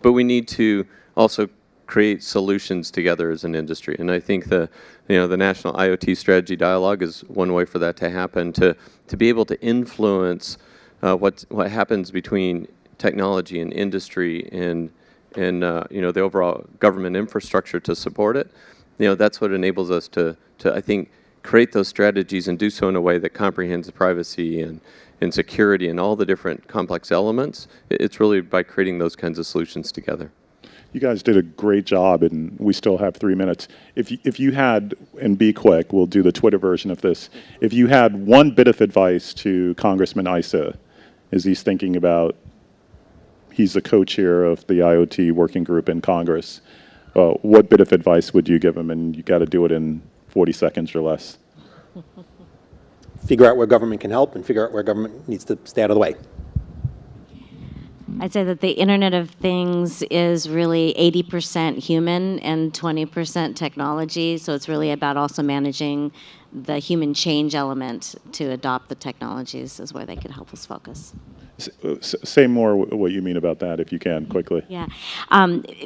but we need to also create solutions together as an industry. And I think the National IoT Strategy Dialogue is one way for that to happen, to be able to influence what happens between technology and industry and the overall government infrastructure to support it. That's what enables us to I think, create those strategies and do so in a way that comprehends privacy and security and all the different complex elements. It's really by creating those kinds of solutions together. You guys did a great job, and we still have 3 minutes. If you had, and be quick, we'll do the Twitter version of this. If you had one bit of advice to Congressman Issa, as he's thinking about, he's the co-chair of the IoT working group in Congress, what bit of advice would you give him? And you got to do it in 40 seconds or less. Figure out where government can help and figure out where government needs to stay out of the way. I'd say that the Internet of Things is really 80% human and 20% technology. So it's really about also managing the human change element to adopt the technologies is where they could help us focus. Say more what you mean about that, if you can, quickly. Yeah,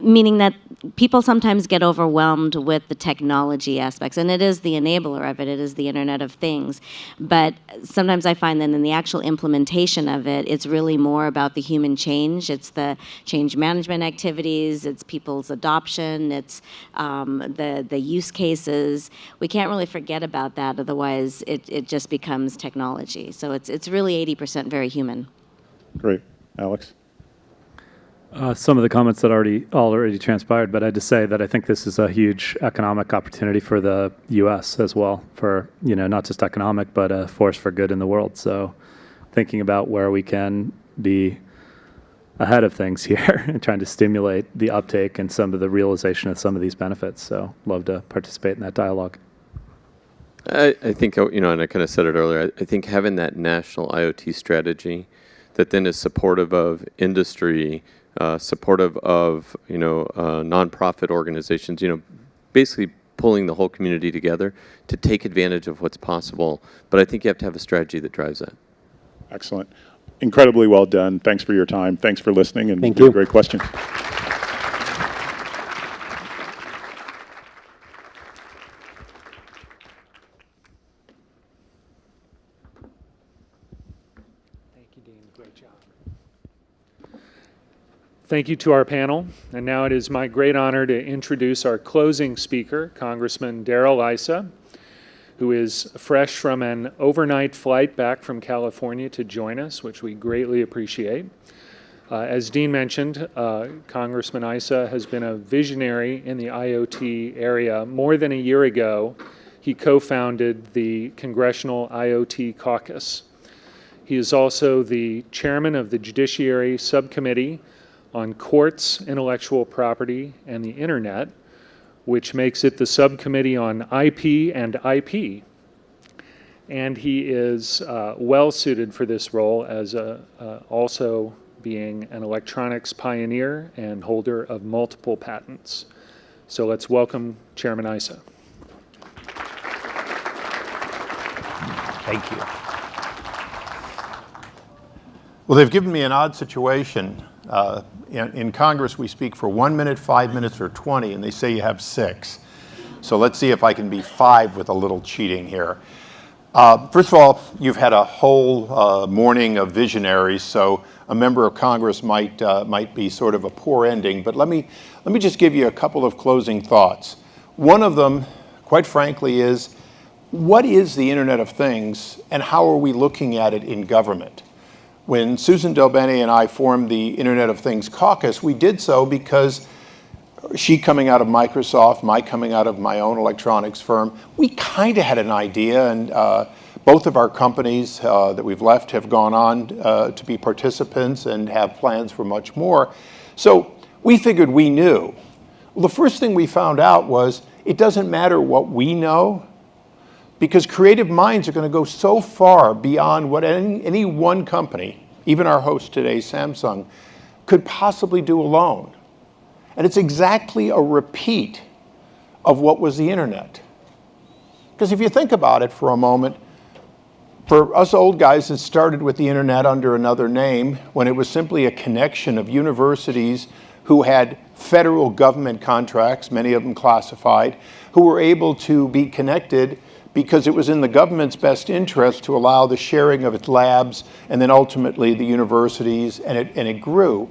meaning that people sometimes get overwhelmed with the technology aspects, and it is the enabler of it. It is the Internet of Things. But sometimes I find that in the actual implementation of it, it's really more about the human change. It's the change management activities. It's people's adoption. It's the use cases. We can't really forget about that, otherwise it just becomes technology. So it's really 80% very human. Great. Alex? Some of the comments that already transpired, but I'd just say that I think this is a huge economic opportunity for the U.S. as well, for not just economic, but a force for good in the world. So thinking about where we can be ahead of things here and trying to stimulate the uptake and some of the realization of some of these benefits. So love to participate in that dialogue. I think, and I kind of said it earlier, I think having that national IoT strategy that then is supportive of industry, supportive of nonprofit organizations, basically pulling the whole community together to take advantage of what's possible. But I think you have to have a strategy that drives that. Excellent. Incredibly well done. Thanks for your time. Thanks for listening, and Thank you. Great question. Great job. Thank you to our panel. And now it is my great honor to introduce our closing speaker, Congressman Darrell Issa, who is fresh from an overnight flight back from California to join us, which we greatly appreciate. As Dean mentioned, Congressman Issa has been a visionary in the IoT area. More than a year ago, he co-founded the Congressional IoT Caucus. He is also the chairman of the Judiciary Subcommittee on Courts, Intellectual Property, and the Internet, which makes it the subcommittee on IP and IP. And he is well suited for this role as also being an electronics pioneer and holder of multiple patents. So let's welcome Chairman Issa. Thank you. Well, they've given me an odd situation. In Congress, we speak for 1 minute, 5 minutes, or 20, and they say you have 6. So let's see if I can be 5 with a little cheating here. First of all, you've had a whole morning of visionaries, so a member of Congress might be sort of a poor ending. But let me just give you a couple of closing thoughts. One of them, quite frankly, is what is the Internet of Things, and how are we looking at it in government? When Susan Delbene and I formed the Internet of Things Caucus, we did so because she coming out of Microsoft, my coming out of my own electronics firm, we kind of had an idea, and both of our companies that we've left have gone on to be participants and have plans for much more. So we figured we knew. Well, the first thing we found out was it doesn't matter what we know, because creative minds are going to go so far beyond what any one company, even our host today, Samsung, could possibly do alone. And it's exactly a repeat of what was the Internet. Because if you think about it for a moment, for us old guys, it started with the Internet under another name, when it was simply a connection of universities who had federal government contracts, many of them classified, who were able to be connected because it was in the government's best interest to allow the sharing of its labs and then ultimately the universities, and it grew.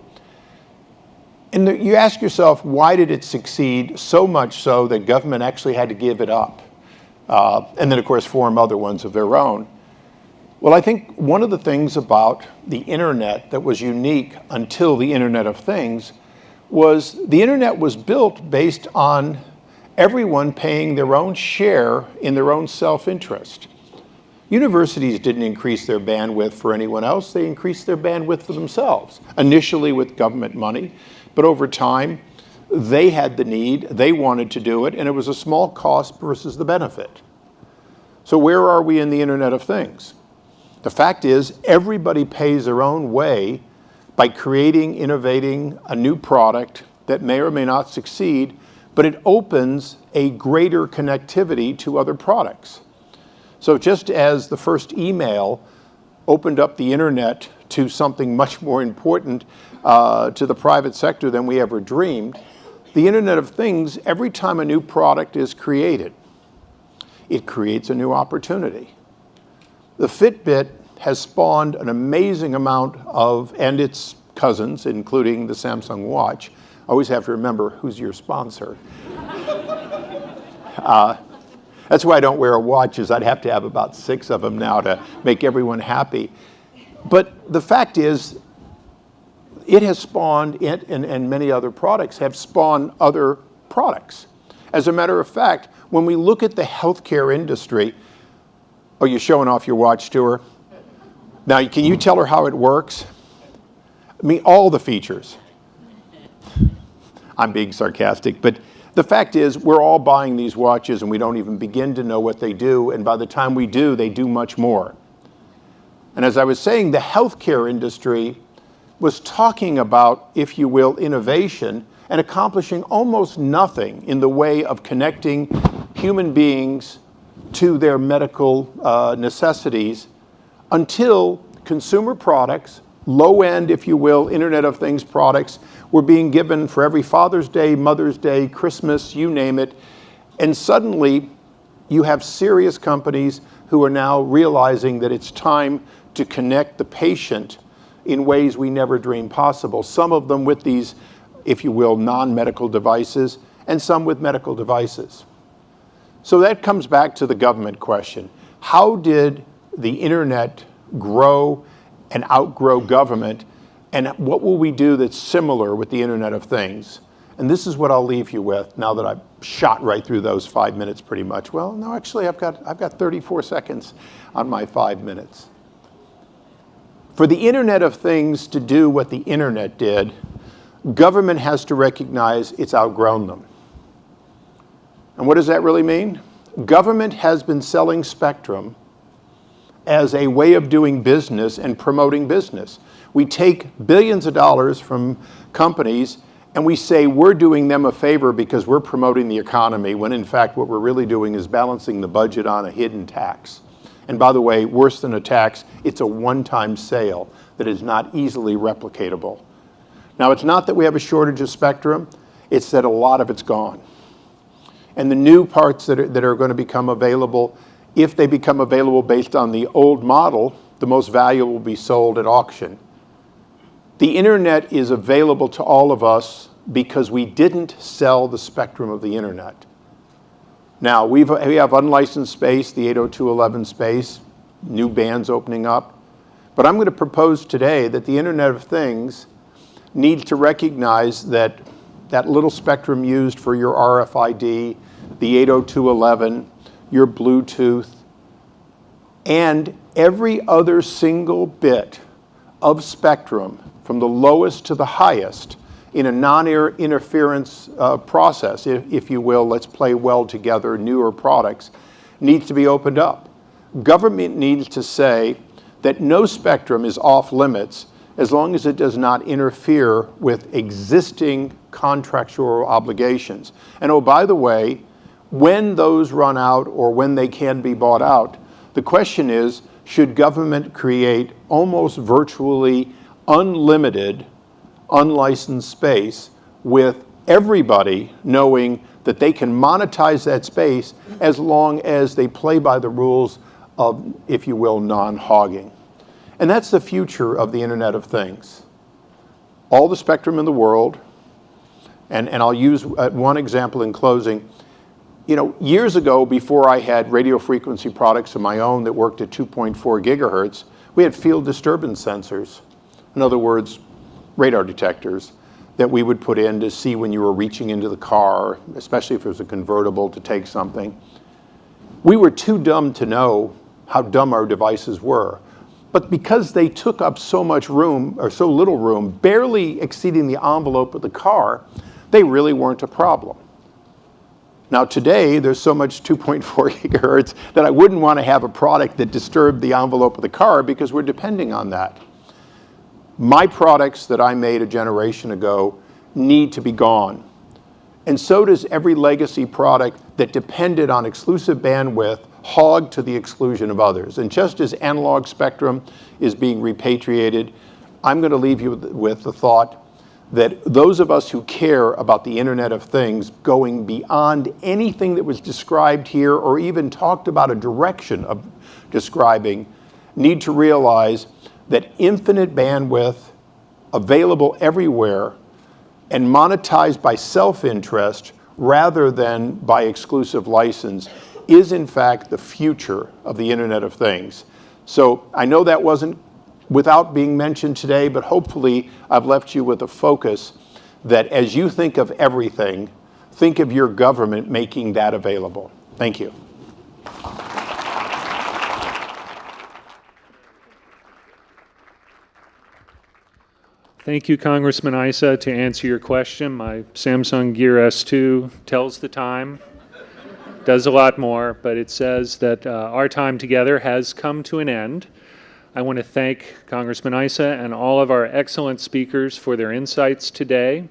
And you ask yourself, why did it succeed so much so that government actually had to give it up? And then, of course, form other ones of their own. Well, I think one of the things about the Internet that was unique until the Internet of Things was the Internet was built based on everyone paying their own share in their own self-interest. Universities didn't increase their bandwidth for anyone else. They increased their bandwidth for themselves, initially with government money, but over time, they had the need, they wanted to do it, and it was a small cost versus the benefit. So where are we in the Internet of Things? The fact is, everybody pays their own way by creating, innovating a new product that may or may not succeed, but it opens a greater connectivity to other products. So just as the first email opened up the Internet to something much more important to the private sector than we ever dreamed, the Internet of Things, every time a new product is created, it creates a new opportunity. The Fitbit has spawned an amazing amount of, and its cousins, including the Samsung Watch. Always have to remember who's your sponsor. That's why I don't wear watches. I'd have to have about 6 of them now to make everyone happy. But the fact is, it has spawned, it and many other products have spawned other products. As a matter of fact, when we look at the healthcare industry, oh, you're showing off your watch to her? Now, can you tell her how it works? I mean, all the features. I'm being sarcastic, but the fact is we're all buying these watches and we don't even begin to know what they do, and by the time we do, they do much more. And as I was saying, the healthcare industry was talking about, if you will, innovation and accomplishing almost nothing in the way of connecting human beings to their medical necessities until consumer products, low-end, if you will, Internet of Things products were being given for every Father's Day, Mother's Day, Christmas, you name it. And suddenly, you have serious companies who are now realizing that it's time to connect the patient in ways we never dreamed possible, some of them with these, if you will, non-medical devices, and some with medical devices. So that comes back to the government question. How did the internet grow and outgrow government, and what will we do that's similar with the Internet of Things? And this is what I'll leave you with now that I've shot right through those 5 minutes pretty much. Well, no, actually I've got 34 seconds on my 5 minutes. For the Internet of Things to do what the Internet did, government has to recognize it's outgrown them. And what does that really mean? Government has been selling spectrum as a way of doing business and promoting business. We take billions of dollars from companies and we say we're doing them a favor because we're promoting the economy, when in fact what we're really doing is balancing the budget on a hidden tax. And by the way, worse than a tax, it's a one-time sale that is not easily replicatable. Now, it's not that we have a shortage of spectrum, it's that a lot of it's gone. And the new parts that are going to become available, if they become available based on the old model, the most valuable will be sold at auction. The internet is available to all of us because we didn't sell the spectrum of the internet. Now, we have unlicensed space, the 802.11 space, new bands opening up. But I'm going to propose today that the Internet of Things needs to recognize that that little spectrum used for your RFID, the 802.11, your Bluetooth, and every other single bit of spectrum from the lowest to the highest in a non-interference process, if you will, let's play well together, newer products, needs to be opened up. Government needs to say that no spectrum is off limits as long as it does not interfere with existing contractual obligations. And oh, by the way, when those run out or when they can be bought out, the question is, should government create almost virtually unlimited, unlicensed space with everybody knowing that they can monetize that space as long as they play by the rules of, if you will, non-hogging. And that's the future of the Internet of Things. All the spectrum in the world, and I'll use one example in closing. You know, years ago, before I had radio frequency products of my own that worked at 2.4 gigahertz, we had field disturbance sensors. In other words, radar detectors that we would put in to see when you were reaching into the car, especially if it was a convertible to take something. We were too dumb to know how dumb our devices were. But because they took up so much room, or so little room, barely exceeding the envelope of the car, they really weren't a problem. Now today, there's so much 2.4 gigahertz that I wouldn't want to have a product that disturbed the envelope of the car because we're depending on that. My products that I made a generation ago need to be gone. And so does every legacy product that depended on exclusive bandwidth hogged to the exclusion of others. And just as analog spectrum is being repatriated, I'm going to leave you with the thought that those of us who care about the Internet of Things going beyond anything that was described here or even talked about a direction of describing need to realize that infinite bandwidth available everywhere and monetized by self-interest rather than by exclusive license is in fact the future of the Internet of Things. So I know that wasn't without being mentioned today, but hopefully I've left you with a focus that as you think of everything, think of your government making that available. Thank you. Thank you, Congressman Issa. To answer your question, my Samsung Gear S2 tells the time, does a lot more, but it says that our time together has come to an end. I want to thank Congressman Issa and all of our excellent speakers for their insights today.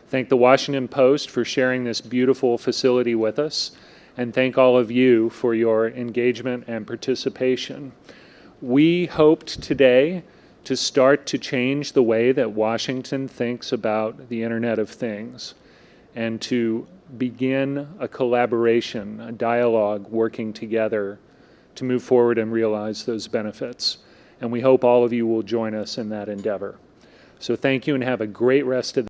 Thank the Washington Post for sharing this beautiful facility with us, and thank all of you for your engagement and participation. We hoped today to start to change the way that Washington thinks about the Internet of Things and to begin a collaboration, a dialogue, working together to move forward and realize those benefits. and we hope all of you will join us in that endeavor. So thank you and have a great rest of the